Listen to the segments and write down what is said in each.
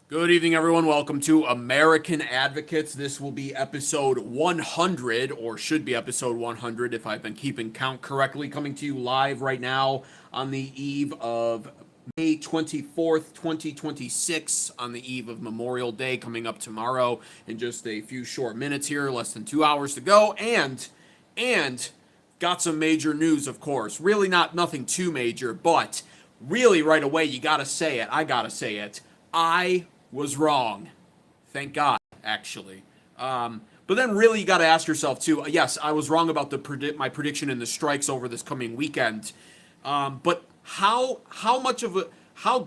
Good evening, everyone. Welcome to American Advocates. This will be episode 100, or should be episode 100 if I've been keeping count correctly. Coming to you live right now on the eve of May 24th, 2026, on the eve of Memorial Day coming up tomorrow in just a few short minutes here, less than 2 hours to go. And got some major news, of course. Really nothing too major, but really right away, you gotta say it. I gotta say it. I was wrong. Thank God, actually. But then really you got to ask yourself too. Yes, I was wrong about my prediction in the strikes over this coming weekend. But how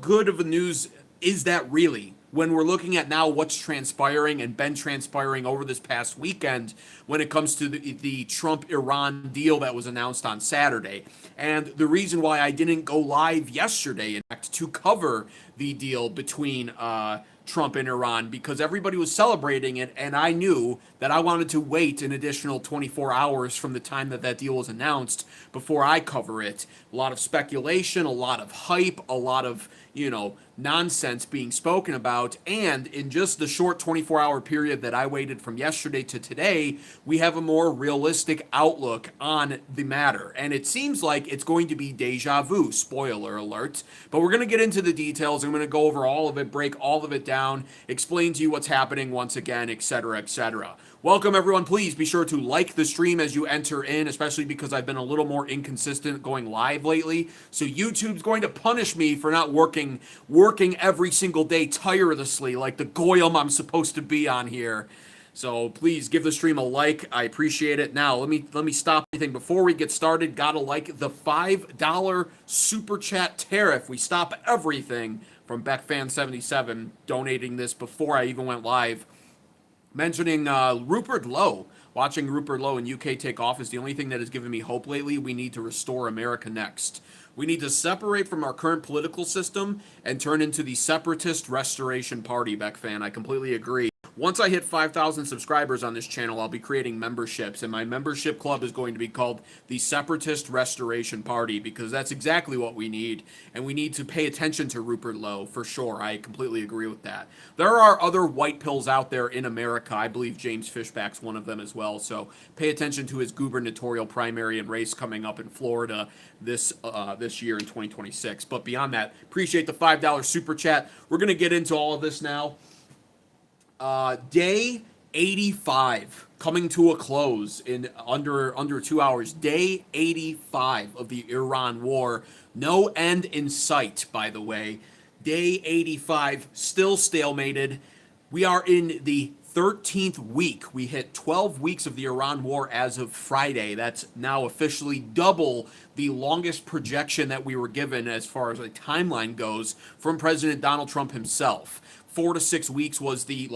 good of a news is that really? When we're looking at now what's transpiring and been transpiring over this past weekend when it comes to the Trump-Iran deal that was announced on Saturday. And the reason why I didn't go live yesterday, in fact, to cover the deal between Trump and Iran, because everybody was celebrating it, and I knew that I wanted to wait an additional 24 hours from the time that deal was announced before I cover it. A lot of speculation, a lot of hype, a lot of, nonsense being spoken about, and in just the short 24-hour period that I waited from yesterday to today, we have a more realistic outlook on the matter. And it seems like it's going to be deja vu, spoiler alert. But we're going to get into the details. I'm going to go over all of it, break all of it down, explain to you what's happening once again, etc., etc. Welcome, everyone. Please be sure to like the stream as you enter in, especially because I've been a little more inconsistent going live lately. So YouTube's going to punish me for not working every single day tirelessly like the goyim I'm supposed to be on here. So please give the stream a like. I appreciate it. Now, let me stop anything before we get started. Gotta like the $5 super chat tariff. We stop everything from BeckFan77 donating this before I even went live. Mentioning Rupert Lowe. Watching Rupert Lowe in UK take off is the only thing that has given me hope lately. We need to restore America next. We need to separate from our current political system and turn into the separatist restoration party, Beck fan. I completely agree. Once I hit 5,000 subscribers on this channel, I'll be creating memberships, and my membership club is going to be called the Separatist Restoration Party, because that's exactly what we need, and we need to pay attention to Rupert Lowe, for sure. I completely agree with that. There are other white pills out there in America. I believe James Fishback's one of them as well, so pay attention to his gubernatorial primary and race coming up in Florida this year in 2026. But beyond that, appreciate the $5 super chat. We're going to get into all of this now. Day 85 coming to a close in under 2 hours. Day 85 of the Iran war. No end in sight, by the way. Day 85, still stalemated. We are in the 13th week. We hit 12 weeks of the Iran war as of Friday. That's now officially double the longest projection that we were given as far as a timeline goes from President Donald Trump himself. 4 to 6 weeks was the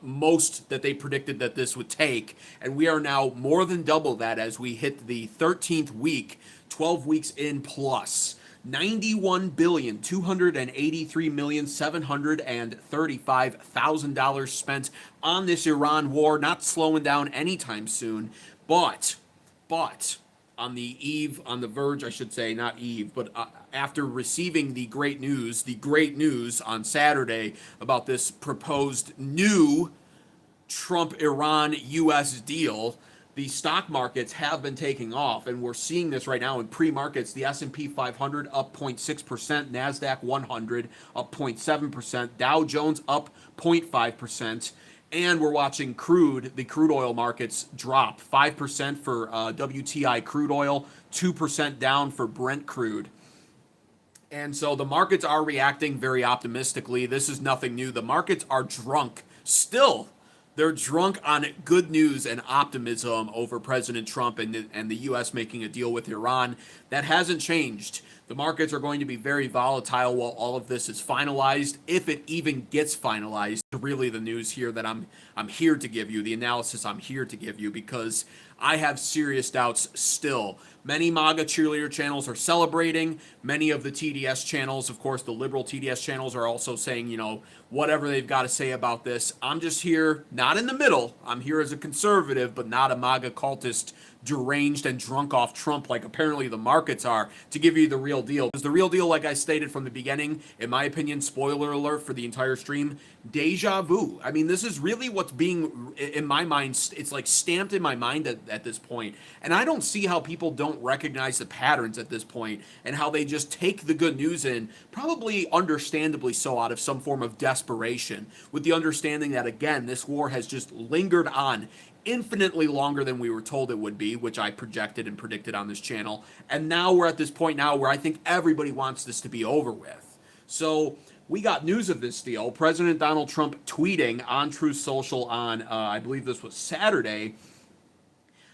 most that they predicted that this would take, and we are now more than double that as we hit the 13th week, 12 weeks in plus. $91,283,735,000 spent on this Iran war, not slowing down anytime soon. But on the verge, I should say, not eve, but after receiving the great news on Saturday about this proposed new Trump-Iran-U.S. deal, the stock markets have been taking off, and we're seeing this right now in pre-markets. The S&P 500 up 0.6%, NASDAQ 100 up 0.7%, Dow Jones up 0.5%, and we're watching the crude oil markets drop 5% for WTI crude oil, 2% down for Brent crude. And so the markets are reacting very optimistically. This is nothing new. The markets are drunk still. They're drunk on good news and optimism over President Trump and the U.S. making a deal with Iran. That hasn't changed. The markets are going to be very volatile while all of this is finalized, if it even gets finalized. Really the news here that I'm here to give you, the analysis I'm here to give you, because I have serious doubts still. Many MAGA cheerleader channels are celebrating. Many of the TDS channels, of course, the liberal TDS channels, are also saying, whatever they've got to say about this. I'm just here, not in the middle. I'm here as a conservative, but not a MAGA cultist deranged and drunk off Trump like apparently the markets are to give you the real deal. Because the real deal, like I stated from the beginning, in my opinion, spoiler alert for the entire stream, deja vu. I mean, this is really what's being, in my mind, it's like stamped in my mind at this point. And I don't see how people don't recognize the patterns at this point and how they just take the good news in, probably understandably so, out of some form of desperation, with the understanding that, again, this war has just lingered on infinitely longer than we were told it would be, which I projected and predicted on this channel. And now we're at this point now where I think everybody wants this to be over with. So we got news of this deal. President Donald Trump tweeting on Truth Social on, I believe this was Saturday,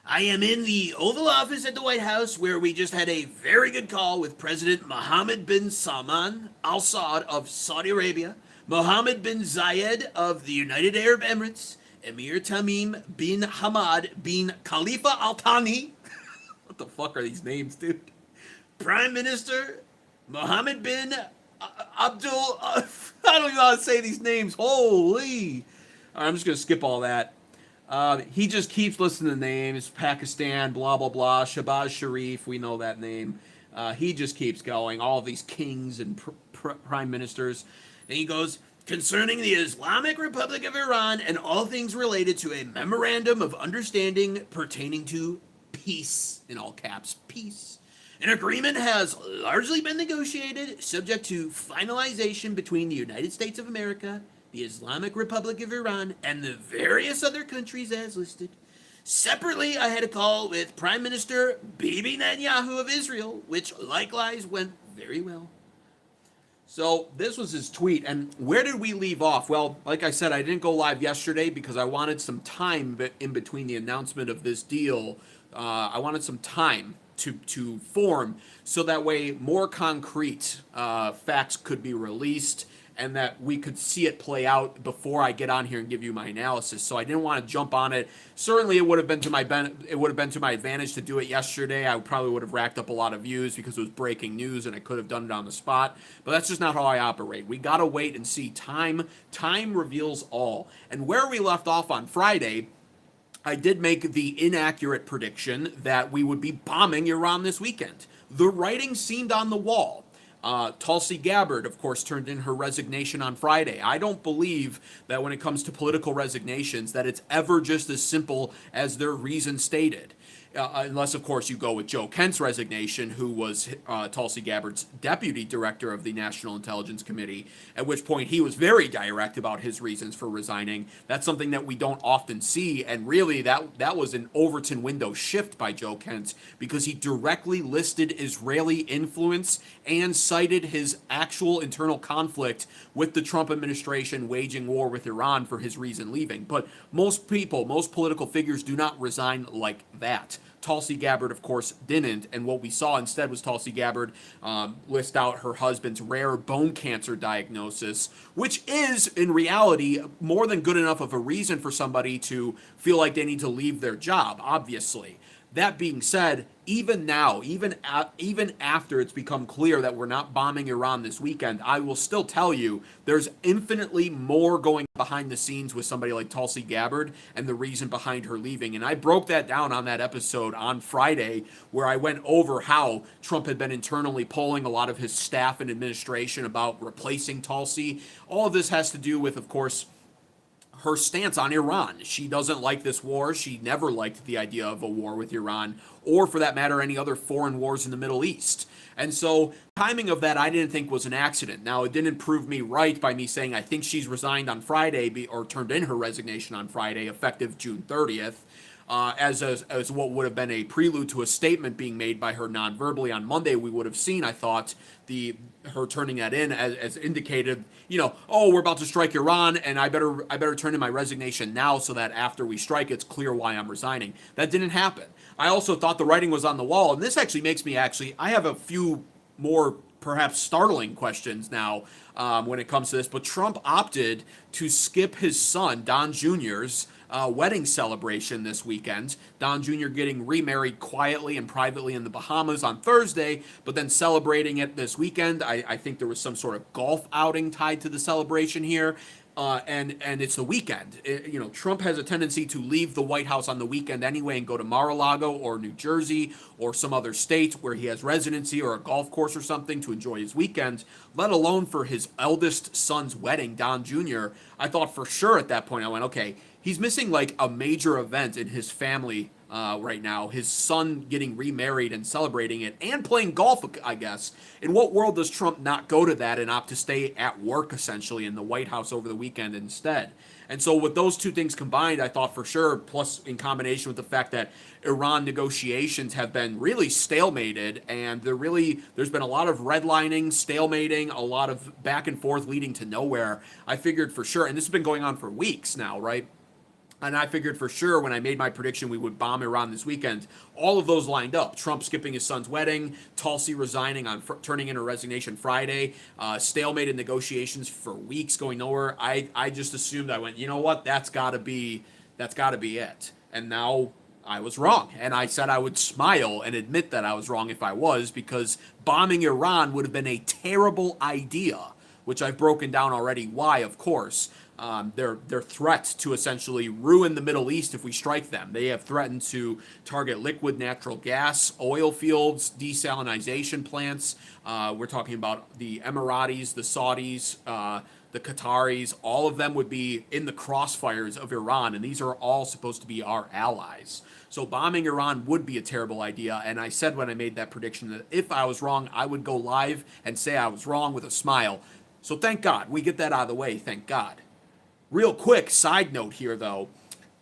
I am in the Oval Office at the White House where we just had a very good call with President Mohammed bin Salman Al Saud of Saudi Arabia, Mohammed bin Zayed of the United Arab Emirates, Emir Tamim bin Hamad bin Khalifa Al Thani. What the fuck are these names, dude? Prime Minister Mohammed bin Abdul. I don't even know how to say these names. Holy. I'm just going to skip all that. He just keeps listening to names. Pakistan, blah, blah, blah. Shahbaz Sharif, we know that name. He just keeps going. All of these kings and prime ministers. And he goes, concerning the Islamic Republic of Iran and all things related to a memorandum of understanding pertaining to peace, in all caps, peace. An agreement has largely been negotiated, subject to finalization between the United States of America, the Islamic Republic of Iran, and the various other countries as listed. Separately, I had a call with Prime Minister Bibi Netanyahu of Israel, which likewise went very well. So this was his tweet, and where did we leave off? Well, like I said, I didn't go live yesterday because I wanted some time in between the announcement of this deal. I wanted some time to form so that way more concrete facts could be released and that we could see it play out before I get on here and give you my analysis. So I didn't want to jump on it. Certainly, it would have been to my advantage to do it yesterday. I probably would have racked up a lot of views because it was breaking news, and I could have done it on the spot. But that's just not how I operate. We gotta wait and see. Time reveals all. And where we left off on Friday, I did make the inaccurate prediction that we would be bombing Iran this weekend. The writing seemed on the wall. Tulsi Gabbard, of course, turned in her resignation on Friday. I don't believe that when it comes to political resignations that it's ever just as simple as their reason stated. Unless, of course, you go with Joe Kent's resignation, who was Tulsi Gabbard's deputy director of the National Intelligence Committee, at which point he was very direct about his reasons for resigning. That's something that we don't often see, and really that was an Overton window shift by Joe Kent, because he directly listed Israeli influence and cited his actual internal conflict with the Trump administration waging war with Iran for his reason leaving. But most people, most political figures do not resign like that. Tulsi Gabbard, of course, didn't, and what we saw instead was Tulsi Gabbard list out her husband's rare bone cancer diagnosis, which is, in reality, more than good enough of a reason for somebody to feel like they need to leave their job, obviously. That being said, even now, even after it's become clear that we're not bombing Iran this weekend, I will still tell you there's infinitely more going behind the scenes with somebody like Tulsi Gabbard and the reason behind her leaving. And I broke that down on that episode on Friday where I went over how Trump had been internally polling a lot of his staff and administration about replacing Tulsi. All of this has to do with, of course, her stance on Iran. She doesn't like this war. She never liked the idea of a war with Iran, or for that matter, any other foreign wars in the Middle East. And so, timing of that I didn't think was an accident. Now, it didn't prove me right by me saying I think she's resigned on Friday, or turned in her resignation on Friday, effective June 30th. As what would have been a prelude to a statement being made by her non-verbally on Monday, we would have seen, I thought, her turning that in as indicated, we're about to strike Iran, and I better turn in my resignation now so that after we strike, it's clear why I'm resigning. That didn't happen. I also thought the writing was on the wall, and this actually makes me I have a few more perhaps startling questions now when it comes to this, but Trump opted to skip his son, Don Jr.'s wedding celebration this weekend. Don Jr. getting remarried quietly and privately in the Bahamas on Thursday, but then celebrating it this weekend. I think there was some sort of golf outing tied to the celebration here. and it's the weekend. Trump has a tendency to leave the White House on the weekend anyway and go to Mar-a-Lago or New Jersey or some other state where he has residency or a golf course or something to enjoy his weekend, let alone for his eldest son's wedding, Don Jr. I thought for sure at that point, I went, okay, he's missing like a major event in his family right now. His son getting remarried and celebrating it and playing golf, I guess. In what world does Trump not go to that and opt to stay at work essentially in the White House over the weekend instead? And so with those two things combined, I thought for sure, plus in combination with the fact that Iran negotiations have been really stalemated and there's been a lot of redlining, stalemating, a lot of back and forth leading to nowhere. I figured for sure, and this has been going on for weeks now, right? And I figured for sure when I made my prediction we would bomb Iran this weekend, all of those lined up. Trump skipping his son's wedding, Tulsi resigning turning in her resignation Friday, stalemated negotiations for weeks going nowhere. I just assumed, I went, you know what, that's got to be it. And now I was wrong. And I said I would smile and admit that I was wrong if I was, because bombing Iran would have been a terrible idea, which I've broken down already why, of course. Their threat to essentially ruin the Middle East if we strike them. They have threatened to target liquid natural gas, oil fields, desalinization plants. We're talking about the Emiratis, the Saudis, the Qataris. All of them would be in the crossfires of Iran, and these are all supposed to be our allies. So bombing Iran would be a terrible idea, and I said when I made that prediction that if I was wrong, I would go live and say I was wrong with a smile. So thank God. We get that out of the way, thank God. Real quick side note here, though.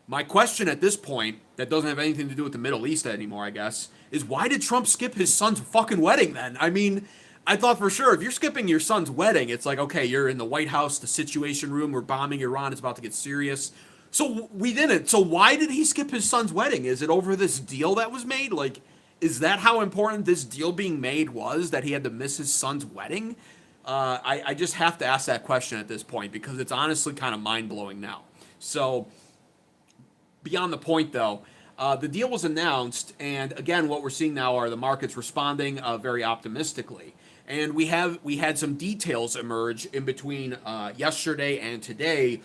My question at this point, that doesn't have anything to do with the Middle East anymore, I guess, is why did Trump skip his son's fucking wedding then? I mean, I thought for sure if you're skipping your son's wedding, it's like, okay, you're in the White House, the Situation Room, we're bombing Iran, it's about to get serious. So we didn't. So why did he skip his son's wedding? Is it over this deal that was made? Like, is that how important this deal being made was, that he had to miss his son's wedding? I just have to ask that question at this point because it's honestly kind of mind-blowing now. So, beyond the point though, the deal was announced, and again, what we're seeing now are the markets responding very optimistically. And we had some details emerge in between yesterday and today,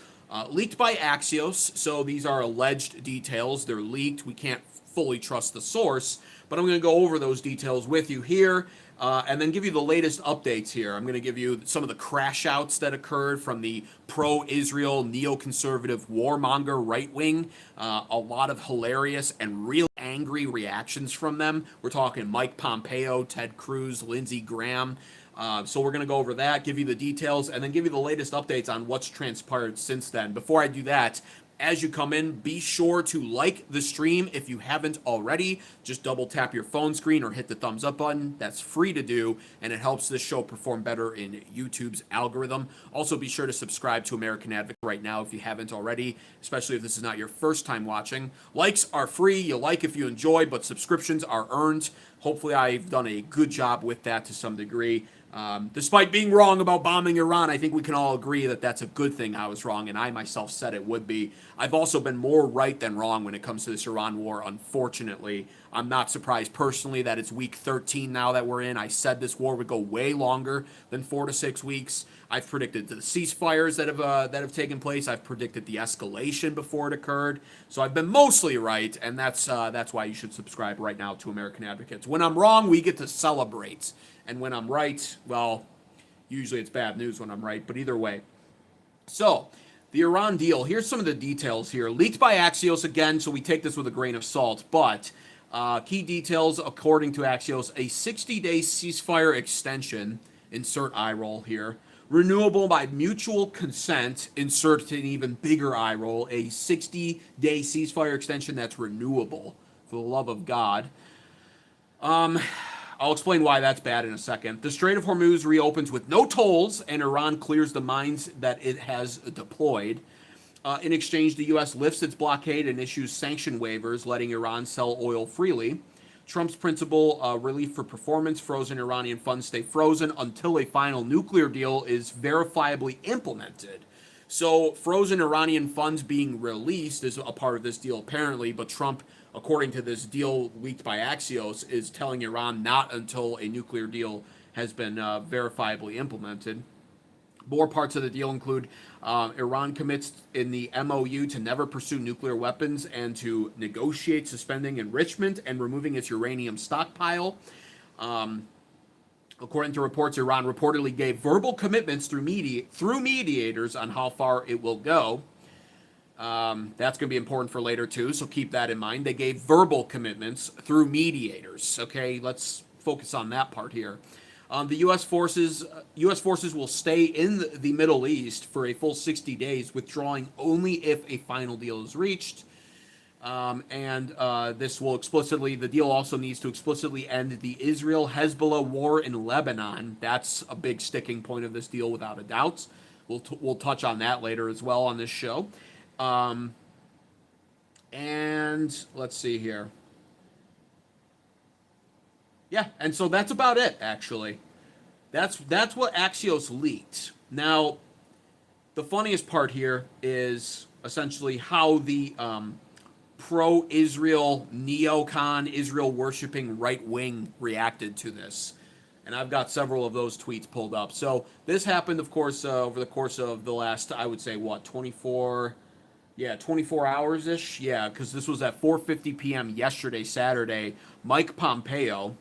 leaked by Axios. So these are alleged details. They're leaked. We can't fully trust the source, but I'm going to go over those details with you here. And then give you the latest updates here. I'm going to give you some of the crash outs that occurred from the pro-Israel, neoconservative, warmonger right wing. A lot of hilarious and real angry reactions from them. We're talking Mike Pompeo, Ted Cruz, Lindsey Graham. So we're going to go over that, give you the details, and then give you the latest updates on what's transpired since then. Before I do that, as you come in, be sure to like the stream if you haven't already. Just double tap your phone screen or hit the thumbs up button. That's free to do, and it helps this show perform better in YouTube's algorithm. Also, be sure to subscribe to American Advocate right now if you haven't already, especially if this is not your first time watching. Likes are free. You like if you enjoy, but subscriptions are earned. Hopefully, I've done a good job with that to some degree. Despite being wrong about bombing Iran, I think we can all agree that that's a good thing I was wrong, and I myself said it would be. I've also been more right than wrong when it comes to this Iran war, unfortunately. I'm not surprised personally that it's week 13 now that we're in. I said this war would go way longer than 4 to 6 weeks. I've predicted the ceasefires that have taken place. I've predicted the escalation before it occurred. So I've been mostly right, and that's why you should subscribe right now to American Advocates. When I'm wrong, we get to celebrate. And when I'm right, well, usually it's bad news when I'm right, but either way. So, the Iran deal, here's some of the details here. Leaked by Axios again, so we take this with a grain of salt, but key details according to Axios, a 60-day ceasefire extension, insert eye roll here, renewable by mutual consent, insert an even bigger eye roll, a 60-day ceasefire extension that's renewable, for the love of God. I'll explain why that's bad in a second. The Strait of Hormuz reopens with no tolls, and Iran clears the mines that it has deployed. In exchange, the U.S. lifts its blockade and issues sanction waivers, letting Iran sell oil freely. Trump's principal relief for performance, frozen Iranian funds stay frozen until a final nuclear deal is verifiably implemented. So frozen Iranian funds being released is a part of this deal apparently, but Trump, according to this deal leaked by Axios, is telling Iran not until a nuclear deal has been verifiably implemented. More parts of the deal include Iran commits in the MOU to never pursue nuclear weapons and to negotiate suspending enrichment and removing its uranium stockpile. According to reports, Iran reportedly gave verbal commitments through mediators on how far it will go. That's going to be important for later too, so keep that in mind. They gave verbal commitments through mediators. Okay, let's focus on that part here. The U.S. forces will stay in the Middle East for a full 60 days, withdrawing only if a final deal is reached. This will the deal also needs to explicitly end the Israel-Hezbollah war in Lebanon. That's a big sticking point of this deal, without a doubt. We'll touch on that later as well on this show. And let's see here. Yeah, and so that's about it, actually. That's what Axios leaked. Now, the funniest part here is essentially how the pro-Israel neocon, Israel-worshipping right wing reacted to this. And I've got several of those tweets pulled up. So this happened, of course, over the course of the last, I would say, 24 hours-ish? Yeah, because this was at 4:50 p.m. yesterday, Saturday. Mike Pompeo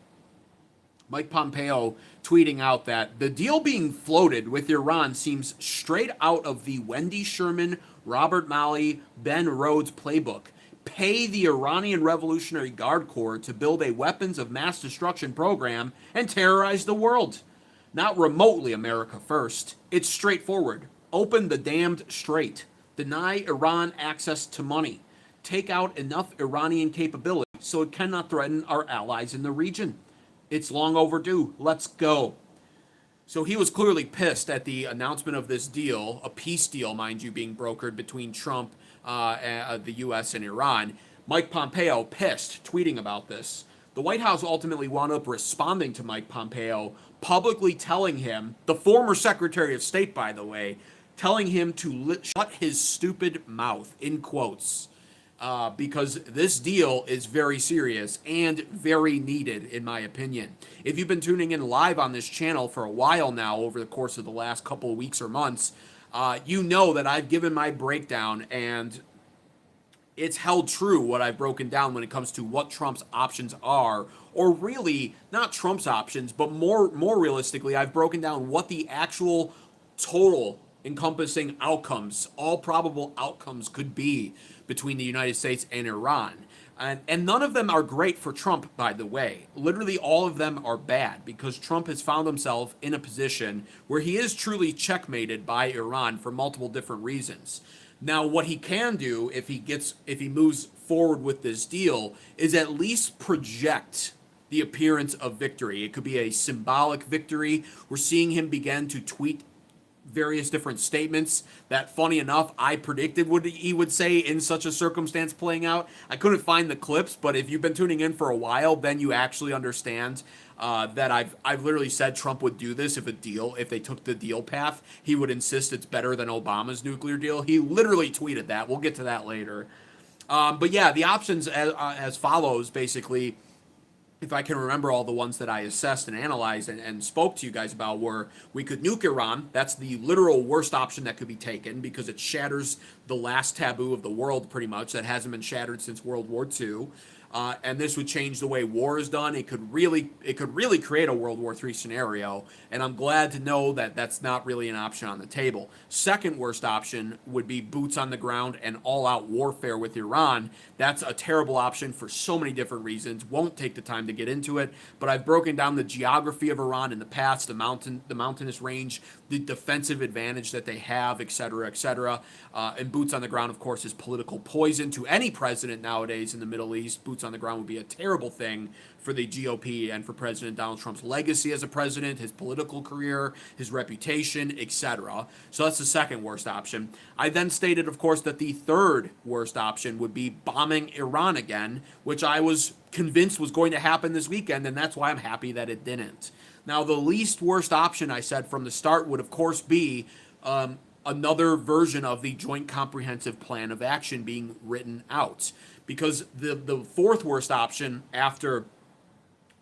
tweeting out that the deal being floated with Iran seems straight out of the Wendy Sherman, Robert Malley, Ben Rhodes playbook. Pay the Iranian Revolutionary Guard Corps to build a weapons of mass destruction program and terrorize the world. Not remotely America first. It's straightforward. Open the damned strait. Deny Iran access to money. Take out enough Iranian capability so it cannot threaten our allies in the region. It's long overdue. Let's go. So he was clearly pissed at the announcement of this deal, a peace deal, mind you, being brokered between Trump, the U.S., and Iran. Mike Pompeo pissed, tweeting about this. The White House ultimately wound up responding to Mike Pompeo, publicly telling him, the former Secretary of State, by the way, telling him to shut his stupid mouth, in quotes. Because this deal is very serious and very needed, in my opinion. If you've been tuning in live on this channel for a while now, over the course of the last couple of weeks or months, you know that I've given my breakdown, and it's held true what I've broken down when it comes to what Trump's options are, or really, not Trump's options, but more realistically, I've broken down what the actual total encompassing outcomes, all probable outcomes could be between the United States and Iran. And none of them are great for Trump, by the way. Literally all of them are bad, because Trump has found himself in a position where he is truly checkmated by Iran for multiple different reasons. Now, what he can do if he moves forward with this deal is at least project the appearance of victory. It could be a symbolic victory. We're seeing him begin to tweet various different statements that, funny enough, I predicted he would say in such a circumstance playing out. I couldn't find the clips, but if you've been tuning in for a while, then you actually understand that I've literally said Trump would do this if they took the deal path. He would insist it's better than Obama's nuclear deal. He literally tweeted that. We'll get to that later. But yeah, the options as follows, basically. If I can remember all the ones that I assessed and analyzed and spoke to you guys about, were we could nuke Iran. That's the literal worst option that could be taken, because it shatters the last taboo of the world, pretty much, that hasn't been shattered since World War II. And this would change the way war is done. It could really create a World War III scenario, and I'm glad to know that that's not really an option on the table. Second worst option would be boots on the ground and all-out warfare with Iran. That's a terrible option for so many different reasons. Won't take the time to get into it, but I've broken down the geography of Iran in the past, the mountainous range, the defensive advantage that they have, etc., etc. And boots on the ground, of course, is political poison to any president nowadays in the Middle East. Boots on the ground would be a terrible thing for the GOP and for President Donald Trump's legacy as a president, his political career, his reputation, etc. So that's the second worst option. I then stated, of course, that the third worst option would be bombing Iran again, which I was convinced was going to happen this weekend, and that's why I'm happy that it didn't. Now, the least worst option, I said from the start, would of course be another version of the Joint Comprehensive Plan of Action being written out. Because the fourth worst option after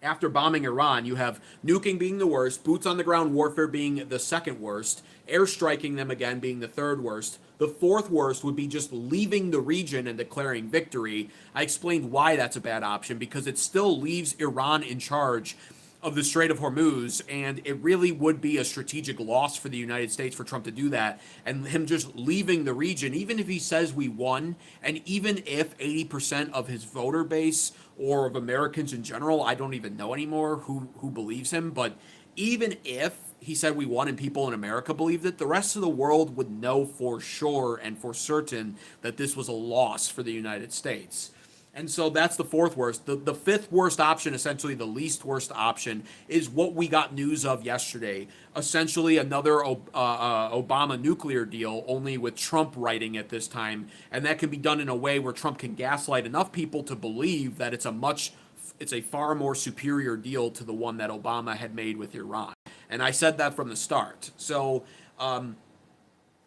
After bombing Iran, you have nuking being the worst, boots on the ground warfare being the second worst, airstriking them again being the third worst. The fourth worst would be just leaving the region and declaring victory. I explained why that's a bad option, because it still leaves Iran in charge of the Strait of Hormuz, and it really would be a strategic loss for the United States for Trump to do that, and him just leaving the region, even if he says we won, and even if 80% of his voter base or of Americans in general, I don't even know anymore who believes him, but even if he said we won and people in America believed it, the rest of the world would know for sure and for certain that this was a loss for the United States. And so that's the fourth worst. The fifth worst option, essentially the least worst option, is what we got news of yesterday. Essentially another Obama nuclear deal, only with Trump writing it this time. And that can be done in a way where Trump can gaslight enough people to believe that it's a far more superior deal to the one that Obama had made with Iran. And I said that from the start. So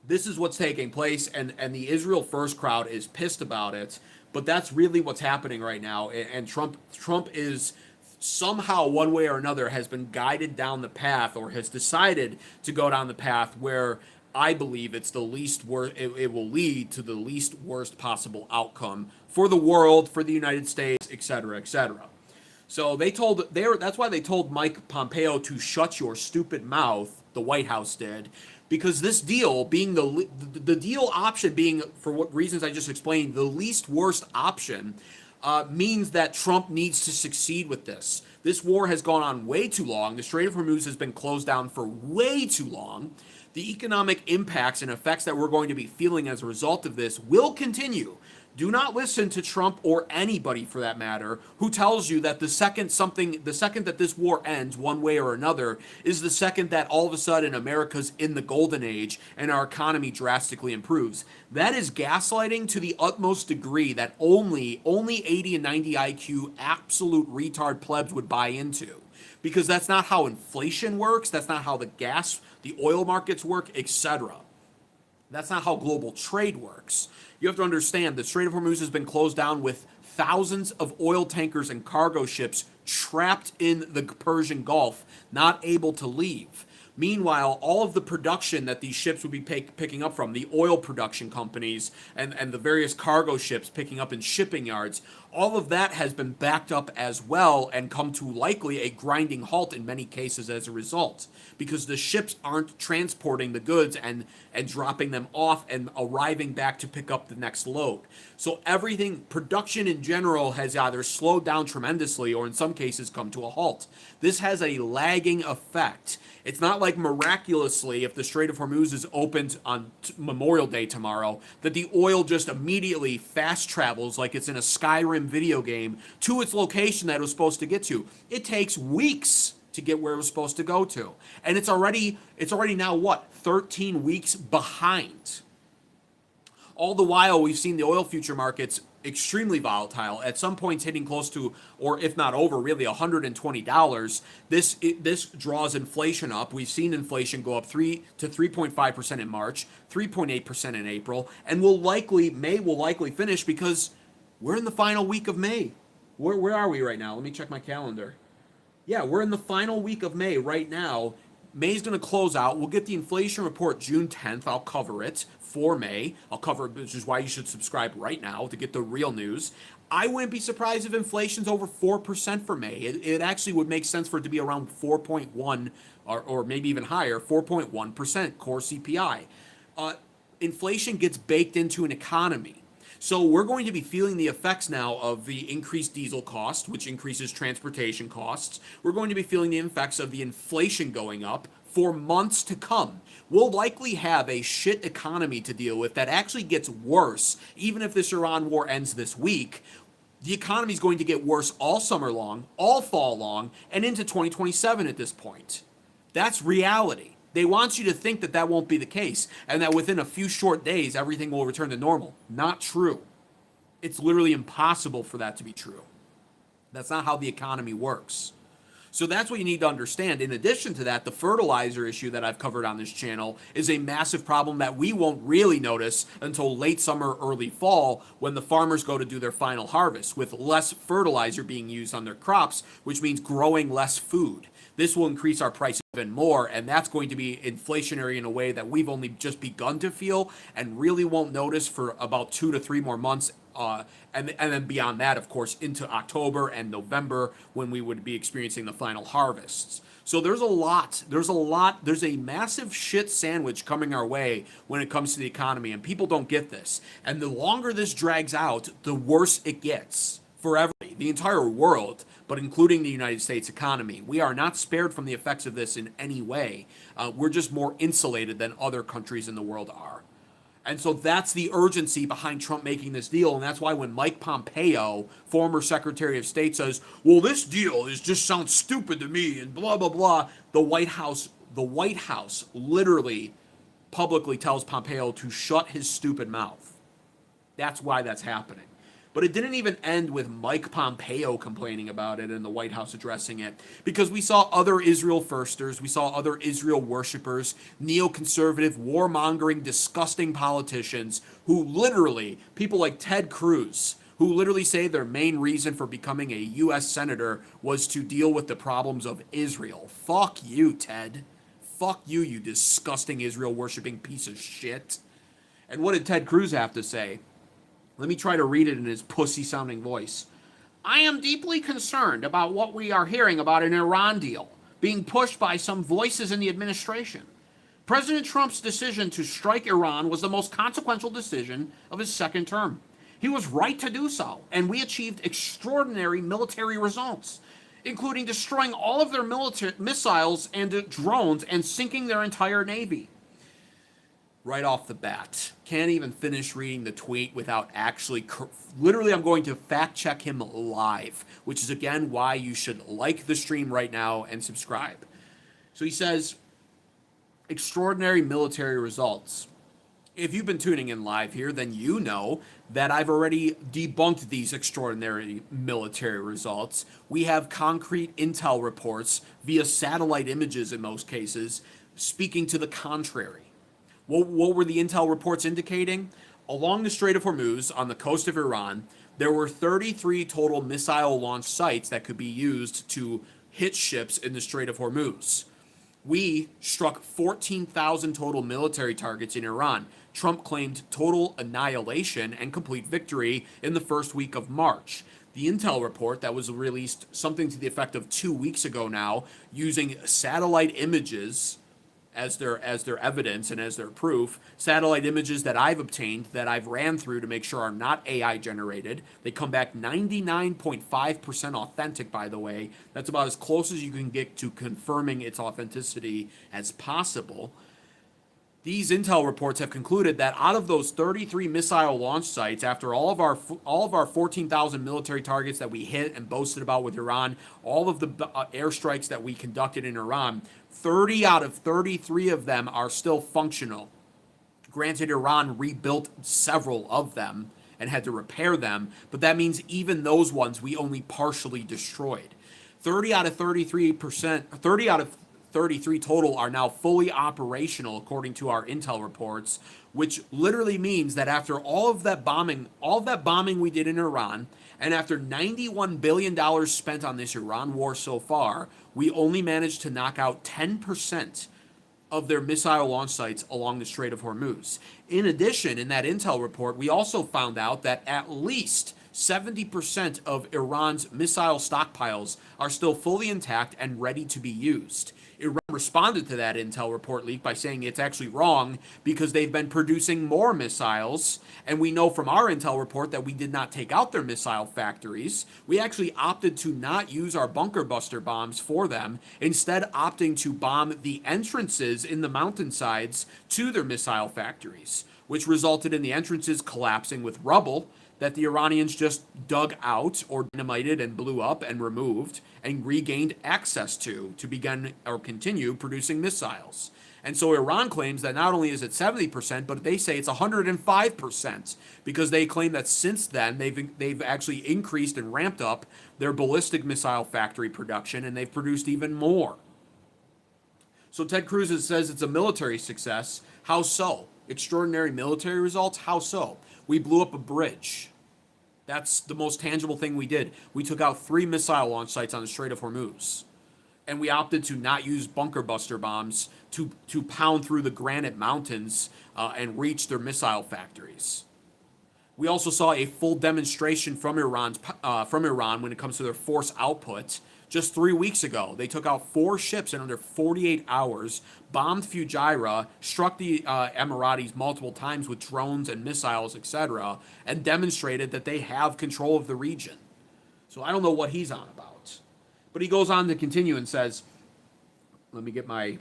this is what's taking place, and the Israel First crowd is pissed about it. But that's really what's happening right now, and Trump is somehow, one way or another, has been guided down the path, or has decided to go down the path where I believe it's the least worst. It will lead to the least worst possible outcome for the world, for the United States, etc., etc. So that's why they told Mike Pompeo to shut your stupid mouth. The White House did. Because this deal being the deal option being, for what reasons I just explained, the least worst option, means that Trump needs to succeed with this. This war has gone on way too long. The Strait of Hormuz has been closed down for way too long. The economic impacts and effects that we're going to be feeling as a result of this will continue. Do not listen to Trump, or anybody for that matter, who tells you that the second that this war ends one way or another is the second that all of a sudden America's in the golden age and our economy drastically improves. That is gaslighting to the utmost degree that only 80 and 90 IQ absolute retard plebs would buy into. Because that's not how inflation works, that's not how the oil markets work, etc. That's not how global trade works. You have to understand the Strait of Hormuz has been closed down with thousands of oil tankers and cargo ships trapped in the Persian Gulf, not able to leave. Meanwhile, all of the production that these ships would be picking up from, the oil production companies and the various cargo ships picking up in shipping yards, all of that has been backed up as well and come to likely a grinding halt in many cases as a result, because the ships aren't transporting the goods and dropping them off and arriving back to pick up the next load. So production in general has either slowed down tremendously or in some cases come to a halt. This has a lagging effect. It's not like miraculously, if the Strait of Hormuz is opened on Memorial Day tomorrow, that the oil just immediately fast travels like it's in a Skyrim video game to its location that it was supposed to get to. It takes weeks to get where it was supposed to go to. And it's already now, 13 weeks behind. All the while, we've seen the oil future markets extremely volatile, at some points hitting close to, or if not over, really $120. This draws inflation up. We've seen inflation go up 3 to 3.5% in March, 3.8% in April, and May will likely finish because we're in the final week of May. Where are we right now? Let me check my calendar. Yeah, we're in the final week of May right now. May's going to close out. We'll get the inflation report June 10th. I'll cover it for May. I'll cover it, which is why you should subscribe right now to get the real news. I wouldn't be surprised if inflation's over 4% for May. It actually would make sense for it to be around 4.1 or maybe even higher, 4.1% core CPI. Inflation gets baked into an economy. So we're going to be feeling the effects now of the increased diesel cost, which increases transportation costs. We're going to be feeling the effects of the inflation going up for months to come. We'll likely have a shit economy to deal with that actually gets worse. Even if this Iran war ends this week, the economy is going to get worse all summer long, all fall long, and into 2027 at this point. That's reality. They want you to think that that won't be the case and that within a few short days, everything will return to normal. Not true. It's literally impossible for that to be true. That's not how the economy works. So that's what you need to understand. In addition to that, the fertilizer issue that I've covered on this channel is a massive problem that we won't really notice until late summer, early fall, when the farmers go to do their final harvest, with less fertilizer being used on their crops, which means growing less food. This will increase our price even more, and that's going to be inflationary in a way that we've only just begun to feel and really won't notice for about 2 to 3 more months. And then beyond that, of course, into October and November, when we would be experiencing the final harvests. So there's a massive shit sandwich coming our way when it comes to the economy, and people don't get this. And the longer this drags out, the worse it gets for everybody, the entire world, but including the United States economy. We are not spared from the effects of this in any way. We're just more insulated than other countries in the world are. And so that's the urgency behind Trump making this deal. And that's why when Mike Pompeo, former Secretary of State, says, well, this deal just sounds stupid to me and blah, blah, blah, the White House literally publicly tells Pompeo to shut his stupid mouth. That's why that's happening. But it didn't even end with Mike Pompeo complaining about it and the White House addressing it, because we saw other Israel firsters, we saw other Israel worshipers, neoconservative, warmongering, disgusting politicians who literally, people like Ted Cruz, who literally say their main reason for becoming a U.S. senator was to deal with the problems of Israel. Fuck you, Ted. Fuck you, you disgusting Israel worshiping piece of shit. And what did Ted Cruz have to say? Let me try to read it in his pussy-sounding voice. I am deeply concerned about what we are hearing about an Iran deal being pushed by some voices in the administration. President Trump's decision to strike Iran was the most consequential decision of his second term. He was right to do so, and we achieved extraordinary military results, including destroying all of their missiles and drones and sinking their entire navy. Right off the bat. Can't even finish reading the tweet without literally I'm going to fact check him live, which is again why you should like the stream right now and subscribe. So he says, extraordinary military results. If you've been tuning in live here, then you know that I've already debunked these extraordinary military results. We have concrete intel reports via satellite images in most cases, speaking to the contrary. What were the intel reports indicating? Along the Strait of Hormuz, on the coast of Iran, there were 33 total missile launch sites that could be used to hit ships in the Strait of Hormuz. We struck 14,000 total military targets in Iran. Trump claimed total annihilation and complete victory in the first week of March. The intel report that was released something to the effect of 2 weeks ago now, using satellite images as their evidence and as their proof, satellite images that I've obtained, that I've ran through to make sure are not AI generated. They come back 99.5% authentic, by the way. That's about as close as you can get to confirming its authenticity as possible. These intel reports have concluded that out of those 33 missile launch sites, after all of our 14,000 military targets that we hit and boasted about with Iran, all of the airstrikes that we conducted in Iran, 30 out of 33 of them are still functional. Granted, Iran rebuilt several of them and had to repair them, but that means even those ones we only partially destroyed. 30 out of 33 total are now fully operational according to our intel reports, which literally means that after all of that bombing we did in Iran, and after $91 billion spent on this Iran war so far, we only managed to knock out 10% of their missile launch sites along the Strait of Hormuz. In addition, in that intel report, we also found out that at least 70% of Iran's missile stockpiles are still fully intact and ready to be used. Iran responded to that intel report leak by saying it's actually wrong because they've been producing more missiles, and we know from our intel report that we did not take out their missile factories. We actually opted to not use our bunker buster bombs for them, instead opting to bomb the entrances in the mountainsides to their missile factories, which resulted in the entrances collapsing with rubble. that the Iranians just dug out or dynamited and blew up and removed and regained access to begin or continue producing missiles. And so Iran claims that not only is it 70%, but they say it's 105% because they claim that since then they've actually increased and ramped up their ballistic missile factory production, and they've produced even more. So Ted Cruz says it's a military success. How so? Extraordinary military results? How so? We blew up a bridge. That's the most tangible thing we did. We took out 3 missile launch sites on the Strait of Hormuz. And we opted to not use bunker buster bombs to pound through the granite mountains and reach their missile factories. We also saw a full demonstration from Iran when it comes to their force output. Just 3 weeks ago, they took out 4 ships in under 48 hours, bombed Fujairah, struck the Emiratis multiple times with drones and missiles, etc., and demonstrated that they have control of the region. So I don't know what he's on about. But he goes on to continue and says, let me get my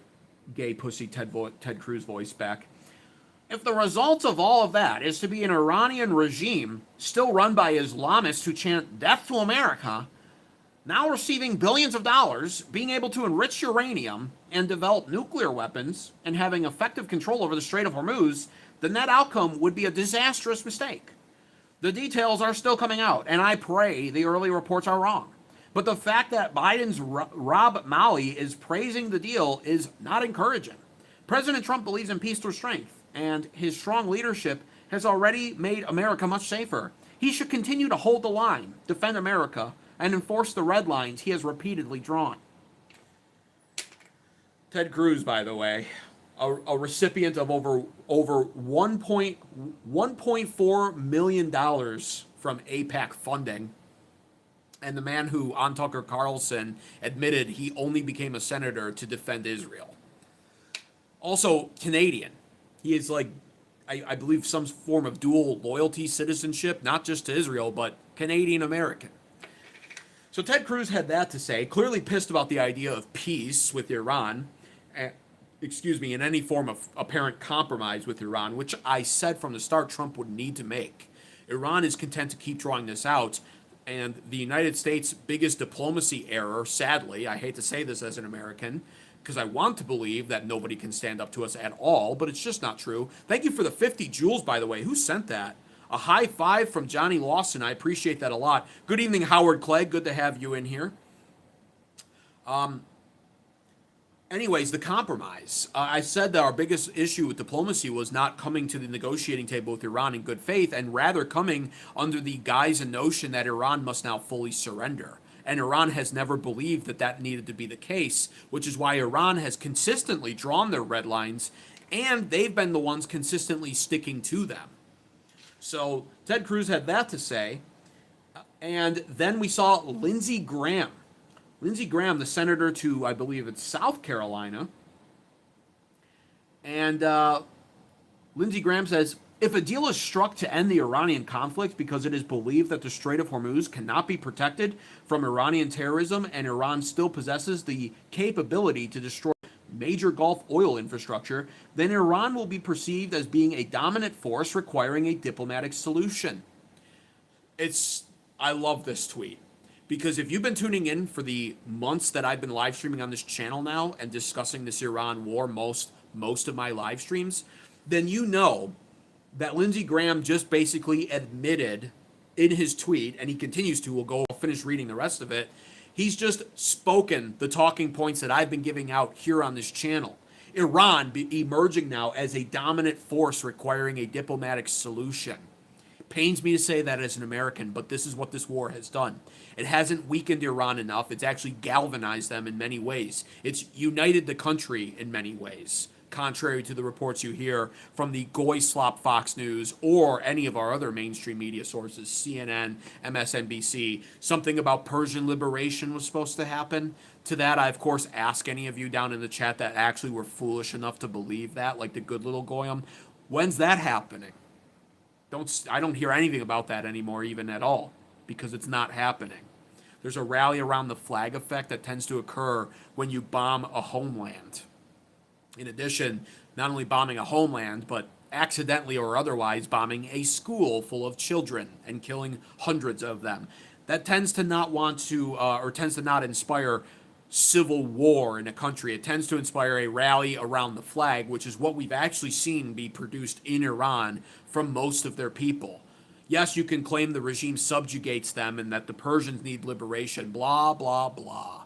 gay pussy Ted Cruz voice back. If the result of all of that is to be an Iranian regime still run by Islamists who chant death to America, now receiving billions of dollars, being able to enrich uranium and develop nuclear weapons, and having effective control over the Strait of Hormuz, then that outcome would be a disastrous mistake. The details are still coming out, and I pray the early reports are wrong. But the fact that Biden's Rob Malley is praising the deal is not encouraging. President Trump believes in peace through strength, and his strong leadership has already made America much safer. He should continue to hold the line, defend America, and enforce the red lines he has repeatedly drawn. Ted Cruz, by the way, a recipient of over $1.4 million from AIPAC funding, and the man who, on Tucker Carlson, admitted he only became a senator to defend Israel. Also, Canadian. He is like, I believe, some form of dual loyalty citizenship, not just to Israel, but Canadian-American. So Ted Cruz had that to say, clearly pissed about the idea of peace with Iran, and any form of apparent compromise with Iran, which I said from the start Trump would need to make. Iran is content to keep drawing this out, and the United States' biggest diplomacy error, sadly, I hate to say this as an American, because I want to believe that nobody can stand up to us at all, but it's just not true. Thank you for the 50 joules, by the way. Who sent that? A high five from Johnny Lawson. I appreciate that a lot. Good evening, Howard Clegg. Good to have you in here. Anyways, the compromise. I said that our biggest issue with diplomacy was not coming to the negotiating table with Iran in good faith, and rather coming under the guise and notion that Iran must now fully surrender. And Iran has never believed that that needed to be the case, which is why Iran has consistently drawn their red lines, and they've been the ones consistently sticking to them. So Ted Cruz had that to say, and then we saw Lindsey Graham. Lindsey Graham, the senator to, I believe it's South Carolina. And Lindsey Graham says, if a deal is struck to end the Iranian conflict because it is believed that the Strait of Hormuz cannot be protected from Iranian terrorism and Iran still possesses the capability to destroy major Gulf oil infrastructure, then Iran will be perceived as being a dominant force requiring a diplomatic solution. I love this tweet. Because if you've been tuning in for the months that I've been live streaming on this channel now and discussing this Iran war most of my live streams, then you know that Lindsey Graham just basically admitted in his tweet, and he continues to, I'll finish reading the rest of it, he's just spoken the talking points that I've been giving out here on this channel. Iran emerging now as a dominant force requiring a diplomatic solution. Pains me to say that as an American, but this is what this war has done. It hasn't weakened Iran enough. It's actually galvanized them in many ways. It's united the country in many ways, contrary to the reports you hear from the Goy Slop Fox News or any of our other mainstream media sources, CNN, MSNBC. Something about Persian liberation was supposed to happen. To that, I, of course, ask any of you down in the chat that actually were foolish enough to believe that, like the good little Goyim. When's that happening? I don't hear anything about that anymore, even at all, because it's not happening. There's a rally around the flag effect that tends to occur when you bomb a homeland. In addition, not only bombing a homeland, but accidentally or otherwise bombing a school full of children and killing hundreds of them. That tends to not want to, or tends to not inspire civil war in a country. It tends to inspire a rally around the flag, which is what we've actually seen be produced in Iran from most of their people. Yes, you can claim the regime subjugates them and that the Persians need liberation, blah, blah, blah.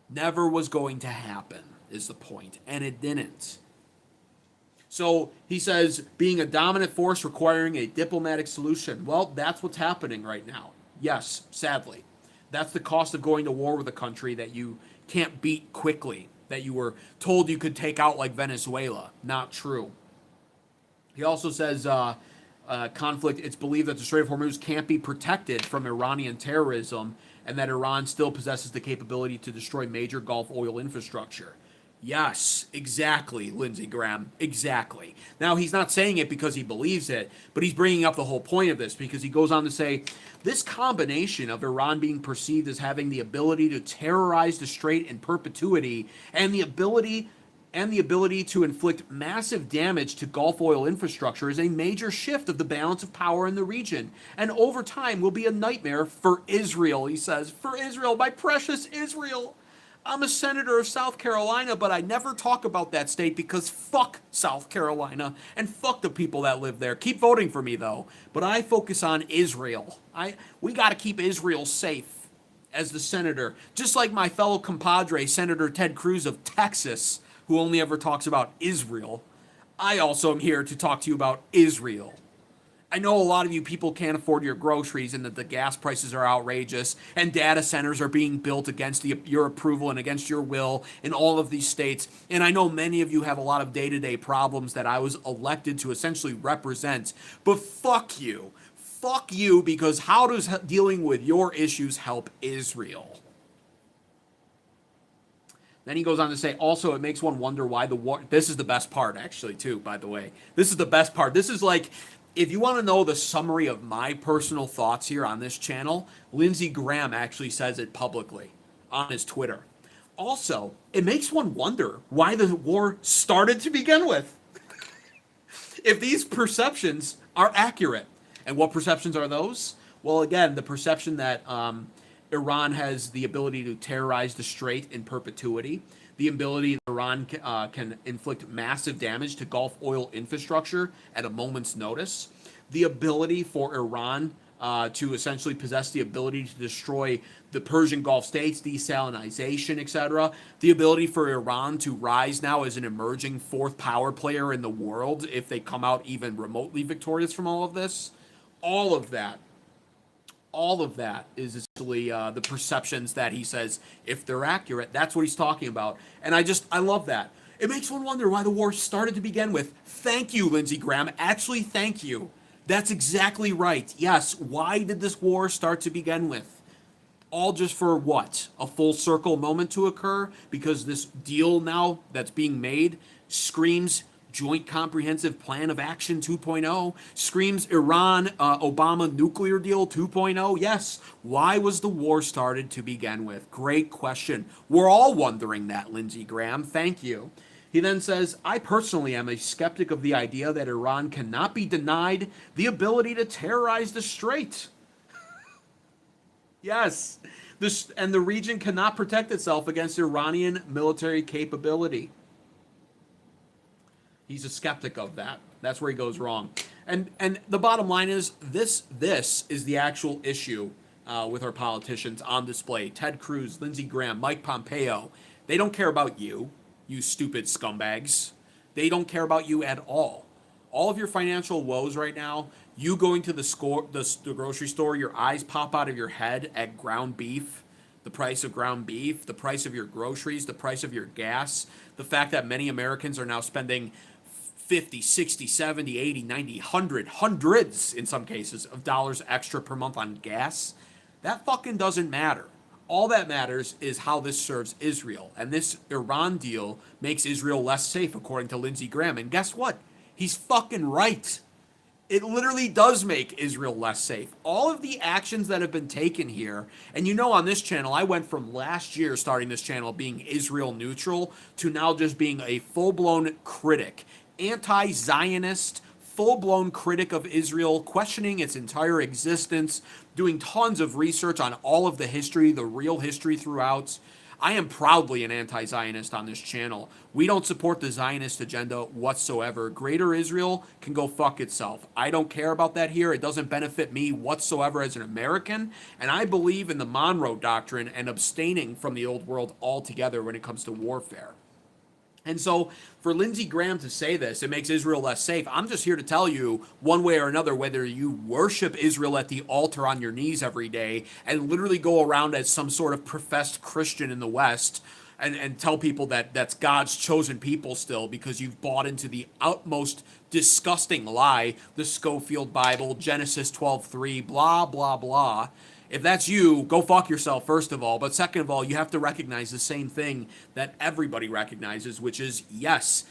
Never was going to happen, is the point, and it didn't. So he says, being a dominant force requiring a diplomatic solution. Well, that's what's happening right now. Yes, sadly. That's the cost of going to war with a country that you can't beat quickly, that you were told you could take out like Venezuela. Not true. He also says, conflict, it's believed that the Strait of Hormuz can't be protected from Iranian terrorism and that Iran still possesses the capability to destroy major Gulf oil infrastructure. Yes, exactly, Lindsey Graham, exactly. Now, he's not saying it because he believes it, but he's bringing up the whole point of this because he goes on to say, this combination of Iran being perceived as having the ability to terrorize the Strait in perpetuity and the ability to inflict massive damage to Gulf oil infrastructure is a major shift of the balance of power in the region, and over time will be a nightmare for Israel, he says. For Israel, my precious Israel. I'm a senator of South Carolina, but I never talk about that state because fuck South Carolina and fuck the people that live there. Keep voting for me, though. But I focus on Israel. We got to keep Israel safe as the senator. Just like my fellow compadre, Senator Ted Cruz of Texas, who only ever talks about Israel. I also am here to talk to you about Israel. I know a lot of you people can't afford your groceries and that the gas prices are outrageous and data centers are being built against your approval and against your will in all of these states. And I know many of you have a lot of day-to-day problems that I was elected to essentially represent. But fuck you. Fuck you, because how does dealing with your issues help Israel? Then he goes on to say, also, it makes one wonder why the war... This is the best part, actually, too, by the way. This is the best part. This is like... If you want to know the summary of my personal thoughts here on this channel, Lindsey Graham actually says it publicly on his Twitter. Also, it makes one wonder why the war started to begin with. If these perceptions are accurate. And what perceptions are those? Well, again, the perception that Iran has the ability to terrorize the Strait in perpetuity, the ability that Iran can inflict massive damage to Gulf oil infrastructure at a moment's notice, the ability for Iran to essentially possess the ability to destroy the Persian Gulf states, desalinization, etc., the ability for Iran to rise now as an emerging fourth power player in the world if they come out even remotely victorious from all of this, all of that is essentially the perceptions that he says, if they're accurate, that's what he's talking about. And I love that. It makes one wonder why the war started to begin with. Thank you, Lindsey Graham. Actually, thank you. That's exactly right. Yes, why did this war start to begin with? All just for what? A full circle moment to occur? Because this deal now that's being made screams Joint Comprehensive Plan of Action 2.0, screams Iran, Obama nuclear deal 2.0. Yes, why was the war started to begin with? Great question. We're all wondering that, Lindsey Graham. Thank you. He then says, I personally am a skeptic of the idea that Iran cannot be denied the ability to terrorize the Strait. Yes, and the region cannot protect itself against Iranian military capability. He's a skeptic of that. That's where he goes wrong. And the bottom line is, this is the actual issue with our politicians on display. Ted Cruz, Lindsey Graham, Mike Pompeo. They don't care about you stupid scumbags. They don't care about you at all. All of your financial woes right now, you going to the grocery store, your eyes pop out of your head at ground beef, the price of ground beef, the price of your groceries, the price of your gas, the fact that many Americans are now spending 50, 60, 70, 80, 90, 100, hundreds in some cases of dollars extra per month on gas. That fucking doesn't matter. All that matters is how this serves Israel. And this Iran deal makes Israel less safe, according to Lindsey Graham. And guess what? He's fucking right. It literally does make Israel less safe. All of the actions that have been taken here, and you know on this channel, I went from last year starting this channel being Israel neutral to now just being a full-blown critic, anti-Zionist, full-blown critic of Israel, questioning its entire existence, doing tons of research on all of the history, the real history throughout. I am proudly an anti-Zionist on this channel. We don't support the Zionist agenda whatsoever. Greater Israel can go fuck itself. I don't care about that here. It doesn't benefit me whatsoever as an American. And I believe in the Monroe Doctrine and abstaining from the old world altogether when it comes to warfare. And so for Lindsey Graham to say this, it makes Israel less safe. I'm just here to tell you, one way or another, whether you worship Israel at the altar on your knees every day and literally go around as some sort of professed Christian in the West and tell people that that's God's chosen people still because you've bought into the utmost disgusting lie, the Schofield Bible, Genesis 12:3, blah, blah, blah. If that's you, go fuck yourself, first of all. But second of all, you have to recognize the same thing that everybody recognizes, which is, yes,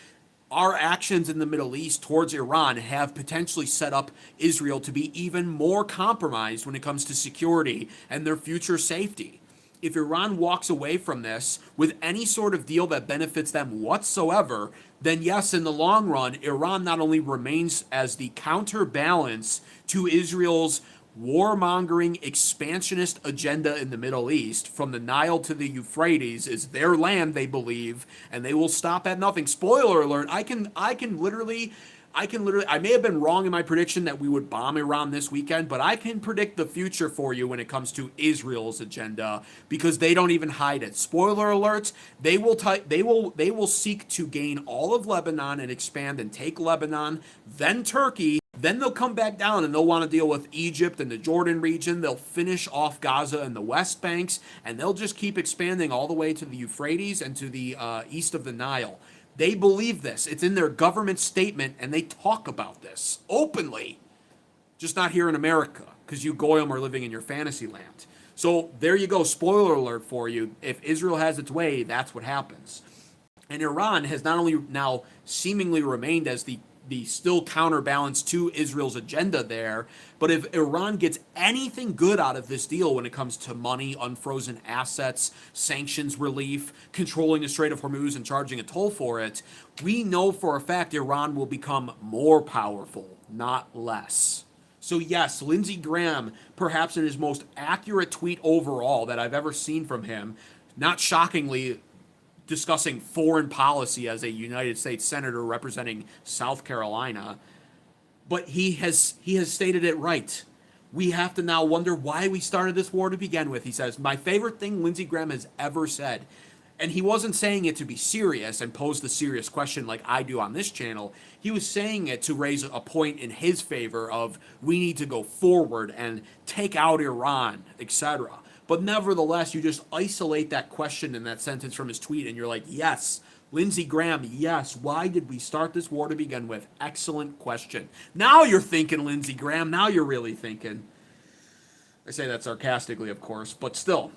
our actions in the Middle East towards Iran have potentially set up Israel to be even more compromised when it comes to security and their future safety. If Iran walks away from this with any sort of deal that benefits them whatsoever, then yes, in the long run, Iran not only remains as the counterbalance to Israel's warmongering expansionist agenda in the Middle East, from the Nile to the Euphrates, is their land, they believe, and they will stop at nothing. Spoiler alert, I can literally, I may have been wrong in my prediction that we would bomb Iran this weekend, but I can predict the future for you when it comes to Israel's agenda, because they don't even hide it. Spoiler alert, they will seek to gain all of Lebanon and expand and take Lebanon, then Turkey. Then they'll come back down and they'll want to deal with Egypt and the Jordan region. They'll finish off Gaza and the West Banks, and they'll just keep expanding all the way to the Euphrates and to the east of the Nile. They believe this. It's in their government statement, and they talk about this openly. Just not here in America, because you Goyim are living in your fantasy land. So there you go, spoiler alert for you. If Israel has its way, that's what happens. And Iran has not only now seemingly remained as the still counterbalance to Israel's agenda there, but if Iran gets anything good out of this deal when it comes to money, unfrozen assets, sanctions relief, controlling the Strait of Hormuz and charging a toll for it, we know for a fact Iran will become more powerful, not less. So yes, Lindsey Graham, perhaps in his most accurate tweet overall that I've ever seen from him, not shockingly discussing foreign policy as a United States senator representing South Carolina, but he has stated it right. We have to now wonder why we started this war to begin with. He says, my favorite thing Lindsey Graham has ever said, and he wasn't saying it to be serious and pose the serious question like I do on this channel. He was saying it to raise a point in his favor of we need to go forward and take out Iran, etc. But nevertheless, you just isolate that question in that sentence from his tweet, and you're like, yes, Lindsey Graham, yes, why did we start this war to begin with? Excellent question. Now you're thinking, Lindsey Graham, now you're really thinking. I say that sarcastically, of course, but still,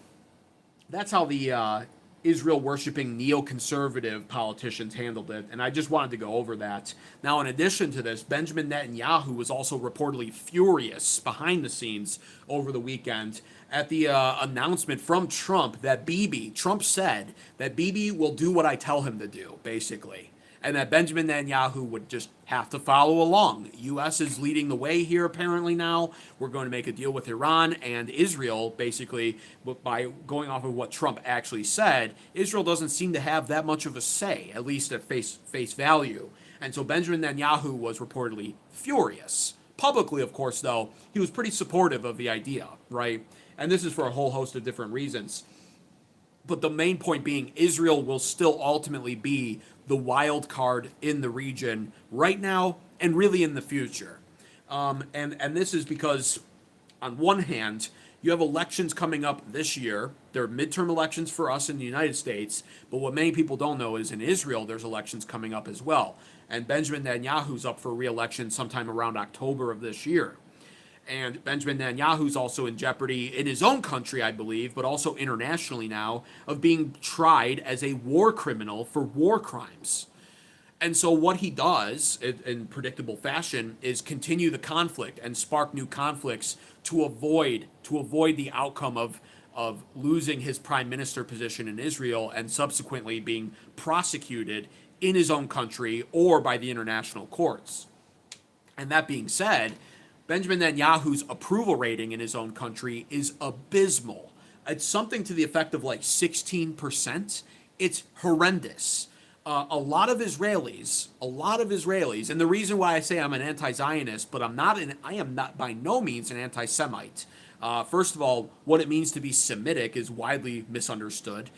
that's how the Israel-worshipping neoconservative politicians handled it, and I just wanted to go over that. Now, in addition to this, Benjamin Netanyahu was also reportedly furious behind the scenes over the weekend at the announcement from Trump that Trump said that Bibi will do what I tell him to do, basically, and that Benjamin Netanyahu would just have to follow along. U.S. is leading the way here, apparently now. We're going to make a deal with Iran and Israel, basically, by going off of what Trump actually said. Israel doesn't seem to have that much of a say, at least at face value. And so Benjamin Netanyahu was reportedly furious. Publicly, of course, though, he was pretty supportive of the idea, right? And this is for a whole host of different reasons. But the main point being, Israel will still ultimately be the wild card in the region right now and really in the future. And this is because, on one hand, you have elections coming up this year. There are midterm elections for us in the United States, but what many people don't know is in Israel, there's elections coming up as well. And Benjamin Netanyahu's up for re-election sometime around October of this year. And Benjamin Netanyahu's also in jeopardy in his own country, I believe, but also internationally now, of being tried as a war criminal for war crimes. And so what he does, in predictable fashion, is continue the conflict and spark new conflicts to avoid the outcome of losing his prime minister position in Israel and subsequently being prosecuted in his own country or by the international courts. And that being said, Benjamin Netanyahu's approval rating in his own country is abysmal. It's something to the effect of like 16%. It's horrendous. A lot of Israelis, and the reason why I say I'm an anti-Zionist, but I am not by no means an anti-Semite. First of all, what it means to be Semitic is widely misunderstood.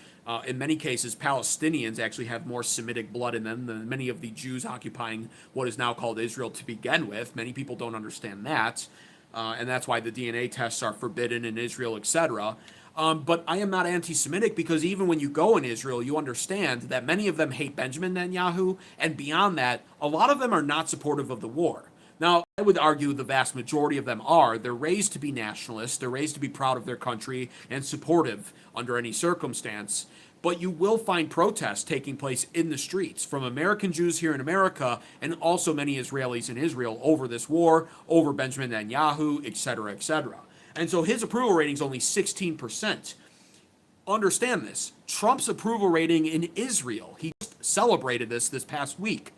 In many cases, Palestinians actually have more Semitic blood in them than many of the Jews occupying what is now called Israel to begin with. Many people don't understand that, and that's why the DNA tests are forbidden in Israel, etc. But I am not anti-Semitic because even when you go in Israel, you understand that many of them hate Benjamin Netanyahu, and beyond that, a lot of them are not supportive of the war. Now, I would argue the vast majority of them are. They're raised to be nationalists. They're raised to be proud of their country and supportive under any circumstance. But you will find protests taking place in the streets from American Jews here in America and also many Israelis in Israel over this war, over Benjamin Netanyahu, etc., etc. And so his approval rating is only 16%. Understand this. Trump's approval rating in Israel, he just celebrated this past week,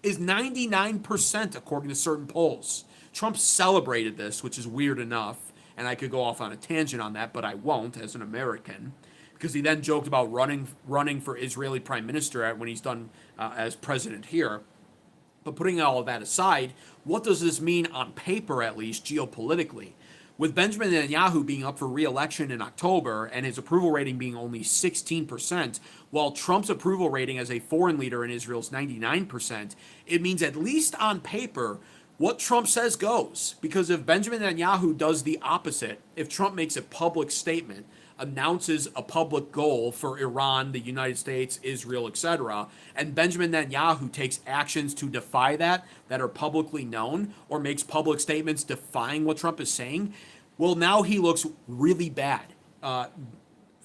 is 99% according to certain polls. Trump celebrated this, which is weird enough, and I could go off on a tangent on that, but I won't as an American, because he then joked about running for Israeli prime minister when he's done as president here. But putting all of that aside, what does this mean on paper, at least geopolitically? With Benjamin Netanyahu being up for re-election in October and his approval rating being only 16%, while Trump's approval rating as a foreign leader in Israel is 99%, it means at least on paper, what Trump says goes. Because if Benjamin Netanyahu does the opposite, if Trump makes a public statement, announces a public goal for Iran, the United States, Israel, etc., and Benjamin Netanyahu takes actions to defy that are publicly known, or makes public statements defying what Trump is saying, well, now he looks really bad.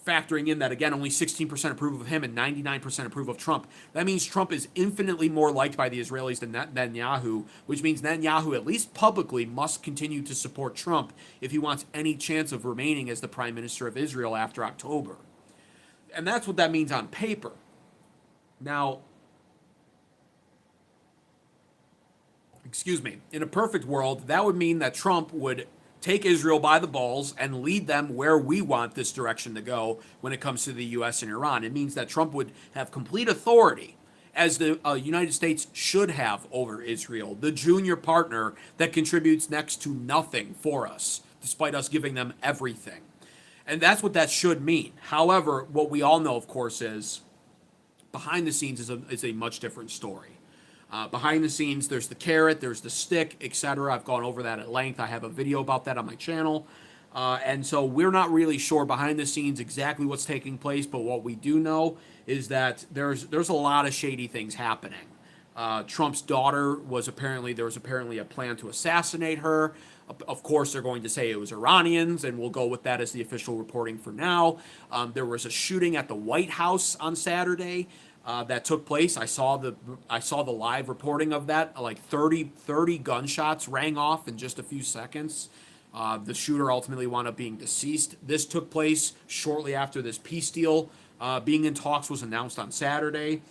Factoring in that, again, only 16% approve of him and 99% approve of Trump. That means Trump is infinitely more liked by the Israelis than Netanyahu, which means Netanyahu, at least publicly, must continue to support Trump if he wants any chance of remaining as the prime minister of Israel after October. And that's what that means on paper. Now, excuse me, in a perfect world, that would mean that Trump would take Israel by the balls and lead them where we want this direction to go when it comes to the U.S. and Iran. It means that Trump would have complete authority, as the United States should have over Israel, the junior partner that contributes next to nothing for us, despite us giving them everything. And that's what that should mean. However, what we all know, of course, is behind the scenes is a much different story. Behind the scenes, there's the carrot, there's the stick, etc. I've gone over that at length. I have a video about that on my channel. And so we're not really sure behind the scenes exactly what's taking place, but what we do know is that there's a lot of shady things happening. Trump's daughter there was apparently a plan to assassinate her. Of course, they're going to say it was Iranians, and we'll go with that as the official reporting for now. There was a shooting at the White House on Saturday. That took place. I saw the live reporting of that. Like 30 gunshots rang off in just a few seconds. The shooter ultimately wound up being deceased. This took place shortly after this peace deal being in talks was announced on Saturday.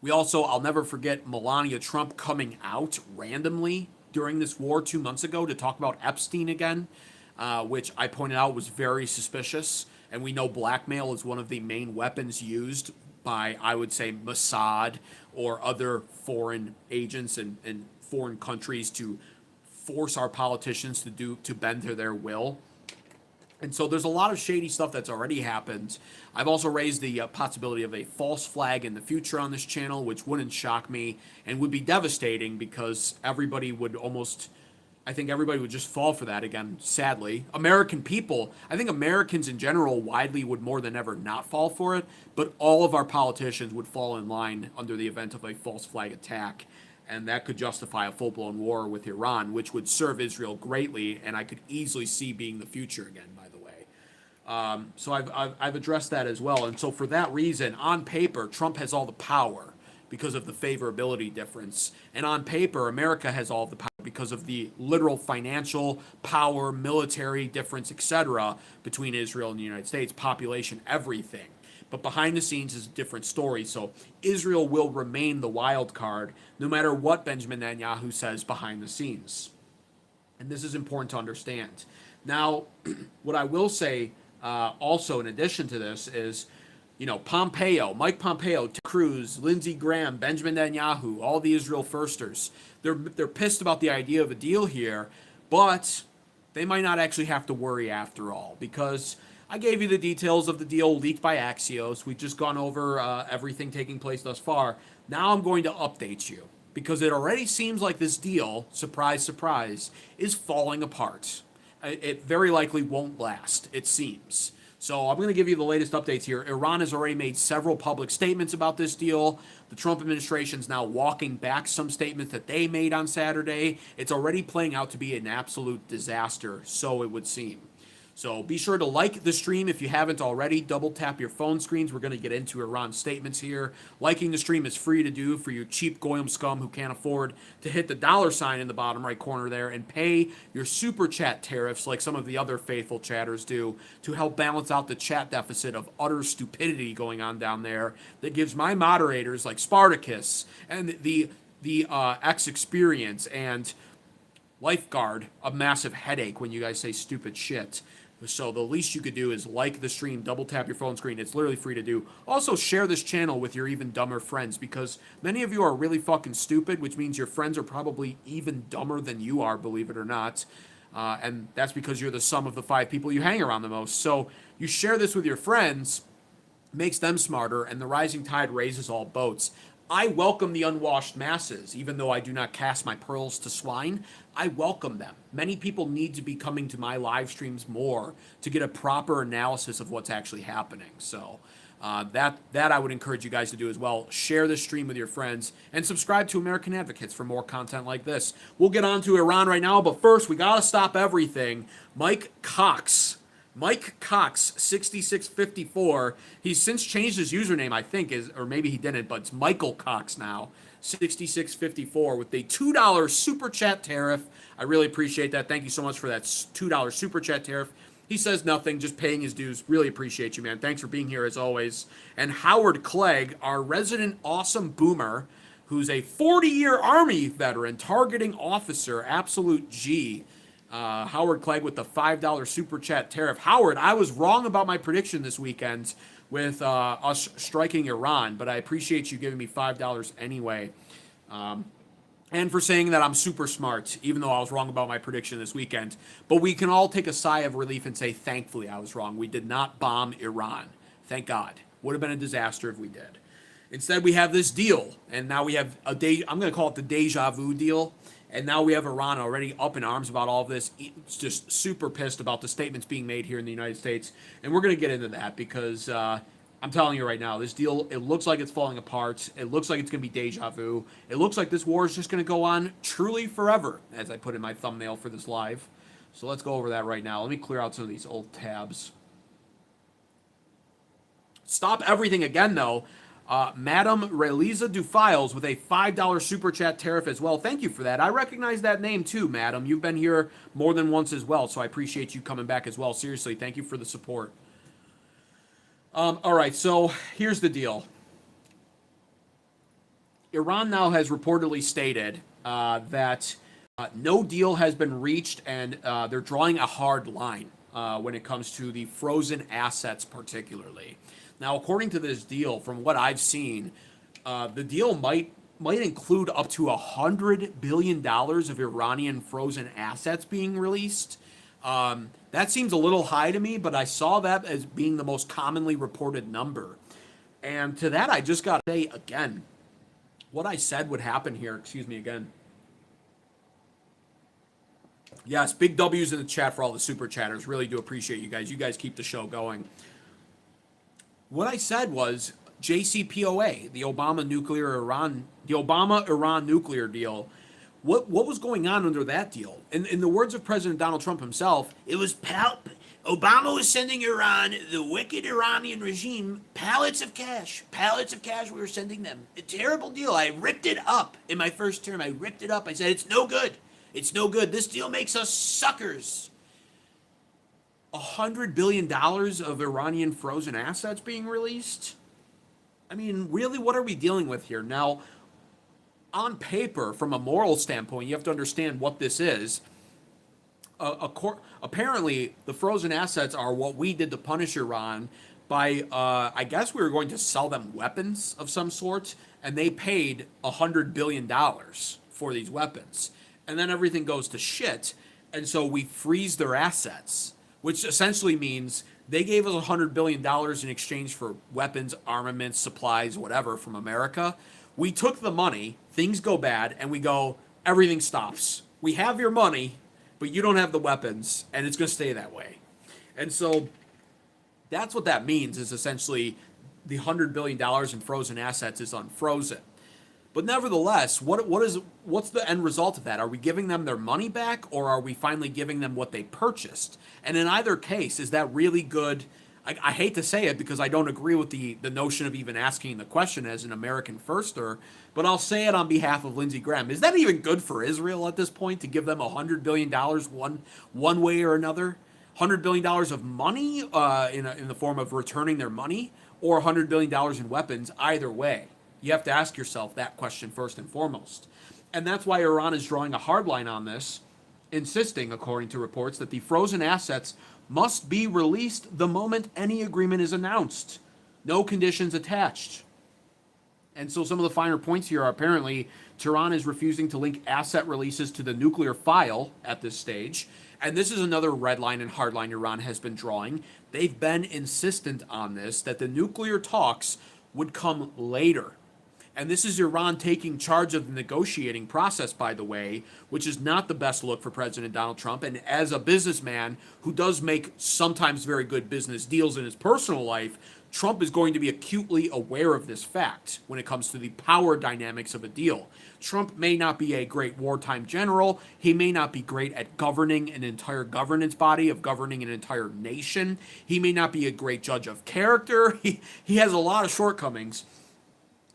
We also, I'll never forget Melania Trump coming out randomly during this war 2 months ago to talk about Epstein again, which I pointed out was very suspicious. And we know blackmail is one of the main weapons used by, I would say, Mossad or other foreign agents and foreign countries to force our politicians to bend to their will. And so there's a lot of shady stuff that's already happened. I've also raised the possibility of a false flag in the future on this channel, which wouldn't shock me and would be devastating because I think everybody would just fall for that again, sadly. American people, I think Americans in general widely would more than ever not fall for it, but all of our politicians would fall in line under the event of a false flag attack, and that could justify a full-blown war with Iran, which would serve Israel greatly, and I could easily see being the future again, by the way. So I've addressed that as well, and so for that reason, on paper, Trump has all the power because of the favorability difference. And on paper, America has all the power because of the literal financial power, military difference, etc. between Israel and the United States, population, everything. But behind the scenes is a different story. So Israel will remain the wild card no matter what Benjamin Netanyahu says behind the scenes. And this is important to understand. Now, what I will say also in addition to this is, Pompeo, Mike Pompeo, Ted Cruz, Lindsey Graham, Benjamin Netanyahu, all the Israel firsters, they're pissed about the idea of a deal here, but they might not actually have to worry after all, because I gave you the details of the deal leaked by Axios. We've just gone over everything taking place thus far. Now I'm going to update you, because it already seems like this deal, surprise, surprise, is falling apart. It very likely won't last, it seems. So I'm going to give you the latest updates here. Iran has already made several public statements about this deal. The Trump administration is now walking back some statements that they made on Saturday. It's already playing out to be an absolute disaster, so it would seem. So be sure to like the stream if you haven't already. Double tap your phone screens. We're going to get into Iran's statements here. Liking the stream is free to do for you cheap goyim scum who can't afford to hit the $sign in the bottom right corner there and pay your super chat tariffs like some of the other faithful chatters do to help balance out the chat deficit of utter stupidity going on down there that gives my moderators like Spartacus and the X Experience and Lifeguard a massive headache when you guys say stupid shit. So the least you could do is like the stream, double tap your phone screen. It's literally free to do. Also, share this channel with your even dumber friends, because many of you are really fucking stupid, which means your friends are probably even dumber than you are, believe it or not. And that's because you're the sum of the 5 people you hang around the most. So you share this with your friends, makes them smarter, and the rising tide raises all boats. I welcome the unwashed masses, even though I do not cast my pearls to swine. I welcome them. Many people need to be coming to my live streams more to get a proper analysis of what's actually happening. So that I would encourage you guys to do as well. Share this stream with your friends and subscribe to American Advocates for more content like this. We'll get on to Iran right now, but first we got to stop everything. Mike Cox, 6654. He's since changed his username, I think, or maybe he didn't, but it's Michael Cox now, 6654, with a $2 super chat tariff. I really appreciate that. Thank you so much for that $2 super chat tariff. He says nothing, just paying his dues. Really appreciate you, man. Thanks for being here as always. And Howard Clegg, our resident awesome boomer, who's a 40-year Army veteran, targeting officer, absolute G. Howard Clegg with the $5 super chat tariff. Howard, I was wrong about my prediction this weekend with us striking Iran, but I appreciate you giving me $5 anyway. And for saying that I'm super smart, even though I was wrong about my prediction this weekend. But we can all take a sigh of relief and say, thankfully I was wrong. We did not bomb Iran. Thank God. Would have been a disaster if we did. Instead, we have this deal, and now we have I'm going to call it the deja vu deal. And now we have Iran already up in arms about all of this. It's just super pissed about the statements being made here in the United States. And we're going to get into that because I'm telling you right now, this deal, it looks like it's falling apart. It looks like it's going to be deja vu. It looks like this war is just going to go on truly forever, as I put in my thumbnail for this live. So let's go over that right now. Let me clear out some of these old tabs. Stop everything again, though. Madam Reliza Dufiles with a $5 super chat tariff as well. Thank you for that. I recognize that name too, madam. You've been here more than once as well, so I appreciate you coming back as well. Seriously, thank you for the support. All right, so here's the deal. Iran now has reportedly stated that no deal has been reached, and they're drawing a hard line when it comes to the frozen assets particularly. Now, according to this deal, from what I've seen, the deal might include up to $100 billion of Iranian frozen assets being released. That seems a little high to me, but I saw that as being the most commonly reported number. And to that, I just got to say again, what I said would happen here. Excuse me again. Yes, big W's in the chat for all the super chatters. Really do appreciate you guys. You guys keep the show going. What I said was JCPOA, the Obama Iran nuclear deal. What was going on under that deal? In the words of President Donald Trump himself, it was Obama was sending Iran, the wicked Iranian regime, pallets of cash. Pallets of cash we were sending them. A terrible deal. I ripped it up in my first term. I ripped it up. I said, it's no good. It's no good. This deal makes us suckers. $100 billion of Iranian frozen assets being released? I mean, really, what are we dealing with here? Now, on paper, from a moral standpoint, you have to understand what this is. Apparently, the frozen assets are what we did to punish Iran by, I guess we were going to sell them weapons of some sort, and they paid $100 billion for these weapons. And then everything goes to shit, and so we freeze their assets, which essentially means they gave us $100 billion in exchange for weapons, armaments, supplies, whatever from America. We took the money, things go bad, and we go, everything stops. We have your money, but you don't have the weapons, and it's going to stay that way. And so that's what that means, is essentially the $100 billion in frozen assets is unfrozen. But nevertheless, what's the end result of that? Are we giving them their money back, or are we finally giving them what they purchased? And in either case, is that really good? I hate to say it because I don't agree with the notion of even asking the question as an American firster, but I'll say it on behalf of Lindsey Graham. Is that even good for Israel at this point to give them $100 billion one way or another? $100 billion of money in the form of returning their money, or $100 billion in weapons? Either way, you have to ask yourself that question first and foremost. And that's why Iran is drawing a hard line on this, insisting, according to reports, that the frozen assets must be released the moment any agreement is announced. No conditions attached. And so some of the finer points here are apparently Tehran is refusing to link asset releases to the nuclear file at this stage. And this is another red line and hard line Iran has been drawing. They've been insistent on this, that the nuclear talks would come later. And this is Iran taking charge of the negotiating process, by the way, which is not the best look for President Donald Trump. And as a businessman who does make sometimes very good business deals in his personal life, Trump is going to be acutely aware of this fact when it comes to the power dynamics of a deal. Trump may not be a great wartime general. He may not be great at governing an entire governance body, of governing an entire nation. He may not be a great judge of character. He has a lot of shortcomings.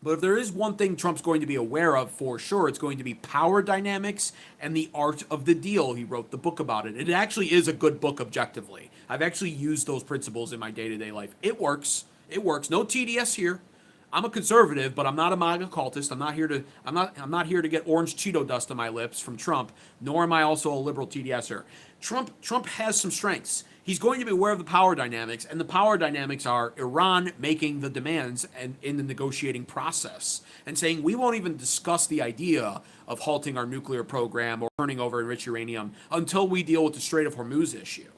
But if there is one thing Trump's going to be aware of for sure, it's going to be power dynamics and the art of the deal. He wrote the book about it. It actually is a good book objectively. I've actually used those principles in my day-to-day life. It works. It works. No TDS here. I'm a conservative, but I'm not a MAGA cultist. I'm not here to get orange Cheeto dust on my lips from Trump, nor am I also a liberal TDSer. Trump has some strengths. He's going to be aware of the power dynamics, and the power dynamics are Iran making the demands and in the negotiating process and saying we won't even discuss the idea of halting our nuclear program or turning over enriched uranium until we deal with the Strait of Hormuz issue.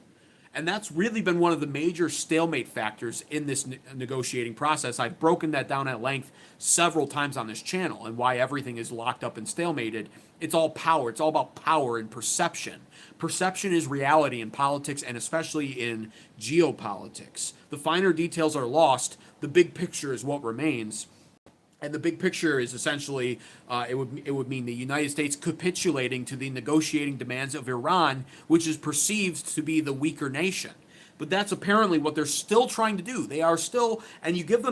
And that's really been one of the major stalemate factors in this negotiating process. I've broken that down at length several times on this channel, and why everything is locked up and stalemated. It's all power. It's all about power and perception. Perception is reality in politics, and especially in geopolitics. The finer details are lost. The big picture is what remains. And the big picture is essentially, it would mean the United States capitulating to the negotiating demands of Iran, which is perceived to be the weaker nation. But that's apparently what they're still trying to do. They are still, and you give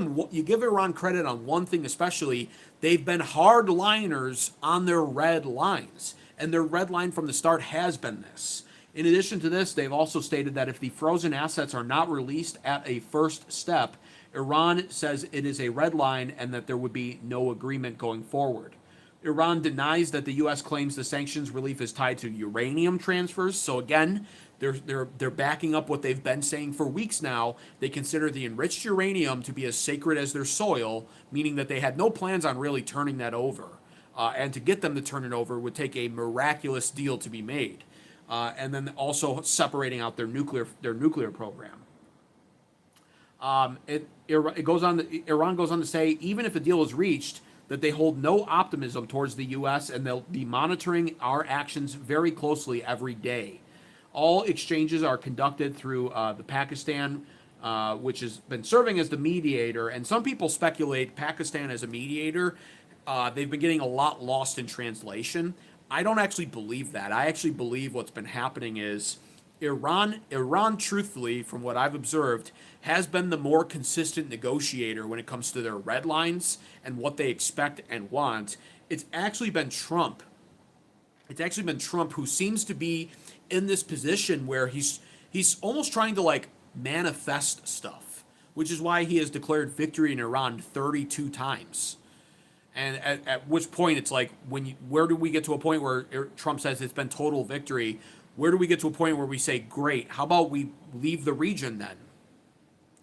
Iran credit on one thing especially, they've been hardliners on their red lines. And their red line from the start has been this. In addition to this, they've also stated that if the frozen assets are not released at a first step, Iran says it is a red line and that there would be no agreement going forward. Iran denies that the U.S. claims the sanctions relief is tied to uranium transfers. So again, they're backing up what they've been saying for weeks now. They consider the enriched uranium to be as sacred as their soil, meaning that they had no plans on really turning that over. And to get them to turn it over would take a miraculous deal to be made. And then also separating out their nuclear program. Iran goes on to say, even if a deal is reached, that they hold no optimism towards the U.S. and they'll be monitoring our actions very closely every day. All exchanges are conducted through the Pakistan, which has been serving as the mediator. And some people speculate Pakistan as a mediator. They've been getting a lot lost in translation. I don't actually believe that. I actually believe what's been happening is Iran, truthfully, from what I've observed, has been the more consistent negotiator when it comes to their red lines and what they expect and want. It's actually been Trump. It's actually been Trump who seems to be in this position where He's almost trying to like manifest stuff, which is why he has declared victory in Iran 32 times. And at which point it's like, where do we get to a point where Trump says it's been total victory? Where do we get to a point where we say, great, how about we leave the region then?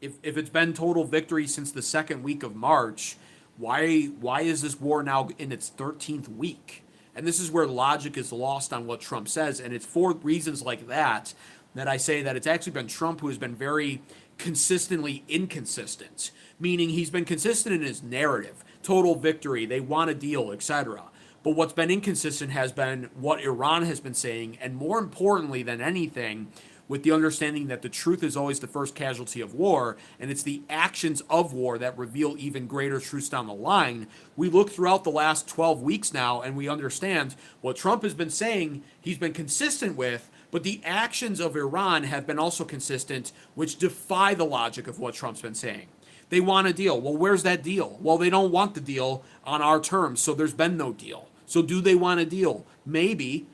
If it's been total victory since the second week of March, why is this war now in its 13th week? And this is where logic is lost on what Trump says. And it's for reasons like that I say that it's actually been Trump who has been very consistently inconsistent, meaning he's been consistent in his narrative, total victory, they want a deal, etc. But what's been inconsistent has been what Iran has been saying, and more importantly than anything, with the understanding that the truth is always the first casualty of war, and it's the actions of war that reveal even greater truths down the line. We look throughout the last 12 weeks now, and we understand what Trump has been saying, he's been consistent with, but the actions of Iran have been also consistent, which defy the logic of what Trump's been saying. They want a deal. Well, where's that deal? Well, they don't want the deal on our terms, so there's been no deal. So do they want a deal? Maybe,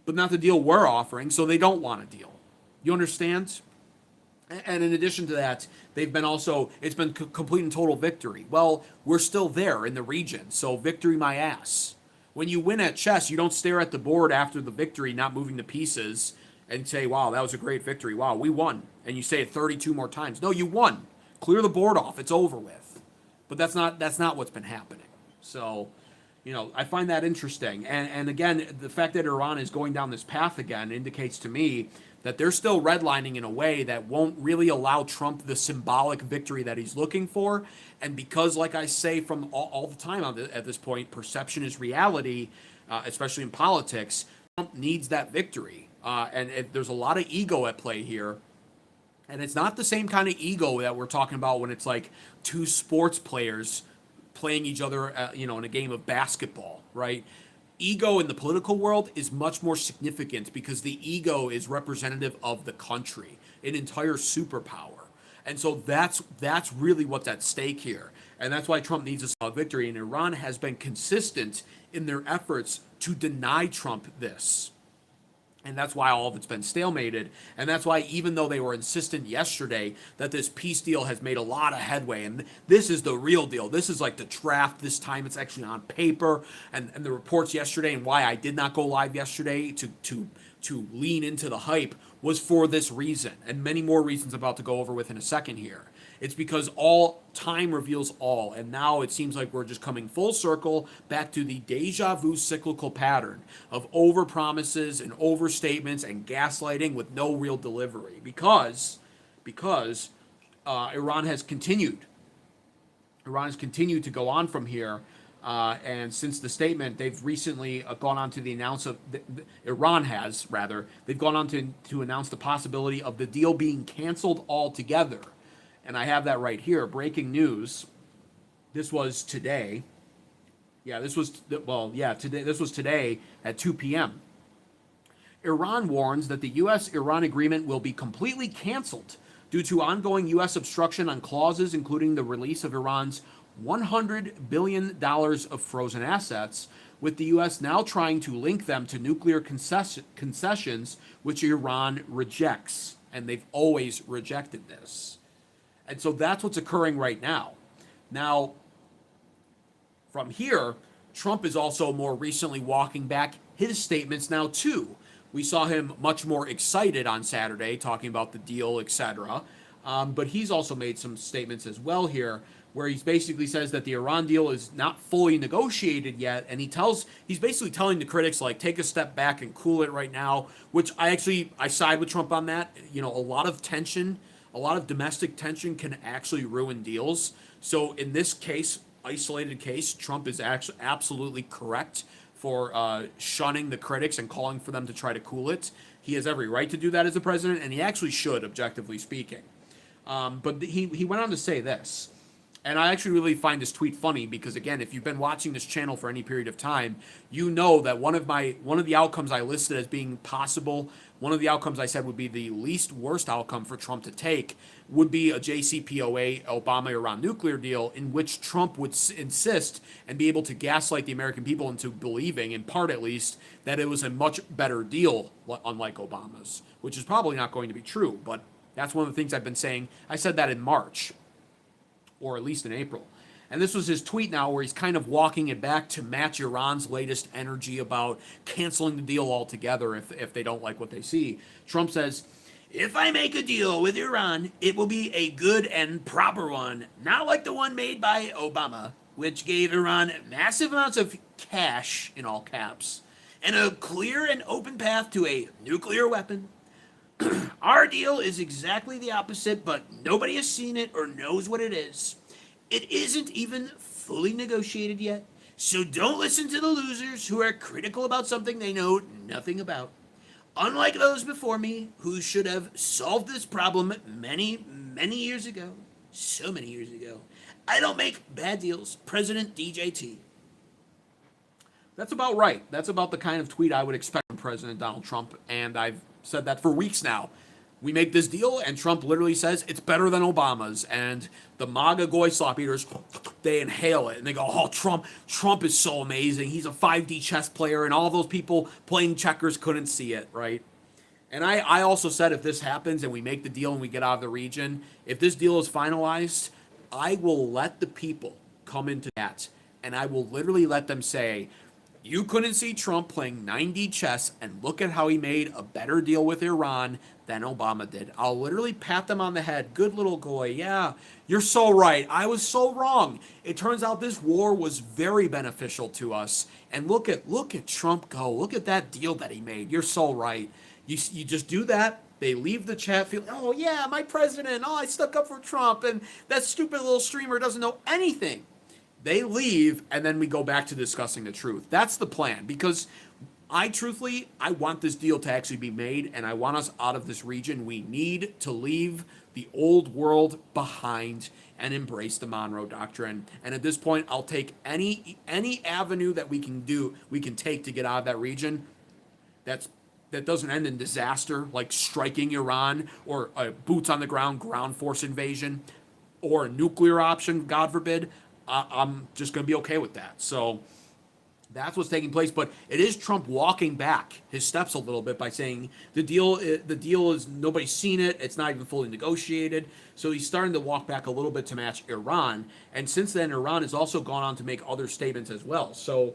but not the deal we're offering, so they don't want a deal. You understand? And in addition to that, they've been also, it's been complete and total victory. Well, we're still there in the region, so victory my ass. When you win at chess, you don't stare at the board after the victory, not moving the pieces, and say, wow, that was a great victory. Wow, we won. And you say it 32 more times. No, you won. Clear the board off. It's over with. But that's not what's been happening. So, I find that interesting. And again, the fact that Iran is going down this path again indicates to me that they're still redlining in a way that won't really allow Trump the symbolic victory that he's looking for. And because, like I say from all the time at this point, perception is reality, especially in politics, Trump needs that victory. There's a lot of ego at play here. And it's not the same kind of ego that we're talking about when it's like two sports players playing each other, in a game of basketball, right? Ego in the political world is much more significant because the ego is representative of the country, an entire superpower. And so that's really what's at stake here. And that's why Trump needs a solid victory. And Iran has been consistent in their efforts to deny Trump this. And that's why all of it's been stalemated. And that's why, even though they were insistent yesterday that this peace deal has made a lot of headway, and this is the real deal. This is like the draft this time. It's actually on paper. And the reports yesterday, and why I did not go live yesterday to lean into the hype, was for this reason. And many more reasons I'm about to go over with in a second here. It's because all time reveals all, and now it seems like we're just coming full circle back to the deja vu cyclical pattern of overpromises and overstatements and gaslighting with no real delivery. Because Iran has continued to go on from here, and since the statement, they've recently gone on to the they've gone on to announce the possibility of the deal being canceled altogether. And I have that right here. Breaking news. This was today. This was today at 2 p.m. Iran warns that the U.S.-Iran agreement will be completely canceled due to ongoing U.S. obstruction on clauses including the release of Iran's $100 billion of frozen assets, with the U.S. now trying to link them to nuclear concessions, which Iran rejects. And they've always rejected this. And so that's what's occurring right now. Now, from here, Trump is also more recently walking back his statements now, too. We saw him much more excited on Saturday, talking about the deal, etc. But he's also made some statements as well here, where he basically says that the Iran deal is not fully negotiated yet, and he's basically telling the critics, like, take a step back and cool it right now, which I side with Trump on that. A lot of domestic tension can actually ruin deals. So in this case, isolated case, Trump is actually absolutely correct for shunning the critics and calling for them to try to cool it. He has every right to do that as a president, and he actually should, objectively speaking. But he went on to say this. And I actually really find this tweet funny because, again, if you've been watching this channel for any period of time, you know that one of the outcomes I listed as being possible, one of the outcomes I said would be the least worst outcome for Trump to take, would be a JCPOA Obama-Iran nuclear deal in which Trump would insist and be able to gaslight the American people into believing, in part at least, that it was a much better deal, unlike Obama's, which is probably not going to be true. But that's one of the things I've been saying. I said that in March, or at least in April. And this was his tweet now where he's kind of walking it back to match Iran's latest energy about canceling the deal altogether if they don't like what they see. Trump says, "If I make a deal with Iran, it will be a good and proper one, not like the one made by Obama, which gave Iran massive amounts of cash, in all caps, and a clear and open path to a nuclear weapon. Our deal is exactly the opposite, but nobody has seen it or knows what it is. It isn't even fully negotiated yet, so don't listen to the losers who are critical about something they know nothing about. Unlike those before me, who should have solved this problem many, many years ago, so many years ago. I don't make bad deals, President DJT." That's about right. That's about the kind of tweet I would expect from President Donald Trump, and I've said that for weeks now. We make this deal, and Trump literally says it's better than Obama's, and the MAGA goy slop eaters, they inhale it, and they go, "Oh, Trump is so amazing. He's a 5D chess player," and all those people playing checkers couldn't see it, right? And I also said if this happens and we make the deal and we get out of the region, if this deal is finalized, I will let the people come into that, and I will literally let them say, "You couldn't see Trump playing 9D chess, and look at how he made a better deal with Iran than Obama did." I'll literally pat them on the head. "Good little goy. Yeah, you're so right. I was so wrong. It turns out this war was very beneficial to us. And look at Trump go. Look at that deal that he made. You're so right." You just do that. They leave the chat feeling, "Oh yeah, my president. Oh, I stuck up for Trump, and that stupid little streamer doesn't know anything." They leave, and then we go back to discussing the truth. That's the plan, because I want this deal to actually be made, and I want us out of this region. We need to leave the old world behind and embrace the Monroe Doctrine. And at this point, I'll take any avenue that we can take to get out of that region that doesn't end in disaster, like striking Iran, or a boots on the ground force invasion, or a nuclear option, God forbid. I'm just going to be okay with that. So that's what's taking place. But it is Trump walking back his steps a little bit by saying the deal is, nobody's seen it. It's not even fully negotiated. So he's starting to walk back a little bit to match Iran. And since then, Iran has also gone on to make other statements as well. So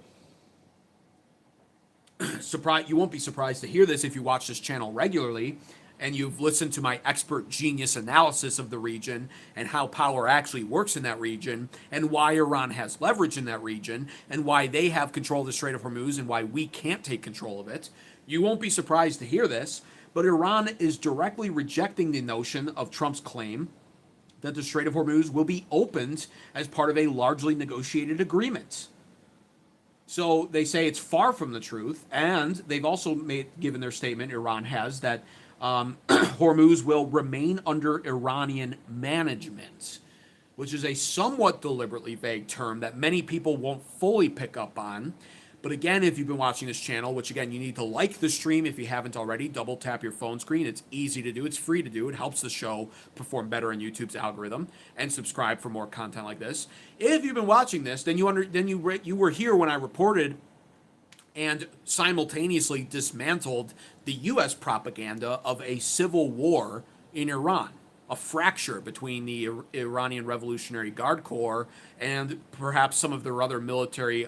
you won't be surprised to hear this if you watch this channel regularly and you've listened to my expert genius analysis of the region and how power actually works in that region, and why Iran has leverage in that region, and why they have control of the Strait of Hormuz, and why we can't take control of it. You won't be surprised to hear this, but Iran is directly rejecting the notion of Trump's claim that the Strait of Hormuz will be opened as part of a largely negotiated agreement. So they say it's far from the truth, and they've also given their statement, Iran has, that Hormuz will remain under Iranian management, which is a somewhat deliberately vague term that many people won't fully pick up on. But again, if you've been watching this channel, which again, you need to like the stream if you haven't already, double tap your phone screen. It's easy to do. It's free to do. It helps the show perform better in YouTube's algorithm, and subscribe for more content like this. If you've been watching this, then you were here when I reported and simultaneously dismantled the U.S. propaganda of a civil war in Iran, a fracture between the Iranian Revolutionary Guard Corps and perhaps some of their other military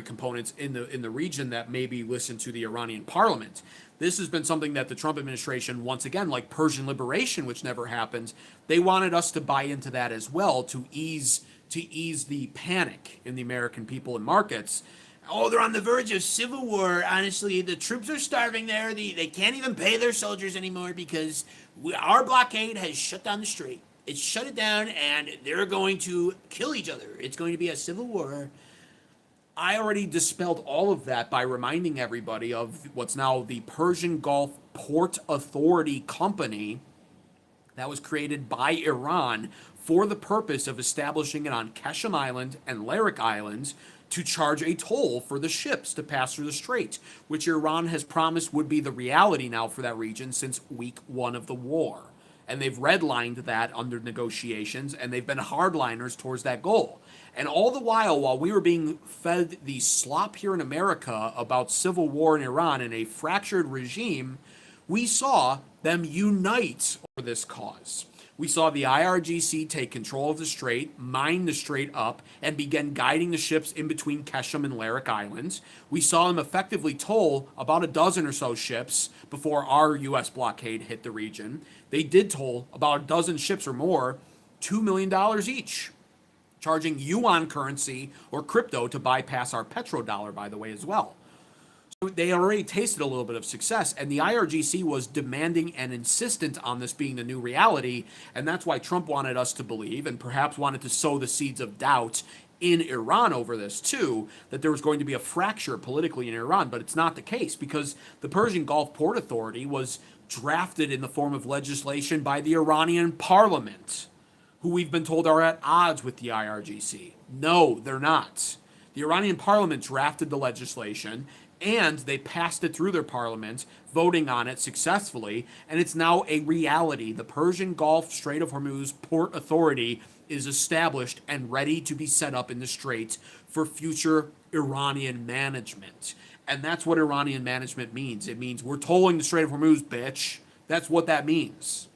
components in the region that maybe listen to the Iranian parliament. This has been something that the Trump administration, once again, like Persian liberation, which never happened, they wanted us to buy into that as well, to ease the panic in the American people and markets. Oh, they're on the verge of civil war. Honestly, the troops are starving there. They can't even pay their soldiers anymore because our blockade has shut down the strait. It's shut it down, and they're going to kill each other. It's going to be a civil war. I already dispelled all of that by reminding everybody of what's now the Persian Gulf Port Authority Company that was created by Iran for the purpose of establishing it on Keshem Island and Larik Islands to charge a toll for the ships to pass through the strait, which Iran has promised would be the reality now for that region since week one of the war. And they've redlined that under negotiations, and they've been hardliners towards that goal. And all the while we were being fed the slop here in America about civil war in Iran and a fractured regime, we saw them unite over this cause. We saw the IRGC take control of the strait, mine the strait up, and begin guiding the ships in between Keshem and Larik Islands. We saw them effectively toll about a dozen or so ships before our U.S. blockade hit the region. They did toll about a dozen ships or more, $2 million each, charging yuan currency or crypto to bypass our petrodollar, by the way, as well. They already tasted a little bit of success, and the IRGC was demanding and insistent on this being the new reality, and that's why Trump wanted us to believe, and perhaps wanted to sow the seeds of doubt in Iran over this too, that there was going to be a fracture politically in Iran, but it's not the case, because the Persian Gulf Port Authority was drafted in the form of legislation by the Iranian parliament, who we've been told are at odds with the IRGC. No, they're not. The Iranian parliament drafted the legislation, and they passed it through their parliament, voting on it successfully, and it's now a reality. The Persian Gulf Strait of Hormuz Port Authority is established and ready to be set up in the strait for future Iranian management. And that's what Iranian management means. It means we're tolling the Strait of Hormuz, bitch. That's what that means.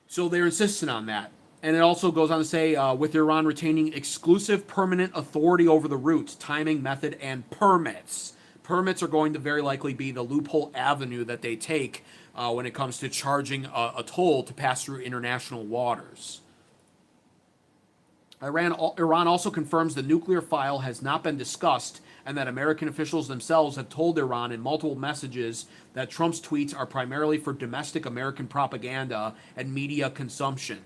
So they're insisting on that. And it also goes on to say, with Iran retaining exclusive permanent authority over the route, timing, method, and permits. Permits are going to very likely be the loophole avenue that they take when it comes to charging a toll to pass through international waters. Iran also confirms the nuclear file has not been discussed, and that American officials themselves have told Iran in multiple messages that Trump's tweets are primarily for domestic American propaganda and media consumption.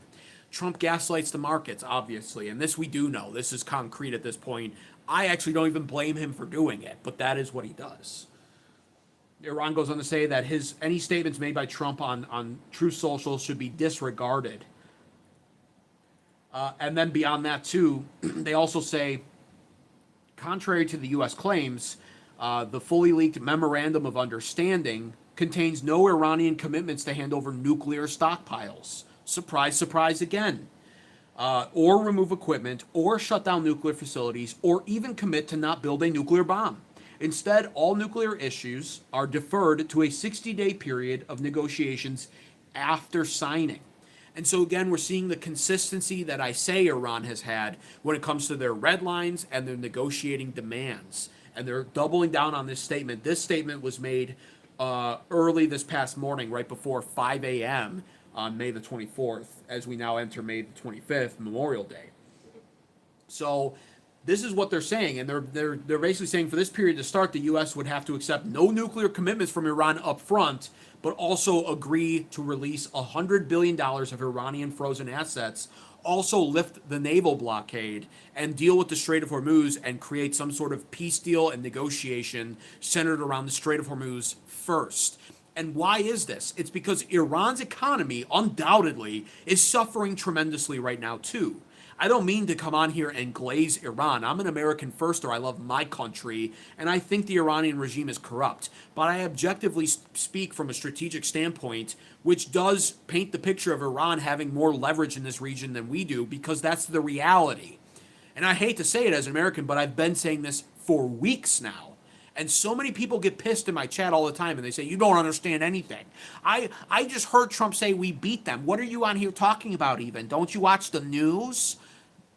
Trump gaslights the markets, obviously, and this we do know. This is concrete at this point. I actually don't even blame him for doing it, but that is what he does. Iran goes on to say that any statements made by Trump on Truth Social should be disregarded. And then beyond that, too, they also say, contrary to the U.S. claims, the fully leaked Memorandum of Understanding contains no Iranian commitments to hand over nuclear stockpiles. Surprise, surprise again. Or remove equipment, or shut down nuclear facilities, or even commit to not build a nuclear bomb. Instead, all nuclear issues are deferred to a 60-day period of negotiations after signing. And so again, we're seeing the consistency that I say Iran has had when it comes to their red lines and their negotiating demands. And they're doubling down on this statement. This statement was made early this past morning, right before 5 a.m., on May the 24th, as we now enter May the 25th, Memorial Day. So this is what they're saying, and they're basically saying for this period to start, the U.S. would have to accept no nuclear commitments from Iran up front, but also agree to release $100 billion of Iranian frozen assets, also lift the naval blockade, and deal with the Strait of Hormuz and create some sort of peace deal and negotiation centered around the Strait of Hormuz first. And why is this? It's because Iran's economy undoubtedly is suffering tremendously right now too. I don't mean to come on here and glaze Iran. I'm an American firster. I love my country, and I think the Iranian regime is corrupt. But I objectively speak from a strategic standpoint, which does paint the picture of Iran having more leverage in this region than we do, because that's the reality. And I hate to say it as an American, but I've been saying this for weeks now. And so many people get pissed in my chat all the time, and they say, you don't understand anything. I just heard Trump say we beat them. What are you on here talking about even? Don't you watch the news?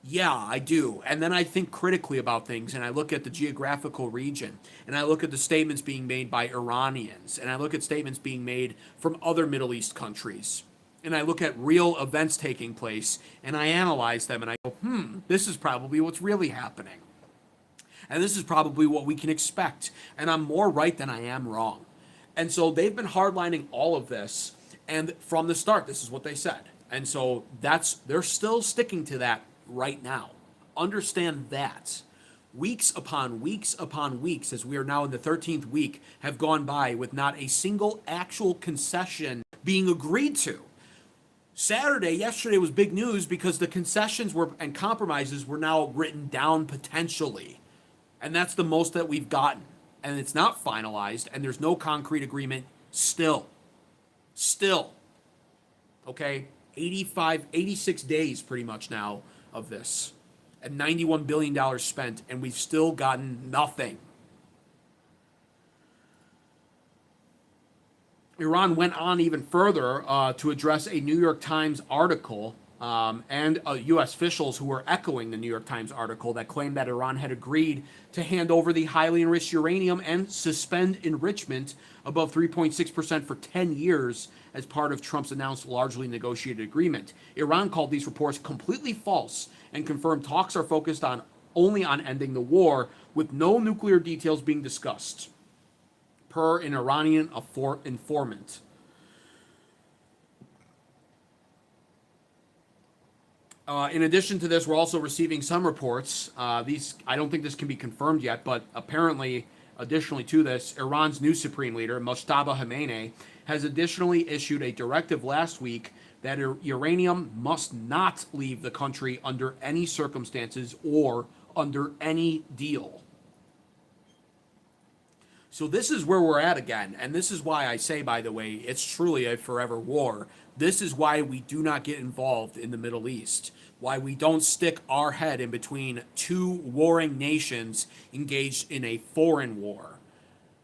Yeah, I do. And then I think critically about things, and I look at the geographical region, and I look at the statements being made by Iranians, and I look at statements being made from other Middle East countries. And I look at real events taking place, and I analyze them, and I go, this is probably what's really happening. And this is probably what we can expect. And I'm more right than I am wrong. And so they've been hardlining all of this. And from the start, this is what they said. And so they're still sticking to that right now. Understand that. Weeks upon weeks upon weeks, as we are now in the 13th week, have gone by with not a single actual concession being agreed to. Yesterday was big news because the concessions were and compromises were now written down potentially. And that's the most that we've gotten. And it's not finalized, and there's no concrete agreement still. Still. Okay? 86 days pretty much now of this. And $91 billion spent, and we've still gotten nothing. Iran went on even further to address a New York Times article and U.S. officials who were echoing the New York Times article that claimed that Iran had agreed to hand over the highly enriched uranium and suspend enrichment above 3.6% for 10 years as part of Trump's announced largely negotiated agreement. Iran called these reports completely false and confirmed talks are focused only on ending the war, with no nuclear details being discussed, per an Iranian informant. In addition to this, we're also receiving some reports. I don't think this can be confirmed yet, but apparently, additionally to this, Iran's new supreme leader, Mojtaba Khamenei, has additionally issued a directive last week that uranium must not leave the country under any circumstances or under any deal. So this is where we're at again, and this is why I say, by the way, it's truly a forever war. This is why we do not get involved in the Middle East, why we don't stick our head in between two warring nations engaged in a foreign war.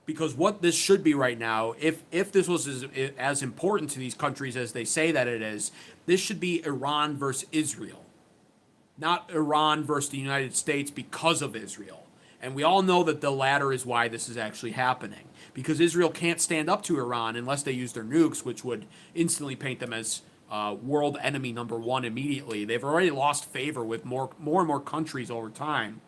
Because what this should be right now, if this was as important to these countries as they say that it is, this should be Iran versus Israel, not Iran versus the United States because of Israel. And we all know that the latter is why this is actually happening. Because Israel can't stand up to Iran unless they use their nukes, which would instantly paint them as world enemy number one immediately. They've already lost favor with more and more countries over time.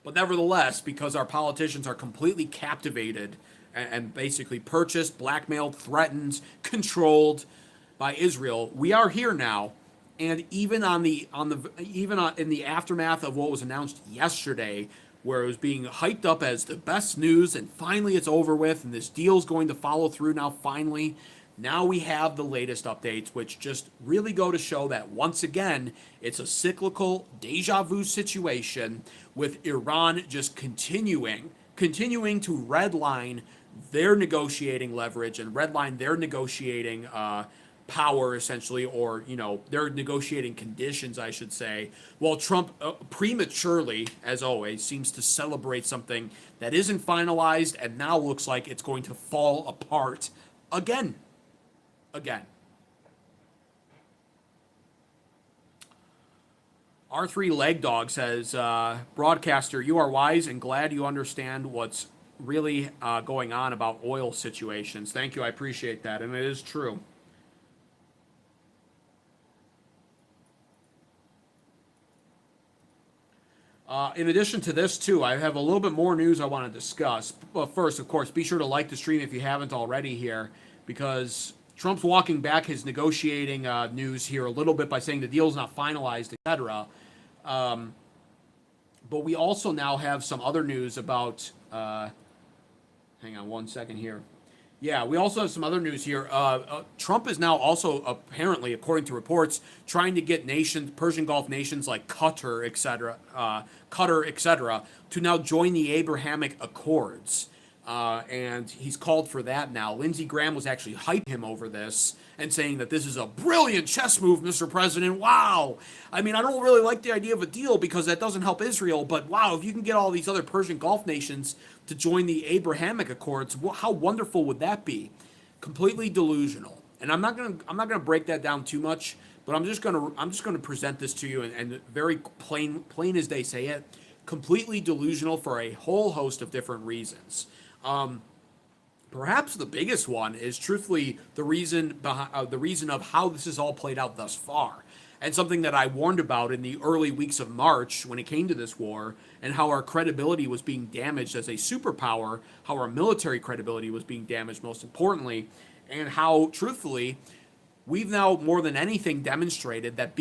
But nevertheless, because our politicians are completely captivated and basically purchased, blackmailed, threatened, controlled by Israel, we are here now. And even in the aftermath of what was announced yesterday, where it was being hyped up as the best news, and finally it's over with, and this deal's going to follow through now finally, now we have the latest updates, which just really go to show that once again, it's a cyclical deja vu situation with Iran just continuing to redline their negotiating leverage and redline their negotiating power, essentially, or their negotiating conditions, I should say, while Trump prematurely, as always, seems to celebrate something that isn't finalized and now looks like it's going to fall apart again. R3 Leg Dog says, broadcaster, you are wise and glad you understand what's really going on about oil situations. Thank you, I appreciate that, and it is true. In addition to this, too, I have a little bit more news I want to discuss. But first, of course, be sure to like the stream if you haven't already here, because Trump's walking back his negotiating news here a little bit by saying the deal's not finalized, etc. But we also now have some other news about... hang on one second here. Yeah, we also have some other news here. Trump is now also apparently, according to reports, trying to get Persian Gulf nations like Qatar, etc., to now join the Abrahamic Accords. And he's called for that now. Lindsey Graham was actually hyping him over this and saying that this is a brilliant chess move, Mr. President. Wow. I mean, I don't really like the idea of a deal because that doesn't help Israel. But wow, if you can get all these other Persian Gulf nations to join the Abrahamic Accords, how wonderful would that be? Completely delusional. And I'm not gonna break that down too much, but I'm just gonna present this to you and very plain as they say it, completely delusional for a whole host of different reasons. Perhaps the biggest one is truthfully the reason of how this has all played out thus far, and something that I warned about in the early weeks of March when it came to this war, and how our credibility was being damaged as a superpower, how our military credibility was being damaged most importantly, and how truthfully we've now more than anything demonstrated that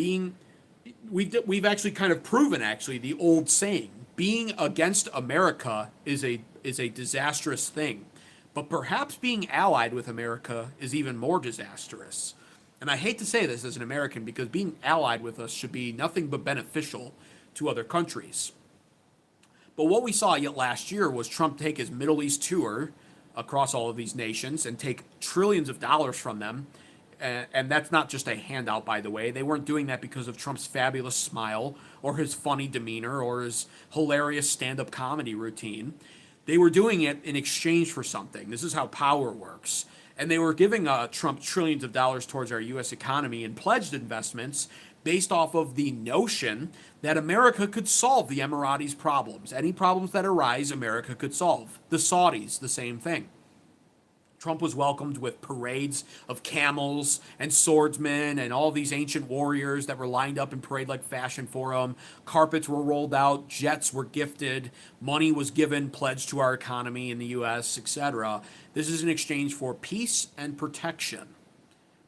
we've actually kind of proven the old saying, being against America is a disastrous thing. But perhaps being allied with America is even more disastrous. And I hate to say this as an American because being allied with us should be nothing but beneficial to other countries. But what we saw yet last year was Trump take his Middle East tour across all of these nations and take trillions of dollars from them. And that's not just a handout, by the way. They weren't doing that because of Trump's fabulous smile or his funny demeanor or his hilarious stand up comedy routine. They were doing it in exchange for something. This is how power works. And they were giving Trump trillions of dollars towards our U.S. economy and pledged investments based off of the notion that America could solve the Emiratis' problems. Any problems that arise, America could solve. The Saudis, the same thing. Trump was welcomed with parades of camels and swordsmen and all these ancient warriors that were lined up in parade-like fashion for him. Carpets were rolled out, jets were gifted, money was given, pledged to our economy in the U.S., etc. This is in exchange for peace and protection.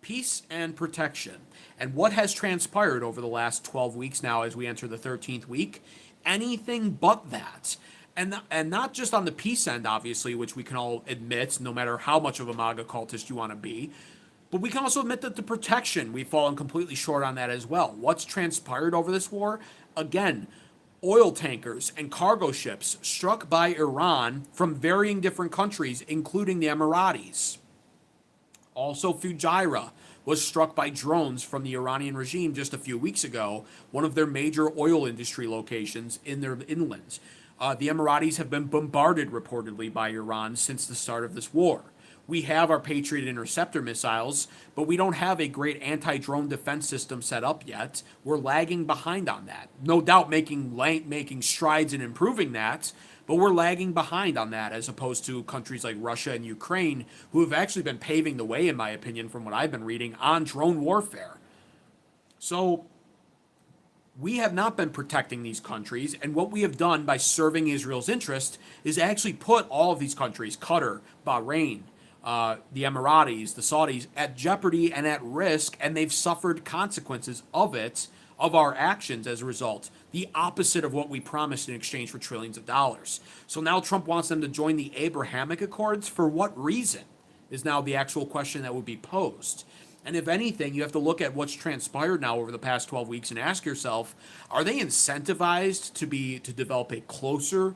Peace and protection. And what has transpired over the last 12 weeks now as we enter the 13th week? Anything but that. And not just on the peace end, obviously, which we can all admit, no matter how much of a MAGA cultist you want to be, but we can also admit that the protection, we've fallen completely short on that as well. What's transpired over this war? Again, oil tankers and cargo ships struck by Iran from varying different countries, including the Emiratis. Also, Fujairah was struck by drones from the Iranian regime just a few weeks ago, one of their major oil industry locations in their inlands. The Emiratis have been bombarded reportedly by Iran since the start of this war. We have our Patriot interceptor missiles, but we don't have a great anti-drone defense system set up yet. We're lagging behind on that. No doubt making strides in improving that, but we're lagging behind on that as opposed to countries like Russia and Ukraine, who have actually been paving the way, in my opinion, from what I've been reading, on drone warfare. So we have not been protecting these countries, and what we have done by serving Israel's interest is actually put all of these countries, Qatar, Bahrain, the Emiratis, the Saudis, at jeopardy and at risk, and they've suffered consequences of it, of our actions as a result. The opposite of what we promised in exchange for trillions of dollars. So now Trump wants them to join the Abrahamic Accords. For what reason is now the actual question that would be posed. And if anything, you have to look at what's transpired now over the past 12 weeks and ask yourself, are they incentivized to develop a closer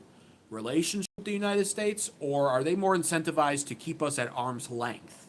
relationship with the United States, or are they more incentivized to keep us at arm's length?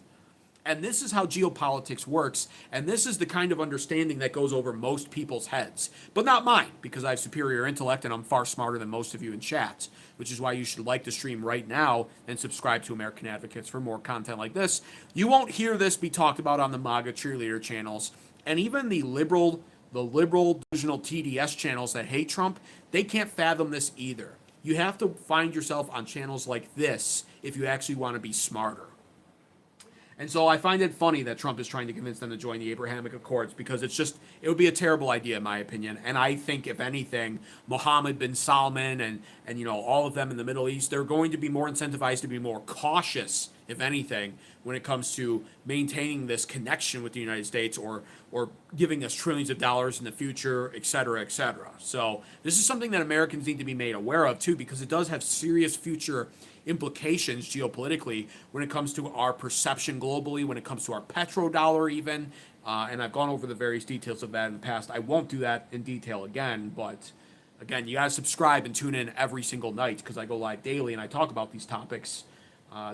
And this is how geopolitics works, and this is the kind of understanding that goes over most people's heads. But not mine, because I have superior intellect and I'm far smarter than most of you in chat, which is why you should like the stream right now and subscribe to American Advocates for more content like this. You won't hear this be talked about on the MAGA cheerleader channels, and even the liberal delusional TDS channels that hate Trump, they can't fathom this either. You have to find yourself on channels like this if you actually want to be smarter. And so I find it funny that Trump is trying to convince them to join the Abrahamic Accords, because it would be a terrible idea in my opinion. And I think, if anything, Mohammed bin Salman and all of them in the Middle East, they're going to be more incentivized to be more cautious, if anything, when it comes to maintaining this connection with the United States or giving us trillions of dollars in the future, et cetera, et cetera. So this is something that Americans need to be made aware of too, because it does have serious future implications geopolitically when it comes to our perception globally, when it comes to our petrodollar even, and I've gone over the various details of that in the past. I won't do that in detail again, but again, you gotta subscribe and tune in every single night, because I go live daily and I talk about these topics,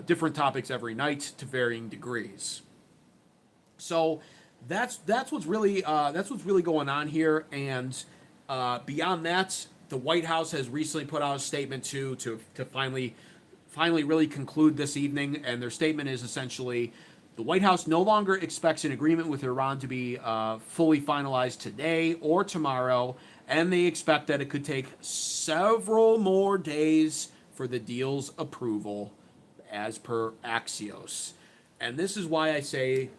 different topics every night to varying degrees. So that's what's really going on here, and beyond that, the White House has recently put out a statement to finally really conclude this evening, and their statement is essentially, the White House no longer expects an agreement with Iran to be fully finalized today or tomorrow, and they expect that it could take several more days for the deal's approval, as per Axios. And this is why I say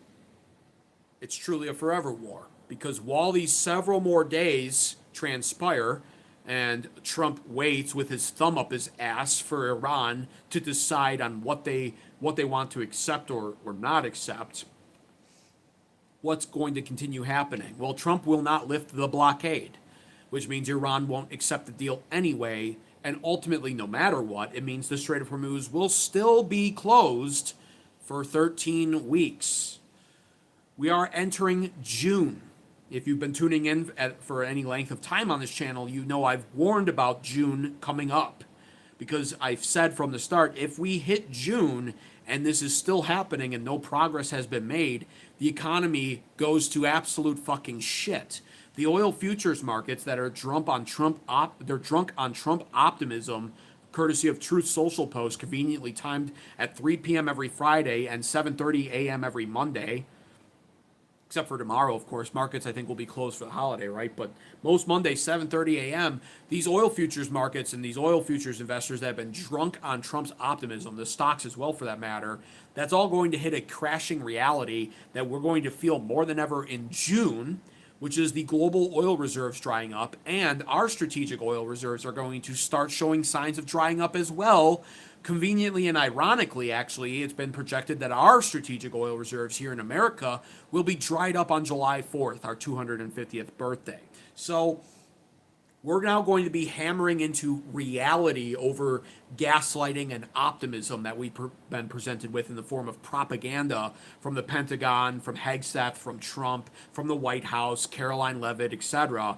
it's truly a forever war, because while these several more days transpire, and Trump waits with his thumb up his ass for Iran to decide on what they want to accept or not accept, what's going to continue happening? Well, Trump will not lift the blockade, which means Iran won't accept the deal anyway, And ultimately, no matter what, it means the Strait of Hormuz will still be closed for 13 weeks. We are entering June. If you've been tuning in for any length of time on this channel, you know I've warned about June coming up, because I've said from the start, if we hit June and this is still happening and no progress has been made, the economy goes to absolute fucking shit. The oil futures markets that are drunk on Trump optimism, courtesy of Truth Social Post, conveniently timed at 3 p.m. every Friday and 7:30 a.m. every Monday, except for tomorrow, of course. Markets, I think, will be closed for the holiday, right? But most Mondays, 7:30 a.m., these oil futures markets and these oil futures investors that have been drunk on Trump's optimism, the stocks as well for that matter, that's all going to hit a crashing reality that we're going to feel more than ever in June, which is the global oil reserves drying up, and our strategic oil reserves are going to start showing signs of drying up as well. Conveniently and ironically, actually, it's been projected that our strategic oil reserves here in America will be dried up on July 4th, our 250th birthday. So we're now going to be hammering into reality over gaslighting and optimism that we've been presented with in the form of propaganda from the Pentagon, from Hegseth, from Trump, from the White House, Caroline Leavitt, etc.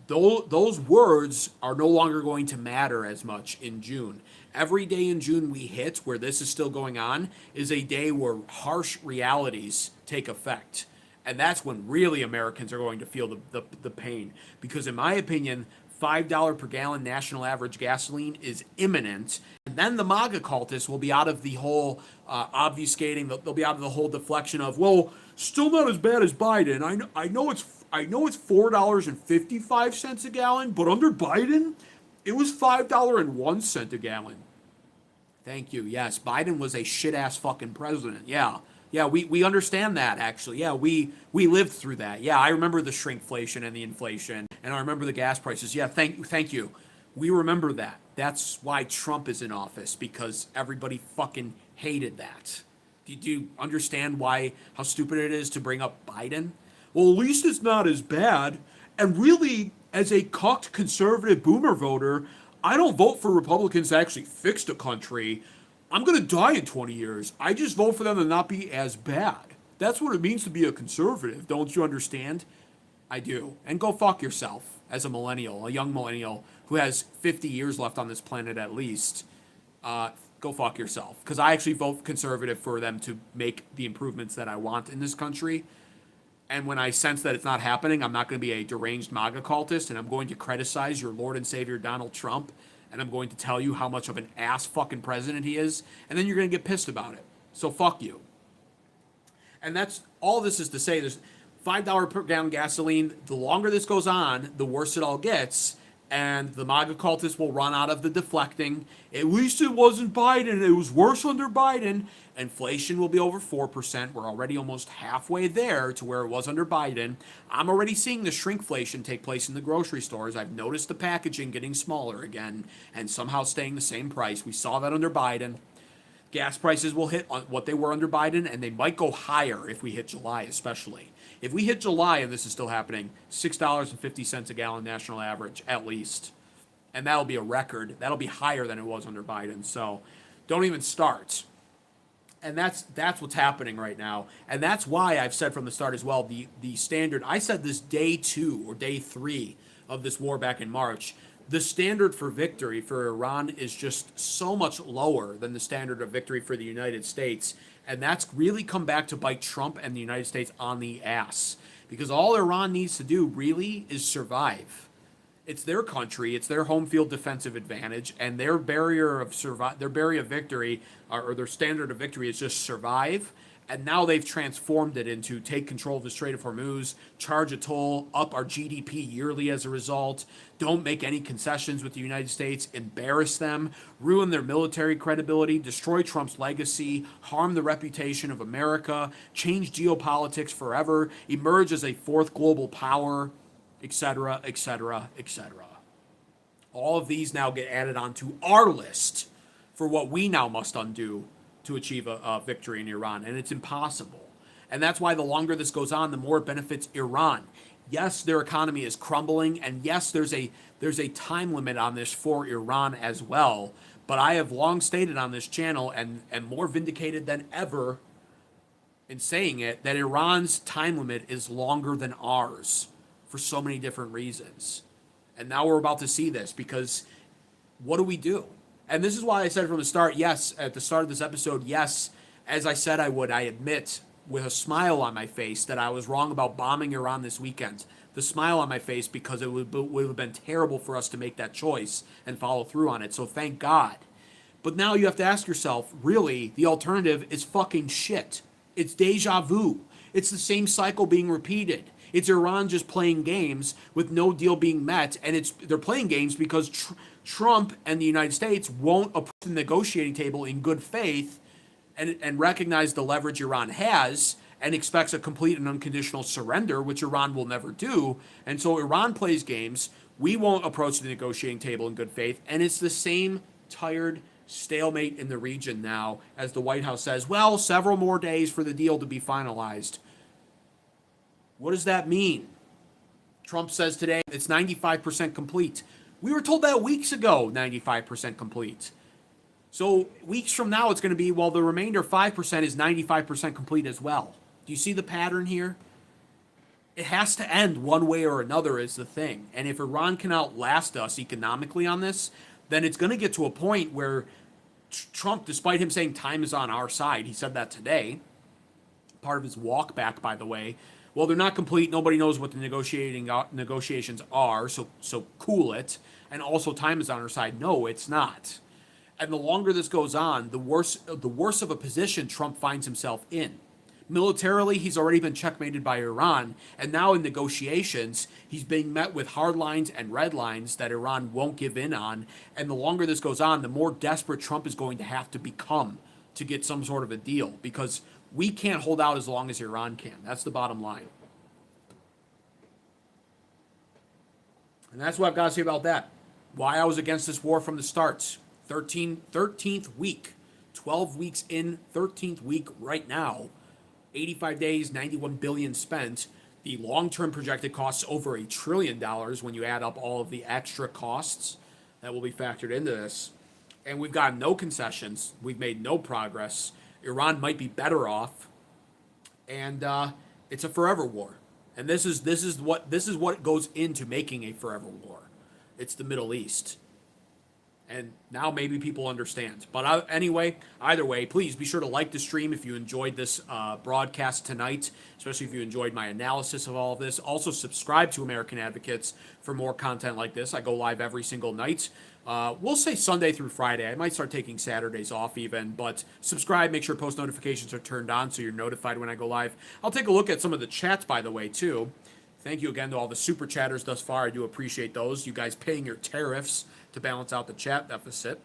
Those words are no longer going to matter as much in June. Every day in June we hit where this is still going on is a day where harsh realities take effect. And that's when really Americans are going to feel the pain. Because in my opinion, $5 per gallon national average gasoline is imminent. And then the MAGA cultists will be out of the whole obfuscating, they'll be out of the whole deflection of, well, still not as bad as Biden. I know it's $4.55 a gallon, but under Biden, it was $5.01 a gallon. Thank you. Yes, Biden was a shit-ass fucking president. Yeah, we understand that, actually. Yeah, we lived through that. Yeah, I remember the shrinkflation and the inflation, and I remember the gas prices. Yeah, thank you. We remember that. That's why Trump is in office, because everybody fucking hated that. Do you understand how stupid it is to bring up Biden? Well, at least it's not as bad. And really, as a cucked conservative boomer voter, I don't vote for Republicans to actually fix the country. I'm going to die in 20 years. I just vote for them to not be as bad. That's what it means to be a conservative. Don't you understand? I do. And go fuck yourself as a millennial, a young millennial who has 50 years left on this planet at least. Go fuck yourself. Because I actually vote conservative for them to make the improvements that I want in this country. And when I sense that it's not happening, I'm not going to be a deranged MAGA cultist, and I'm going to criticize your Lord and Savior Donald Trump, and I'm going to tell you how much of an ass fucking president he is, and then you're going to get pissed about it. So fuck you. And that's all this is to say. There's $5 per gallon gasoline. The longer this goes on, the worse it all gets, and the MAGA cultists will run out of the deflecting. At least it wasn't Biden. It was worse under Biden. Inflation will be over 4%. We're already almost halfway there to where it was under Biden. I'm already seeing the shrinkflation take place in the grocery stores. I've noticed the packaging getting smaller again and somehow staying the same price. We saw that under Biden. Gas prices will hit what they were under Biden, and they might go higher if we hit July especially. If we hit July, and this is still happening, $6.50 a gallon national average, at least. And that'll be a record. That'll be higher than it was under Biden. So don't even start. And that's what's happening right now. And that's why I've said from the start as well, the standard, I said this day 2 or day 3 of this war back in March, the standard for victory for Iran is just so much lower than the standard of victory for the United States. And that's really come back to bite Trump and the United States on the ass. Because all Iran needs to do really is survive. It's their country, it's their home field defensive advantage, and their barrier of victory, or their standard of victory, is just survive. And now they've transformed it into take control of the Strait of Hormuz, charge a toll, up our GDP yearly as a result, don't make any concessions with the United States, embarrass them, ruin their military credibility, destroy Trump's legacy, harm the reputation of America, change geopolitics forever, emerge as a fourth global power, etc., etc., etc. All of these now get added onto our list for what we now must undo to achieve a victory in Iran, and it's impossible. And that's why the longer this goes on, the more it benefits Iran. Yes, their economy is crumbling, and yes, there's a time limit on this for Iran as well. But I have long stated on this channel, and more vindicated than ever in saying it, that Iran's time limit is longer than ours for so many different reasons. And now we're about to see this, because what do we do? And this is why I said from the start, yes, at the start of this episode, yes, as I said I would, I admit with a smile on my face that I was wrong about bombing Iran this weekend. The smile on my face, because it would have been terrible for us to make that choice and follow through on it. So thank God. But now you have to ask yourself, really, the alternative is fucking shit. It's deja vu. It's the same cycle being repeated. It's Iran just playing games with no deal being met, and they're playing games because Trump and the United States won't approach the negotiating table in good faith and recognize the leverage Iran has and expects a complete and unconditional surrender, which Iran will never do. And so Iran plays games. We won't approach the negotiating table in good faith, and it's the same tired stalemate in the region now, as the White House says, well, several more days for the deal to be finalized. What does that mean? Trump says today it's 95% complete. We were told that weeks ago, 95% complete. So weeks from now, it's going to be, well, the remainder 5% is 95% complete as well. Do you see the pattern here? It has to end one way or another is the thing. And if Iran can outlast us economically on this, then it's going to get to a point where Trump, despite him saying time is on our side, he said that today, part of his walk back, by the way, well, they're not complete. Nobody knows what the negotiations are, so cool it. And also time is on our side. No, it's not. And the longer this goes on, the worse of a position Trump finds himself in. Militarily, he's already been checkmated by Iran, and now in negotiations, he's being met with hard lines and red lines that Iran won't give in on. And the longer this goes on, the more desperate Trump is going to have to become to get some sort of a deal, because we can't hold out as long as Iran can. That's the bottom line. And that's what I've got to say about that. Why I was against this war from the start. 13th week, 12 weeks in, 13th week right now. 85 days, 91 billion spent. The long-term projected costs over $1 trillion when you add up all of the extra costs that will be factored into this. And we've got no concessions. We've made no progress. Iran might be better off, and it's a forever war. And this is what goes into making a forever war. It's the Middle East. And now maybe people understand. But anyway, either way, please be sure to like the stream if you enjoyed this broadcast tonight, especially if you enjoyed my analysis of all of this. Also, subscribe to American Advocates for more content like this. I go live every single night. We'll say Sunday through Friday. I might start taking Saturdays off even, but subscribe. Make sure post notifications are turned on so you're notified when I go live. I'll take a look at some of the chats, by the way, too. Thank you again to all the super chatters thus far. I do appreciate those. You guys paying your tariffs to balance out the chat deficit.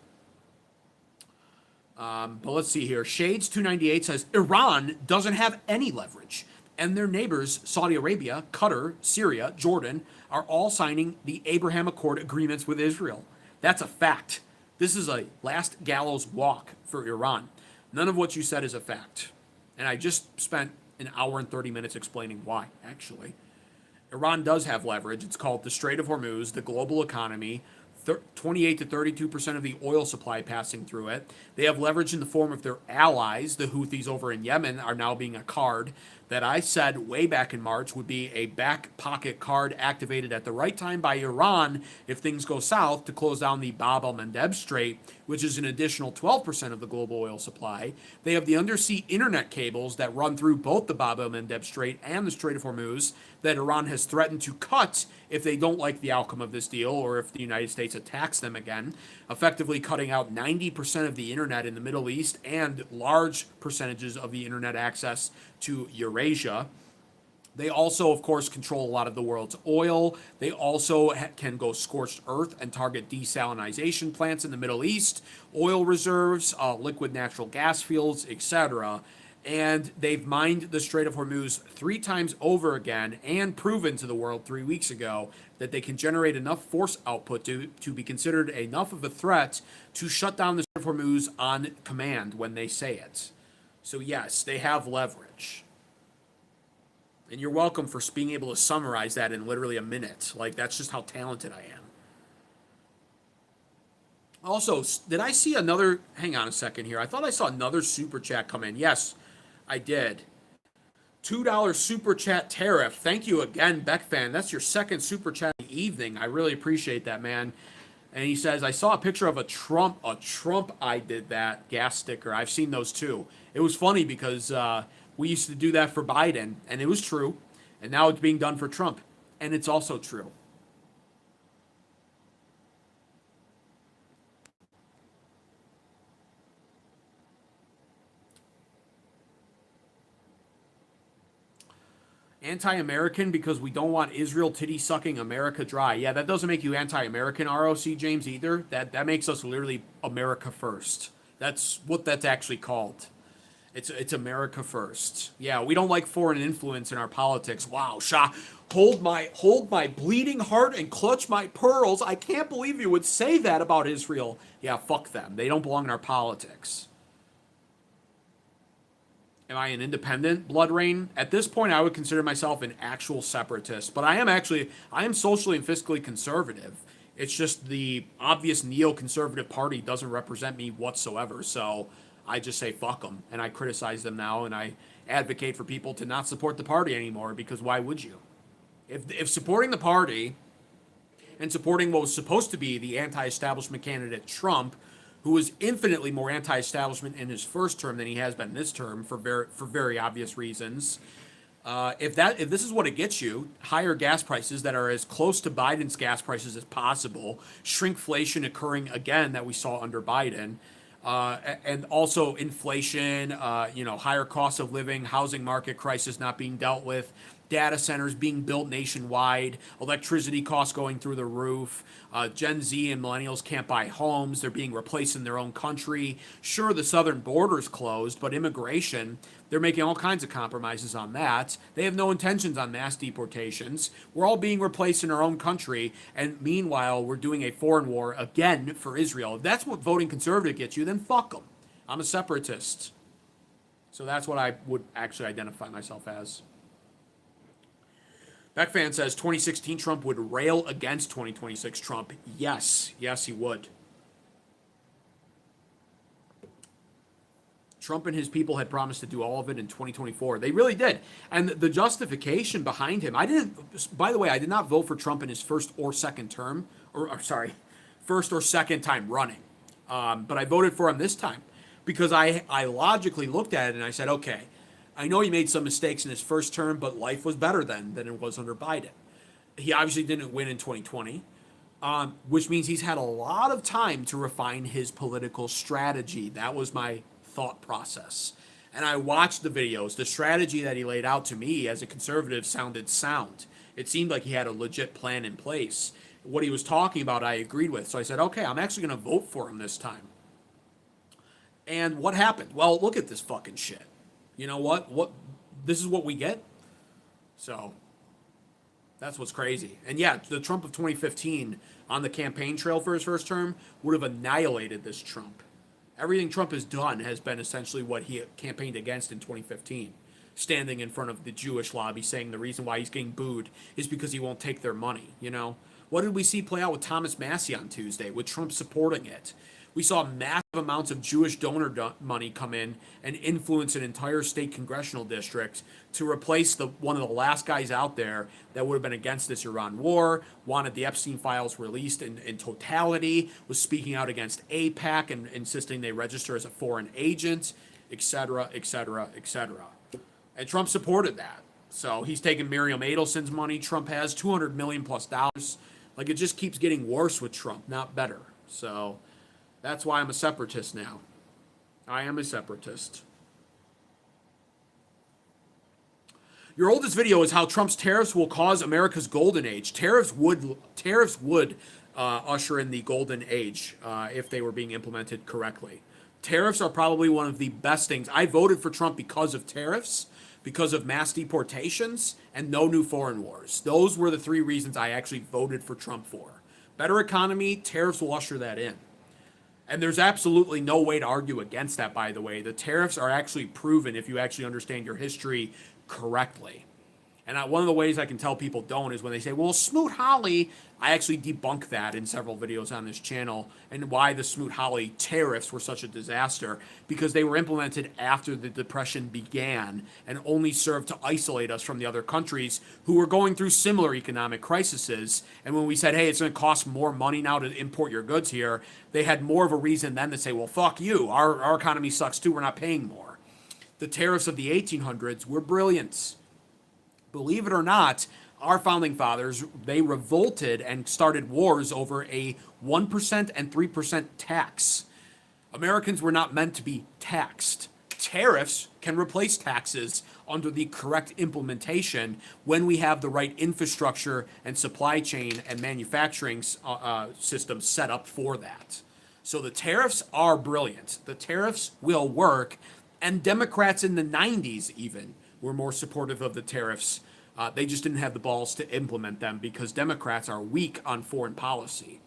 But let's see here. Shades298 says, Iran doesn't have any leverage, and their neighbors, Saudi Arabia, Qatar, Syria, Jordan, are all signing the Abraham Accord agreements with Israel. That's a fact. This is a last gallows walk for Iran. None of what you said is a fact. And I just spent an hour and 30 minutes explaining why, actually. Iran does have leverage. It's called the Strait of Hormuz, the global economy, 28 to 32% of the oil supply passing through it. They have leverage in the form of their allies. The Houthis over in Yemen are now being a card that I said way back in March would be a back pocket card activated at the right time by Iran if things go south to close down the Bab el-Mandeb Strait, which is an additional 12% of the global oil supply. They have the undersea internet cables that run through both the Bab el-Mandeb Strait and the Strait of Hormuz that Iran has threatened to cut if they don't like the outcome of this deal or if the United States attacks them again, effectively cutting out 90% of the internet in the Middle East and large percentages of the internet access to Eurasia. They also, of course, control a lot of the world's oil. They also can go scorched earth and target desalinization plants in the Middle East, oil reserves, liquid natural gas fields, etc. And they've mined the Strait of Hormuz 3 times over again and proven to the world 3 weeks ago that they can generate enough force output to be considered enough of a threat to shut down the Strait of Hormuz on command when they say it. So yes, they have leverage. And you're welcome for being able to summarize that in literally a minute. Like, that's just how talented I am. Also, did I see another? Hang on a second here. I thought I saw another super chat come in. Yes, I did. $2 super chat tariff. Thank you again, Beck fan. That's your second super chat in the evening. I really appreciate that, man. And he says, I saw a picture of a Trump. I did that gas sticker. I've seen those too. It was funny because we used to do that for Biden, and it was true. And now it's being done for Trump, and it's also true. Anti-American because we don't want Israel titty sucking America dry. Yeah, that doesn't make you anti-American, ROC James, either. That makes us literally America first. That's what that's actually called. It's America first. Yeah, we don't like foreign influence in our politics. Wow, Shah, hold my bleeding heart and clutch my pearls. I can't believe you would say that about Israel. Yeah, fuck them. They don't belong in our politics. Am I an independent, Blood Rain? At this point, I would consider myself an actual separatist, but I am socially and fiscally conservative. It's just the obvious neoconservative party doesn't represent me whatsoever, so I just say fuck them, and I criticize them now, and I advocate for people to not support the party anymore, because why would you? If supporting the party and supporting what was supposed to be the anti-establishment candidate Trump, who was infinitely more anti-establishment in his first term than he has been this term for very obvious reasons. If this is what it gets you, higher gas prices that are as close to Biden's gas prices as possible, shrinkflation occurring again that we saw under Biden, and also inflation, higher cost of living, housing market crisis not being dealt with, data centers being built nationwide, electricity costs going through the roof, Gen Z and millennials can't buy homes, they're being replaced in their own country. Sure, the southern border's closed, but immigration, they're making all kinds of compromises on that. They have no intentions on mass deportations. We're all being replaced in our own country, and meanwhile, we're doing a foreign war again for Israel. If that's what voting conservative gets you, then fuck them. I'm a separatist. So that's what I would actually identify myself as. Beckfan says 2016 Trump would rail against 2026 Trump. Yes, he would. Trump and his people had promised to do all of it in 2024. They really did. And the justification behind him, by the way, I did not vote for Trump in his first or second term, first or second time running. But I voted for him this time because I logically looked at it and I said, okay, I know he made some mistakes in his first term, but life was better then than it was under Biden. He obviously didn't win in 2020, which means he's had a lot of time to refine his political strategy. That was my thought process. And I watched the videos. The strategy that he laid out to me as a conservative sounded sound. It seemed like he had a legit plan in place. What he was talking about, I agreed with. So I said, okay, I'm actually going to vote for him this time. And what happened? Well, look at this fucking shit. You know what? This is what we get? So, that's what's crazy. And yeah, the Trump of 2015 on the campaign trail for his first term would have annihilated this Trump. Everything Trump has done has been essentially what he campaigned against in 2015. Standing in front of the Jewish lobby saying the reason why he's getting booed is because he won't take their money, you know? What did we see play out with Thomas Massie on Tuesday, with Trump supporting it? We saw massive amounts of Jewish donor money come in and influence an entire state congressional district to replace one of the last guys out there that would have been against this Iran war, wanted the Epstein files released in totality, was speaking out against AIPAC and insisting they register as a foreign agent, etc., etc., etc. And Trump supported that. So he's taken Miriam Adelson's money. Trump has $200 million plus. Like, it just keeps getting worse with Trump, not better. So that's why I'm a separatist now. I am a separatist. Your oldest video is how Trump's tariffs will cause America's golden age. Tariffs would usher in the golden age if they were being implemented correctly. Tariffs are probably one of the best things. I voted for Trump because of tariffs, because of mass deportations, and no new foreign wars. Those were the three reasons I actually voted for Trump for. Better economy, tariffs will usher that in. And there's absolutely no way to argue against that, by the way. The tariffs are actually proven if you actually understand your history correctly. And one of the ways I can tell people don't is when they say, well, Smoot-Hawley, I actually debunk that in several videos on this channel and why the Smoot-Hawley tariffs were such a disaster, because they were implemented after the Depression began and only served to isolate us from the other countries who were going through similar economic crises. And when we said, hey, it's going to cost more money now to import your goods here, they had more of a reason then to say, well, fuck you. Our economy sucks too. We're not paying more. The tariffs of the 1800s were brilliant. Believe it or not, our founding fathers, they revolted and started wars over a 1% and 3% tax. Americans were not meant to be taxed. Tariffs can replace taxes under the correct implementation when we have the right infrastructure and supply chain and manufacturing systems set up for that. So the tariffs are brilliant. The tariffs will work, and Democrats in the 90s even were more supportive of the tariffs. They just didn't have the balls to implement them because Democrats are weak on foreign policy.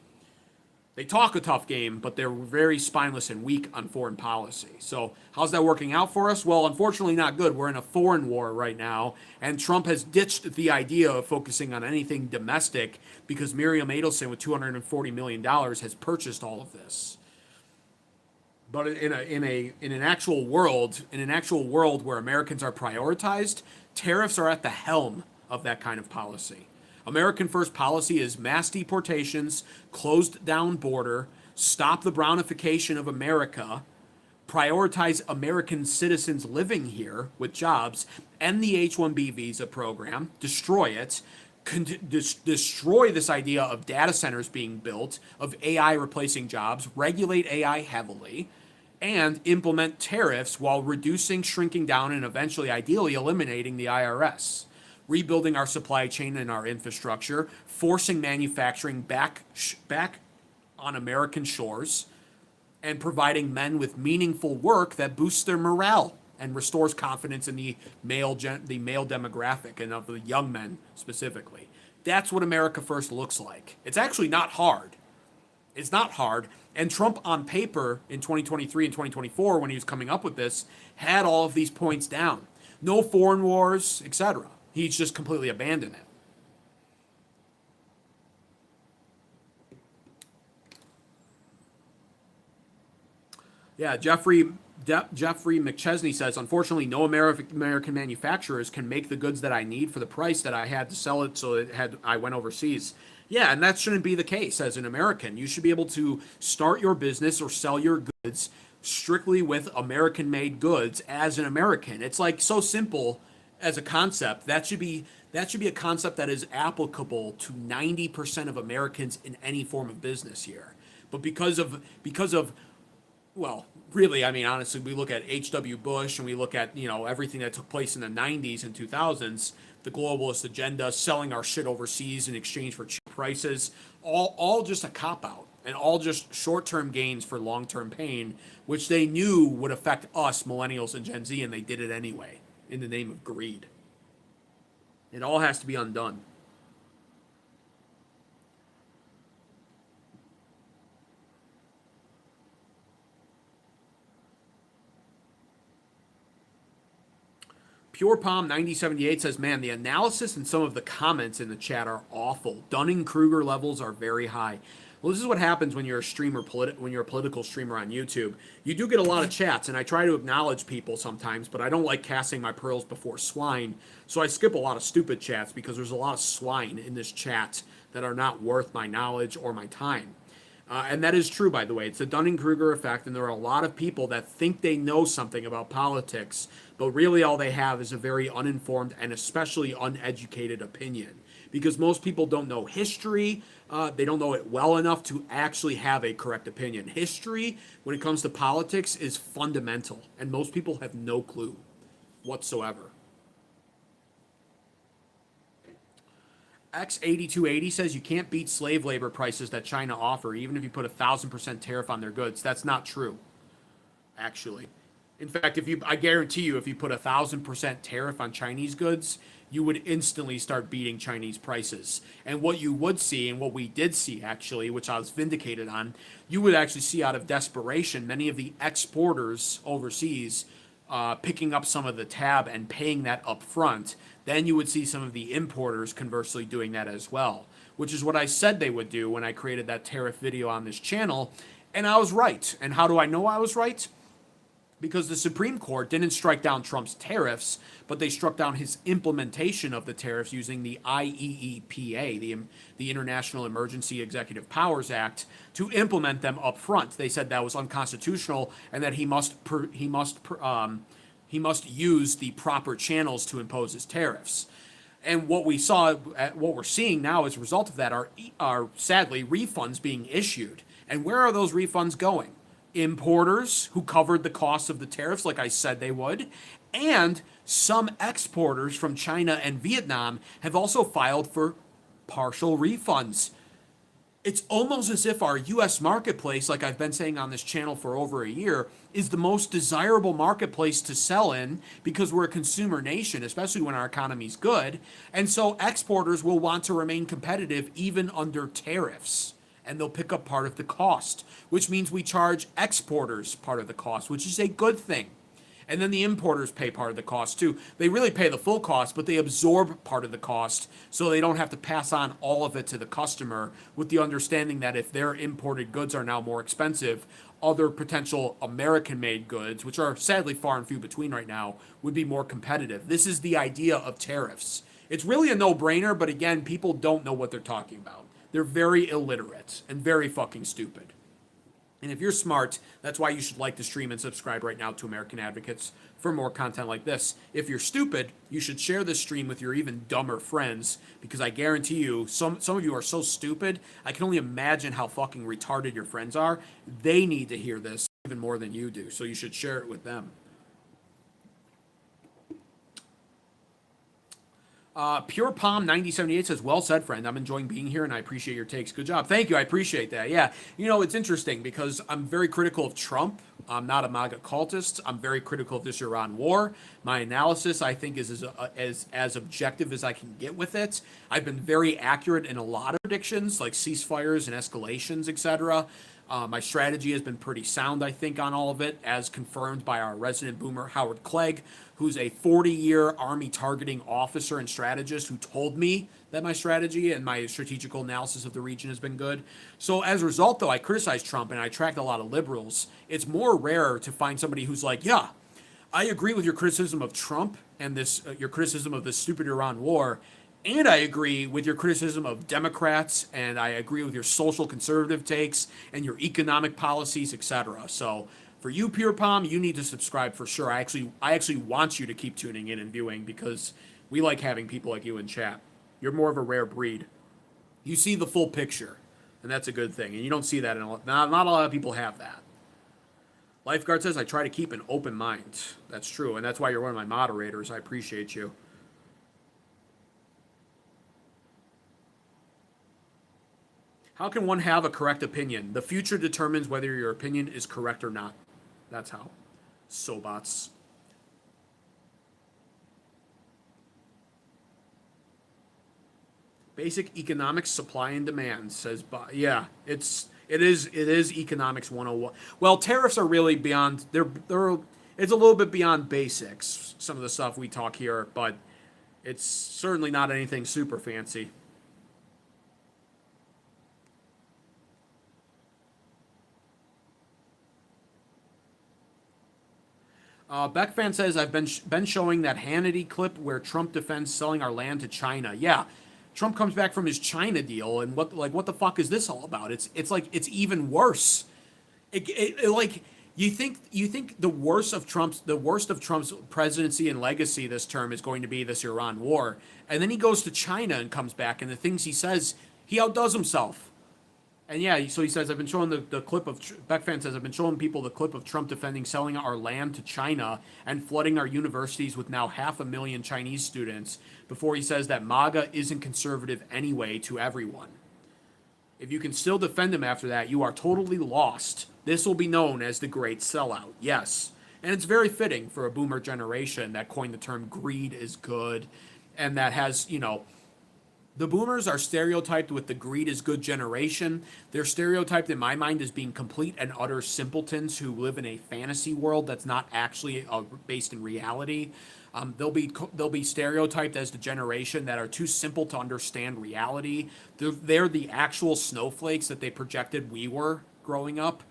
They talk a tough game, but they're very spineless and weak on foreign policy. So how's that working out for us? Well, unfortunately not good. We're in a foreign war right now, and Trump has ditched the idea of focusing on anything domestic because Miriam Adelson with $240 million has purchased all of this. But in an actual world where Americans are prioritized, tariffs are at the helm of that kind of policy. American first policy is mass deportations, closed down border, stop the brownification of America, prioritize American citizens living here with jobs, end the H-1B visa program, destroy it, destroy this idea of data centers being built, of AI replacing jobs, regulate AI heavily, and implement tariffs while reducing, shrinking down, and eventually, ideally, eliminating the IRS. Rebuilding our supply chain and our infrastructure, forcing manufacturing back on American shores, and providing men with meaningful work that boosts their morale and restores confidence in the male demographic and of the young men specifically. That's what America First looks like. It's actually not hard. It's not hard. And Trump, on paper, in 2023 and 2024, when he was coming up with this, had all of these points down. No foreign wars, etc. He's just completely abandoned it. Yeah, Jeffrey McChesney says, unfortunately, no American manufacturers can make the goods that I need for the price that I had to sell it, so I went overseas. Yeah, and that shouldn't be the case as an American. You should be able to start your business or sell your goods strictly with American-made goods as an American. It's like so simple as a concept. That should be a concept that is applicable to 90% of Americans in any form of business here. But because of well, really, I mean, honestly, we look at H.W. Bush and we look at, everything that took place in the 90s and 2000s, the globalist agenda, selling our shit overseas in exchange for cheap prices, all just a cop-out and all just short-term gains for long-term pain, which they knew would affect us, millennials and Gen Z, and they did it anyway in the name of greed. It all has to be undone. Pure Palm 9078 says, man, the analysis and some of the comments in the chat are awful. Dunning-Kruger levels are very high. Well, this is what happens when you're a streamer, when you're a political streamer on YouTube. You do get a lot of chats, and I try to acknowledge people sometimes, but I don't like casting my pearls before swine, so I skip a lot of stupid chats because there's a lot of swine in this chat that are not worth my knowledge or my time. And that is true, by the way. It's the Dunning-Kruger effect, and there are a lot of people that think they know something about politics, but really all they have is a very uninformed and especially uneducated opinion. Because most people don't know history, they don't know it well enough to actually have a correct opinion. History, when it comes to politics, is fundamental, and most people have no clue whatsoever. X8280 says you can't beat slave labor prices that China offer, even if you put 1,000% tariff on their goods. That's not true, actually. In fact, I guarantee you, if you put 1,000% tariff on Chinese goods, you would instantly start beating Chinese prices. And what you would see, and what we did see actually, which I was vindicated on, you would actually see out of desperation, many of the exporters overseas picking up some of the tab and paying that up front, then you would see some of the importers conversely doing that as well, which is what I said they would do when I created that tariff video on this channel. And I was right. And how do I know I was right? Because the Supreme Court didn't strike down Trump's tariffs, but they struck down his implementation of the tariffs using the IEEPA, the International Emergency Executive Powers Act, to implement them up front. They said that was unconstitutional and that he must use the proper channels to impose his tariffs. And what we're seeing now as a result of that are sadly refunds being issued. And where are those refunds going? Importers who covered the cost of the tariffs like I said they would, and some exporters from China and Vietnam have also filed for partial refunds. It's almost as if our US marketplace, like I've been saying on this channel for over a year, is the most desirable marketplace to sell in because we're a consumer nation, especially when our economy's good. And so exporters will want to remain competitive even under tariffs. And they'll pick up part of the cost, which means we charge exporters part of the cost, which is a good thing. And then the importers pay part of the cost too. They really pay the full cost, but they absorb part of the cost so they don't have to pass on all of it to the customer, with the understanding that if their imported goods are now more expensive, other potential American-made goods, which are sadly far and few between right now, would be more competitive. This is the idea of tariffs. It's really a no-brainer, but again, people don't know what they're talking about. They're very illiterate and very fucking stupid. And if you're smart, that's why you should like the stream and subscribe right now to American Advocates for more content like this. If you're stupid, you should share this stream with your even dumber friends, because I guarantee you, some of you are so stupid, I can only imagine how fucking retarded your friends are. They need to hear this even more than you do, so you should share it with them. Pure Palm 9078 says, well said, friend. I'm enjoying being here and I appreciate your takes. Good job. Thank you. I appreciate that. Yeah. You know, it's interesting because I'm very critical of Trump. I'm not a MAGA cultist. I'm very critical of this Iran war. My analysis, I think, is as objective as I can get with it. I've been very accurate in a lot of predictions, like ceasefires and escalations, etc. My strategy has been pretty sound, I think, on all of it, as confirmed by our resident boomer, Howard Clegg, who's a 40-year Army targeting officer and strategist who told me that my strategy and my strategical analysis of the region has been good. So as a result, though, I criticize Trump and I attract a lot of liberals. It's more rare to find somebody who's like, yeah, I agree with your criticism of Trump and this your criticism of the stupid Iran war, and I agree with your criticism of Democrats, and I agree with your social conservative takes and your economic policies, etc. So for you, Pure Palm, you need to subscribe for sure. I actually want you to keep tuning in and viewing because we like having people like you in chat. You're more of a rare breed. You see the full picture, and that's a good thing. And you don't see that not a lot of people have that. Lifeguard says, I try to keep an open mind. That's true, and that's why you're one of my moderators. I appreciate you. How can one have a correct opinion? The future determines whether your opinion is correct or not. That's how. Sobots. Basic economics, supply and demand, says, yeah, it is economics 101. Well, tariffs are really beyond, it's a little bit beyond basics, some of the stuff we talk here, but it's certainly not anything super fancy. Beckfan says, I've been showing that Hannity clip where Trump defends selling our land to China. Yeah, Trump comes back from his China deal, and what the fuck is this all about? It's like it's even worse. Like you think the worst of Trump's presidency and legacy this term is going to be this Iran war, and then he goes to China and comes back, and the things he says, he outdoes himself. And yeah, so he says, I've been showing the clip of, Beckfan says, I've been showing people the clip of Trump defending selling our land to China and flooding our universities with now 500,000 Chinese students before he says that MAGA isn't conservative anyway to everyone. If you can still defend him after that, you are totally lost. This will be known as the Great Sellout. Yes. And it's very fitting for a boomer generation that coined the term greed is good and that has, The boomers are stereotyped with the greed is good generation. They're stereotyped in my mind as being complete and utter simpletons who live in a fantasy world that's not actually based in reality. They'll be stereotyped as the generation that are too simple to understand reality. They're the actual snowflakes that they projected we were growing up.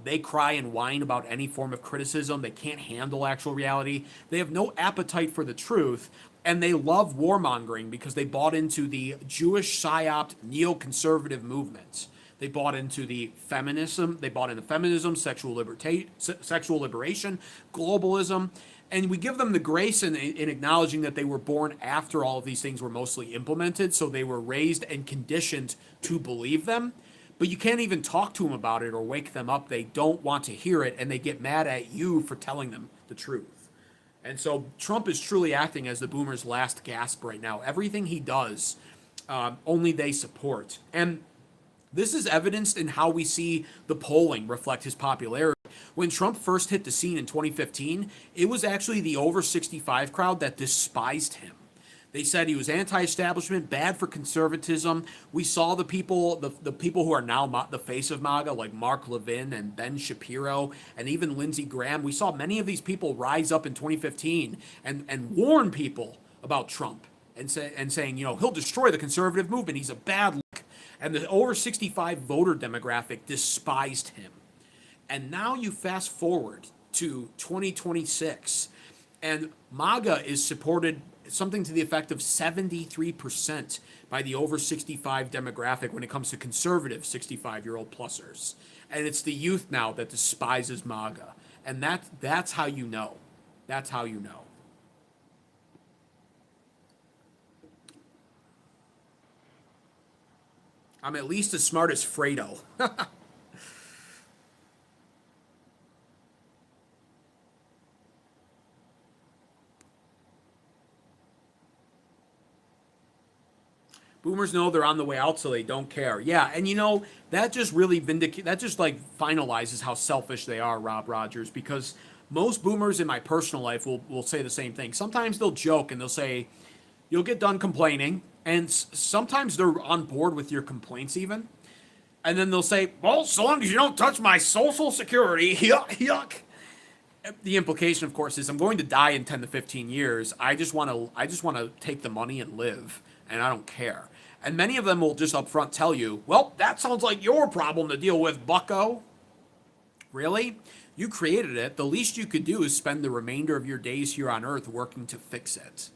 They cry and whine about any form of criticism. They can't handle actual reality. They have no appetite for the truth, and they love warmongering because they bought into the Jewish psyop neoconservative movement. They bought into the feminism. They bought into feminism, sexual liberation, globalism, and we give them the grace in acknowledging that they were born after all of these things were mostly implemented, so they were raised and conditioned to believe them. But you can't even talk to them about it or wake them up. They don't want to hear it, and they get mad at you for telling them the truth. And so Trump is truly acting as the boomers' last gasp right now. Everything he does, only they support. And this is evidenced in how we see the polling reflect his popularity. When Trump first hit the scene in 2015, it was actually the over 65 crowd that despised him. They said he was anti-establishment, bad for conservatism. We saw the people who are now the face of MAGA, like Mark Levin and Ben Shapiro, and even Lindsey Graham. We saw many of these people rise up in 2015 and warn people about Trump and saying, he'll destroy the conservative movement. He's a bad luck. And the over 65 voter demographic despised him. And now you fast forward to 2026, and MAGA is supported something to the effect of 73% by the over 65 demographic when it comes to conservative 65-year-old plusers. And it's the youth now that despises MAGA. And that's how you know. That's how you know. I'm at least as smart as Fredo. Boomers know they're on the way out, so they don't care. Yeah, and that just really that just like finalizes how selfish they are, Rob Rogers, because most boomers in my personal life will say the same thing. Sometimes they'll joke and they'll say, you'll get done complaining, and sometimes they're on board with your complaints even. And then they'll say, well, so long as you don't touch my social security, yuck, yuck. The implication, of course, is I'm going to die in 10 to 15 years. I just want to take the money and live, and I don't care. And many of them will just up front tell you, well, that sounds like your problem to deal with, bucko. Really? You created it. The least you could do is spend the remainder of your days here on Earth working to fix it.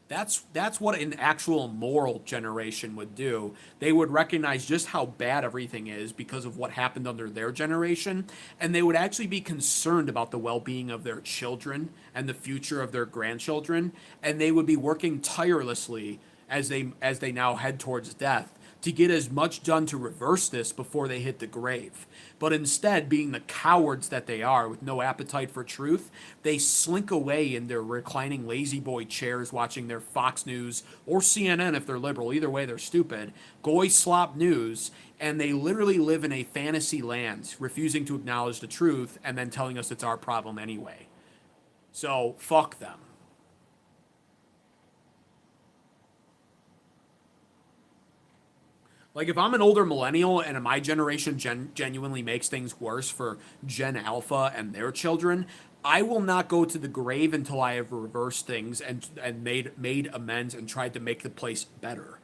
That's what an actual moral generation would do. They would recognize just how bad everything is because of what happened under their generation, and they would actually be concerned about the well-being of their children and the future of their grandchildren, and they would be working tirelessly as they now head towards death to get as much done to reverse this before they hit the grave. But instead, being the cowards that they are with no appetite for truth, they slink away in their reclining lazy boy chairs watching their Fox News or CNN if they're liberal. Either way, they're stupid. Goy slop news, and they literally live in a fantasy land, refusing to acknowledge the truth and then telling us it's our problem anyway. So, fuck them. Like, if I'm an older millennial and my generation genuinely makes things worse for Gen Alpha and their children, I will not go to the grave until I have reversed things and made amends and tried to make the place better.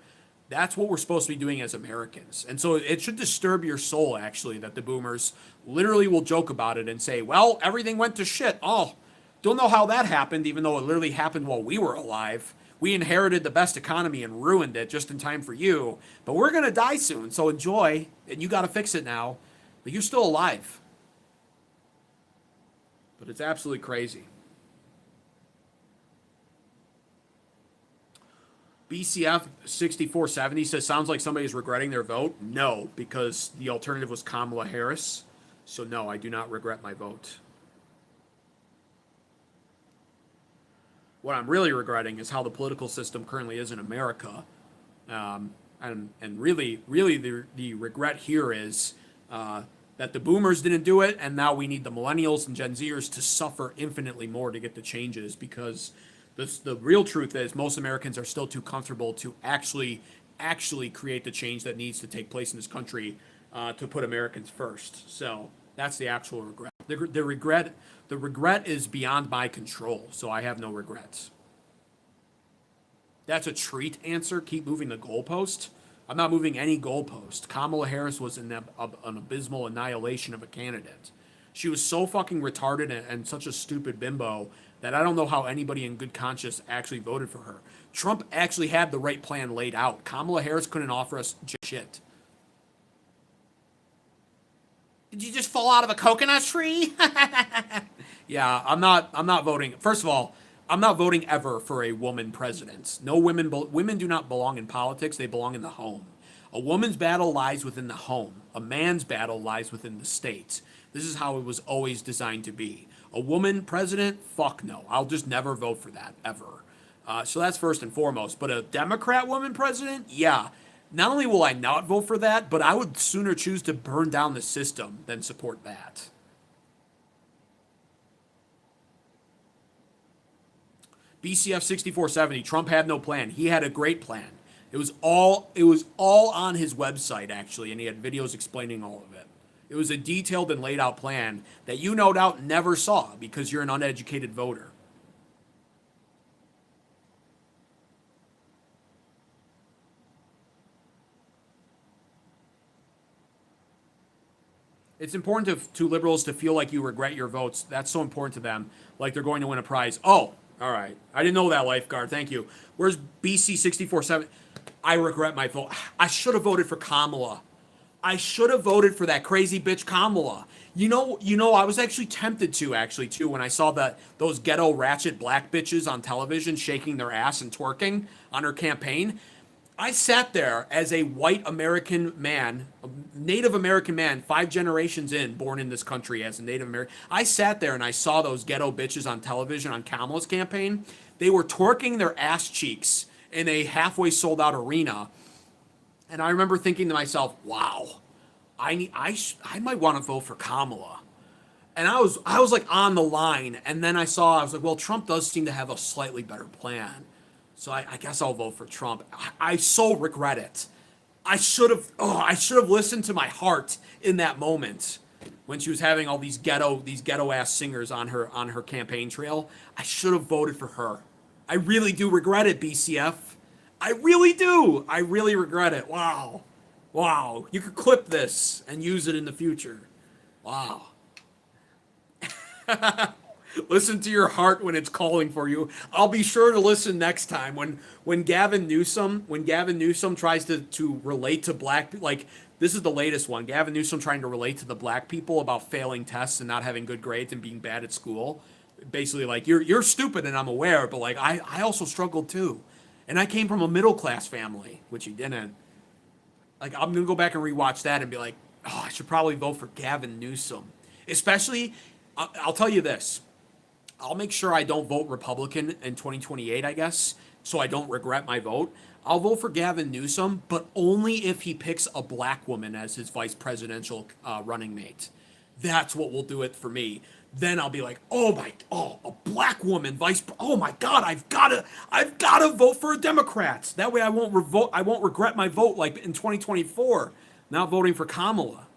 That's what we're supposed to be doing as Americans. And so it should disturb your soul, actually, that the boomers literally will joke about it and say, well, everything went to shit. Oh, don't know how that happened, even though it literally happened while we were alive. We inherited the best economy and ruined it just in time for you. But we're going to die soon, so enjoy. And you got to fix it now. But you're still alive. But it's absolutely crazy. BCF 6470 says, sounds like somebody's regretting their vote. No, because the alternative was Kamala Harris. So no, I do not regret my vote. What I'm really regretting is how the political system currently is in America. And really the regret here is that the boomers didn't do it, and now we need the millennials and Gen Zers to suffer infinitely more to get the changes, because the real truth is most Americans are still too comfortable to actually actually create the change that needs to take place in this country to put Americans first. So that's the actual regret. The regret is beyond my control, so I have no regrets. That's a treat answer. Keep moving the goalpost. I'm not moving any goalpost. Kamala Harris was an abysmal annihilation of a candidate. She was so fucking retarded and such a stupid bimbo that I don't know how anybody in good conscience actually voted for her. Trump actually had the right plan laid out. Kamala Harris couldn't offer us shit. Did you just fall out of a coconut tree? Yeah, I'm not voting. First of all, I'm not voting ever for a woman president. No women do not belong in politics. They belong in the home. A woman's battle lies within the home. A man's battle lies within the state. This is how it was always designed to be. A woman president? Fuck no. I'll just never vote for that, ever. So that's first and foremost. But a Democrat woman president? Yeah. Not only will I not vote for that, but I would sooner choose to burn down the system than support that. BCF 6470, Trump had no plan. He had a great plan. It was all on his website, actually, and he had videos explaining all of it. It was a detailed and laid out plan that you no doubt never saw because you're an uneducated voter. It's important to liberals to feel like you regret your votes. That's so important to them, like they're going to win a prize. Oh, all right. I didn't know that, lifeguard. Thank you. Where's BC 647? I regret my vote. I should have voted for Kamala. I should have voted for that crazy bitch Kamala. I was actually tempted to too when I saw those ghetto ratchet black bitches on television shaking their ass and twerking on her campaign. I sat there as a white American man, a Native American man, 5 generations in, born in this country as a Native American. I sat there and I saw those ghetto bitches on television on Kamala's campaign. They were twerking their ass cheeks in a halfway sold out arena. And I remember thinking to myself, wow, I might want to vote for Kamala. And I was like on the line. And then I was like, well, Trump does seem to have a slightly better plan. So I guess I'll vote for Trump. I so regret it. I should have listened to my heart in that moment when she was having all these ghetto ass singers on her campaign trail. I should have voted for her. I really do regret it, BCF. I really do. I really regret it. Wow. You could clip this and use it in the future. Wow. Listen to your heart when it's calling for you. I'll be sure to listen next time when Gavin Newsom tries to relate to black people. Like, this is the latest one. Gavin Newsom trying to relate to the black people about failing tests and not having good grades and being bad at school. Basically, like, you're stupid and I'm aware, but like I also struggled too. And I came from a middle class family, which he didn't. Like, I'm gonna go back and rewatch that and be like, oh, I should probably vote for Gavin Newsom. Especially, I'll tell you this. I'll make sure I don't vote Republican in 2028, I guess, so I don't regret my vote. I'll vote for Gavin Newsom, but only if he picks a black woman as his vice presidential running mate. That's what will do it for me. Then I'll be like, a black woman oh my God, I've gotta vote for a Democrat. That way I won't regret my vote like in 2024, not voting for Kamala.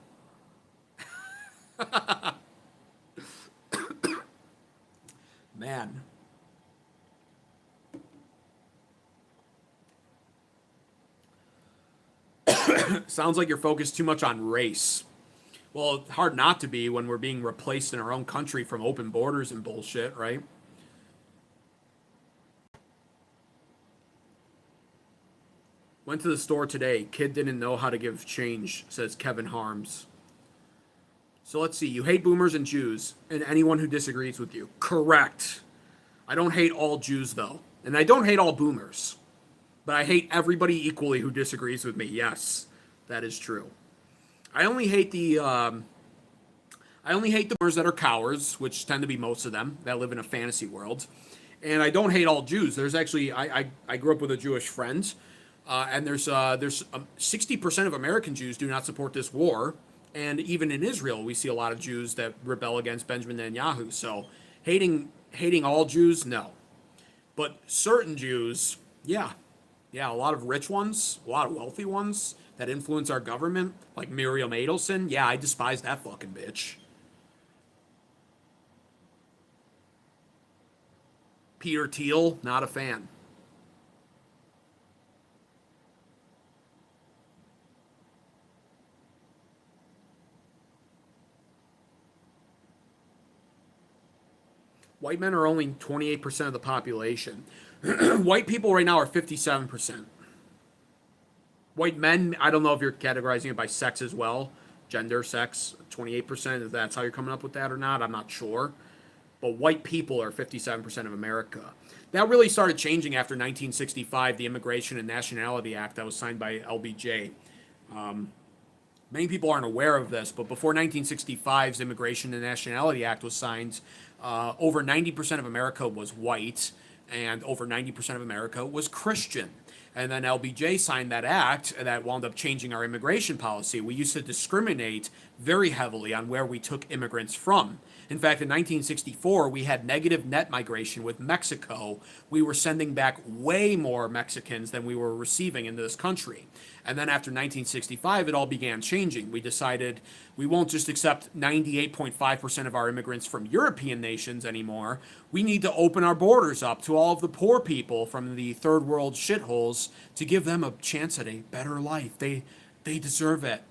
Man. Sounds like you're focused too much on race. Well, it's hard not to be when we're being replaced in our own country from open borders and bullshit, right? Went to the store today. Kid didn't know how to give change, says Kevin Harms. So let's see. You hate boomers and Jews and anyone who disagrees with you. Correct. I don't hate all Jews, though. And I don't hate all boomers. But I hate everybody equally who disagrees with me. Yes, that is true. I only hate the boomers that are cowards, which tend to be most of them, that live in a fantasy world. And I don't hate all Jews. There's actually, I grew up with a Jewish friend, and there's 60% of American Jews do not support this war. And even in Israel, we see a lot of Jews that rebel against Benjamin Netanyahu. So hating all Jews, no. But certain Jews, yeah, Yeah, a lot of rich ones, a lot of wealthy ones that influence our government, like Miriam Adelson. Yeah, I despise that fucking bitch. Peter Thiel, not a fan. White men are only 28% of the population. White people right now are 57%. White men, I don't know if you're categorizing it by sex as well. Gender, sex, 28%. If that's how you're coming up with that or not, I'm not sure. But white people are 57% of America. That really started changing after 1965, the Immigration and Nationality Act that was signed by LBJ. Many people aren't aware of this, but before 1965's Immigration and Nationality Act was signed, over 90% of America was white, and over 90% of America was Christian. And then LBJ signed that act that wound up changing our immigration policy. We used to discriminate very heavily on where we took immigrants from. In fact, in 1964, we had negative net migration with Mexico. We were sending back way more Mexicans than we were receiving into this country. And then after 1965, it all began changing. We decided we won't just accept 98.5% of our immigrants from European nations anymore. We need to open our borders up to all of the poor people from the third world shitholes to give them a chance at a better life. They deserve it.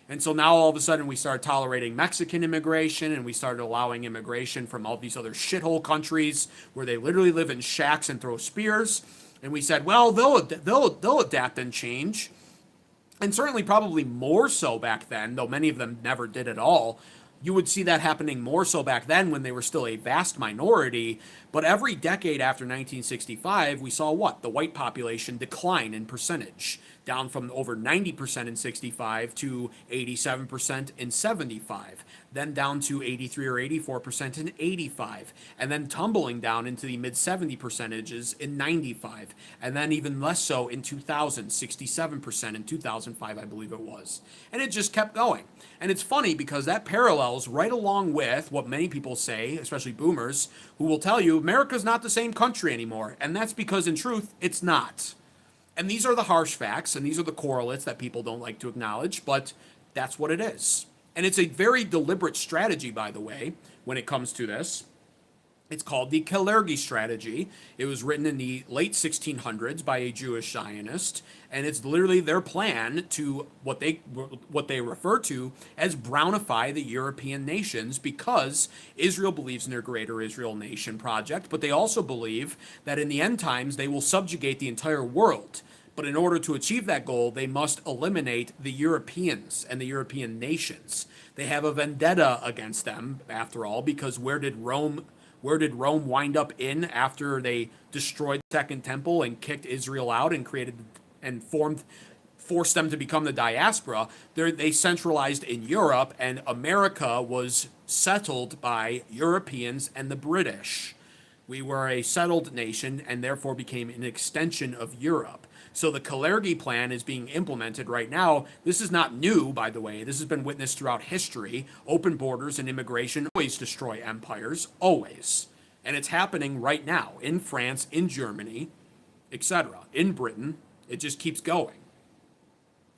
And so now all of a sudden we started tolerating Mexican immigration, and we started allowing immigration from all these other shithole countries where they literally live in shacks and throw spears. And we said, well, they'll adapt and change. And certainly probably more so back then, though many of them never did at all. You would see that happening more so back then when they were still a vast minority. But every decade after 1965, we saw what? The white population decline in percentage, down from over 90% in 65 to 87% in 75, then down to 83 or 84% in 85, and then tumbling down into the mid 70 percentages in 95, and then even less so in 2000, 67% in 2005, I believe it was. And it just kept going. And it's funny because that parallels right along with what many people say, especially boomers, who will tell you America's not the same country anymore. And that's because in truth, it's not. And these are the harsh facts, and these are the correlates that people don't like to acknowledge, but that's what it is. And it's a very deliberate strategy, by the way, when it comes to this. It's called the Kalergi strategy. It was written in the late 1600s by a Jewish Zionist, and it's literally their plan to what they refer to as brownify the European nations, because Israel believes in their Greater Israel Nation project, but they also believe that in the end times they will subjugate the entire world. But in order to achieve that goal, they must eliminate the Europeans and the European nations. They have a vendetta against them, after all, because where did Rome wind up in after they destroyed the Second Temple and kicked Israel out and created and forced them to become the diaspora? They centralized in Europe, and America was settled by Europeans and the British. We were a settled nation and therefore became an extension of Europe. So the Kalergi plan is being implemented right now. This is not new, by the way. This has been witnessed throughout history. Open borders and immigration always destroy empires, always. And it's happening right now in France, in Germany, etc. In Britain. It just keeps going.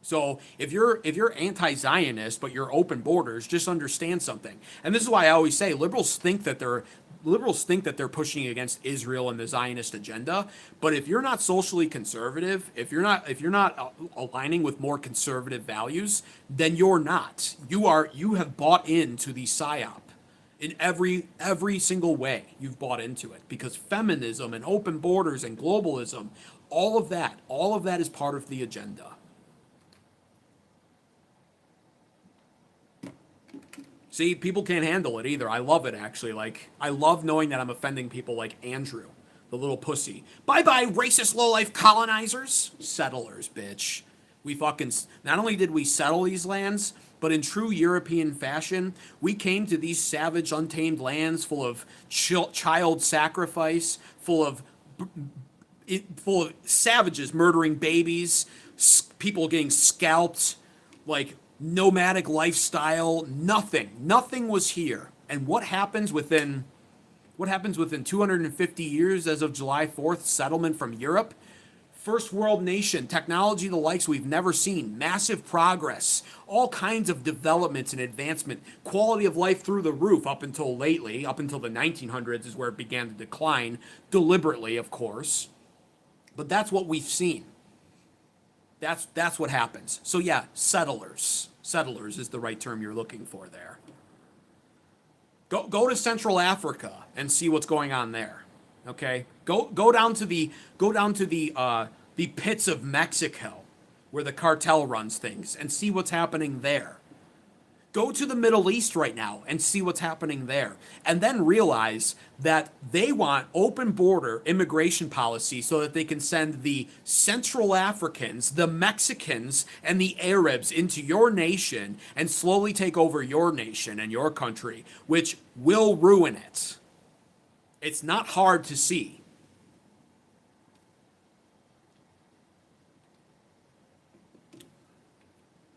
So if you're anti-Zionist but you're open borders, just understand something. And this is why I always say liberals think that they're pushing against Israel and the Zionist agenda, but if you're not socially conservative, if you're not aligning with more conservative values, then you're not. You have bought into the psyop in every single way. You've bought into it because feminism and open borders and globalism, all of that is part of the agenda. See, people can't handle it either. I love it, actually. Like, I love knowing that I'm offending people like Andrew, the little pussy. Bye-bye, racist lowlife colonizers. Settlers, bitch. Not only did we settle these lands, but in true European fashion, we came to these savage, untamed lands full of child sacrifice, full of savages murdering babies, people getting scalped, like, nomadic lifestyle. Nothing was here. And what happens within 250 years as of July 4th, settlement from Europe? First world nation, technology the likes we've never seen, massive progress, all kinds of developments and advancement, quality of life through the roof up until lately, up until the 1900s is where it began to decline, deliberately, of course. But that's what we've seen. That's what happens. So yeah, settlers. Settlers is the right term you're looking for there. Go to Central Africa and see what's going on there. Okay? Go down to the pits of Mexico where the cartel runs things and see what's happening there. Go to the Middle East right now and see what's happening there. And then realize that they want open border immigration policy so that they can send the Central Africans, the Mexicans, and the Arabs into your nation and slowly take over your nation and your country, which will ruin it. It's not hard to see.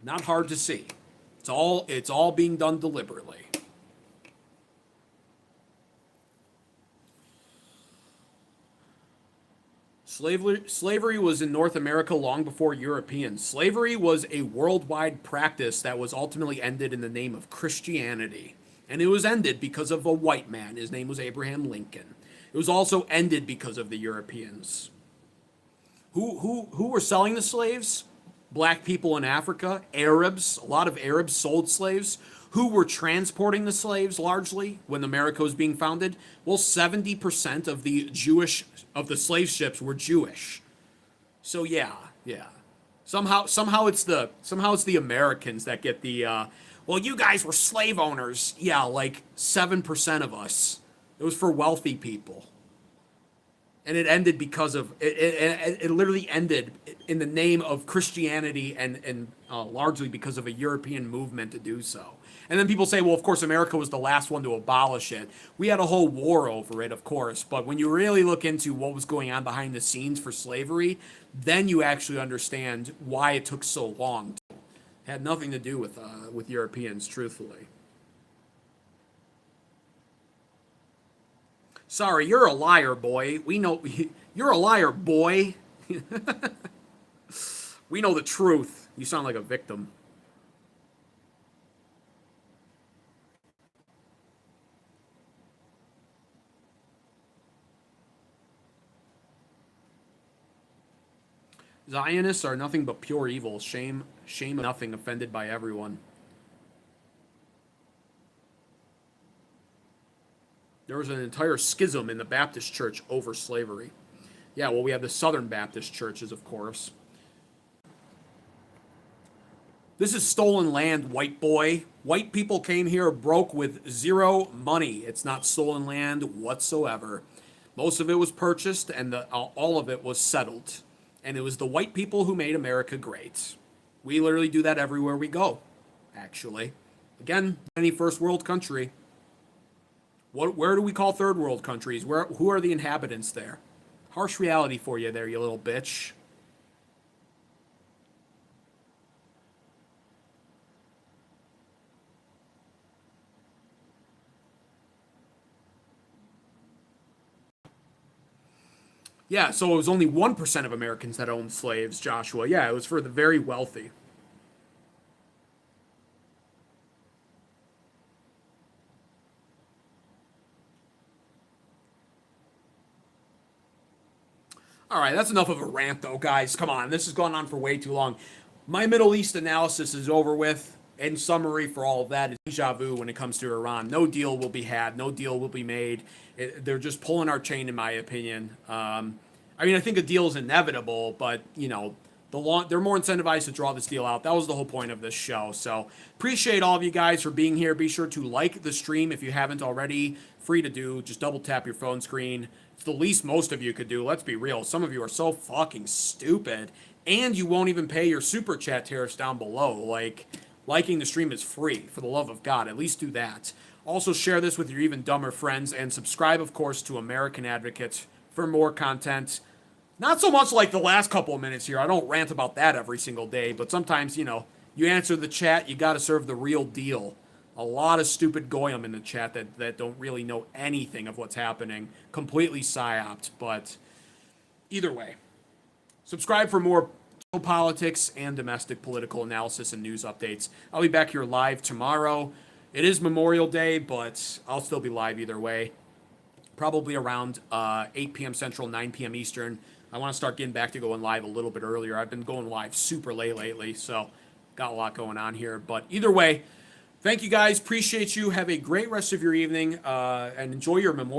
Not hard to see. It's all being done deliberately. Slavery was in North America long before Europeans. Slavery was a worldwide practice that was ultimately ended in the name of Christianity. And it was ended because of a white man. His name was Abraham Lincoln. It was also ended because of the Europeans. Who were selling the slaves? Black people in Africa, Arabs, a lot of Arabs sold slaves. Who were transporting the slaves largely when America was being founded? Well, 70% of the slave ships were Jewish. So yeah. Somehow it's the Americans that get the well, you guys were slave owners. Yeah, like 7% of us. It was for wealthy people. And it ended because of it literally ended in the name of Christianity and largely because of a European movement to do so. And then people say, well, of course, America was the last one to abolish it. We had a whole war over it, of course. But when you really look into what was going on behind the scenes for slavery, then you actually understand why it took so long. It had nothing to do with Europeans, truthfully. Sorry, you're a liar, boy. We know you're a liar, boy. We know the truth. You sound like a victim. Zionists are nothing but pure evil. Shame, nothing, offended by everyone. There was an entire schism in the Baptist church over slavery. Yeah, well, we have the Southern Baptist churches, of course. This is stolen land, white boy. White people came here broke with zero money. It's not stolen land whatsoever. Most of it was purchased, and all of it was settled. And it was the white people who made America great. We literally do that everywhere we go, actually. Again, any first world country. Where do we call third world countries? Who are the inhabitants there? Harsh reality for you there, you little bitch. Yeah, so it was only 1% of Americans that owned slaves, Joshua. Yeah, it was for the very wealthy. All right, that's enough of a rant, though, guys. Come on, this has gone on for way too long. My Middle East analysis is over with. In summary, for all of that, is deja vu when it comes to Iran. No deal will be had. No deal will be made. They're just pulling our chain, in my opinion. I mean, I think a deal is inevitable, but they're more incentivized to draw this deal out. That was the whole point of this show. So appreciate all of you guys for being here. Be sure to like the stream if you haven't already. Free to do. Just double tap your phone screen. It's the least most of you could do. Let's be real. Some of you are so fucking stupid, and you won't even pay your super chat tariffs down below. Like, liking the stream is free. For the love of God, at least do that. Also, share this with your even dumber friends, and subscribe, of course, to American Advocates for more content. Not so much like the last couple of minutes here. I don't rant about that every single day, but sometimes, you answer the chat, you got to serve the real deal. A lot of stupid goyim in the chat that don't really know anything of what's happening. Completely psyoped, but either way. Subscribe for more geopolitics and domestic political analysis and news updates. I'll be back here live tomorrow. It is Memorial Day, but I'll still be live either way. Probably around 8 p.m. Central, 9 p.m. Eastern. I want to start getting back to going live a little bit earlier. I've been going live super late lately, so got a lot going on here. But either way, thank you guys. Appreciate you. Have a great rest of your evening and enjoy your Memorial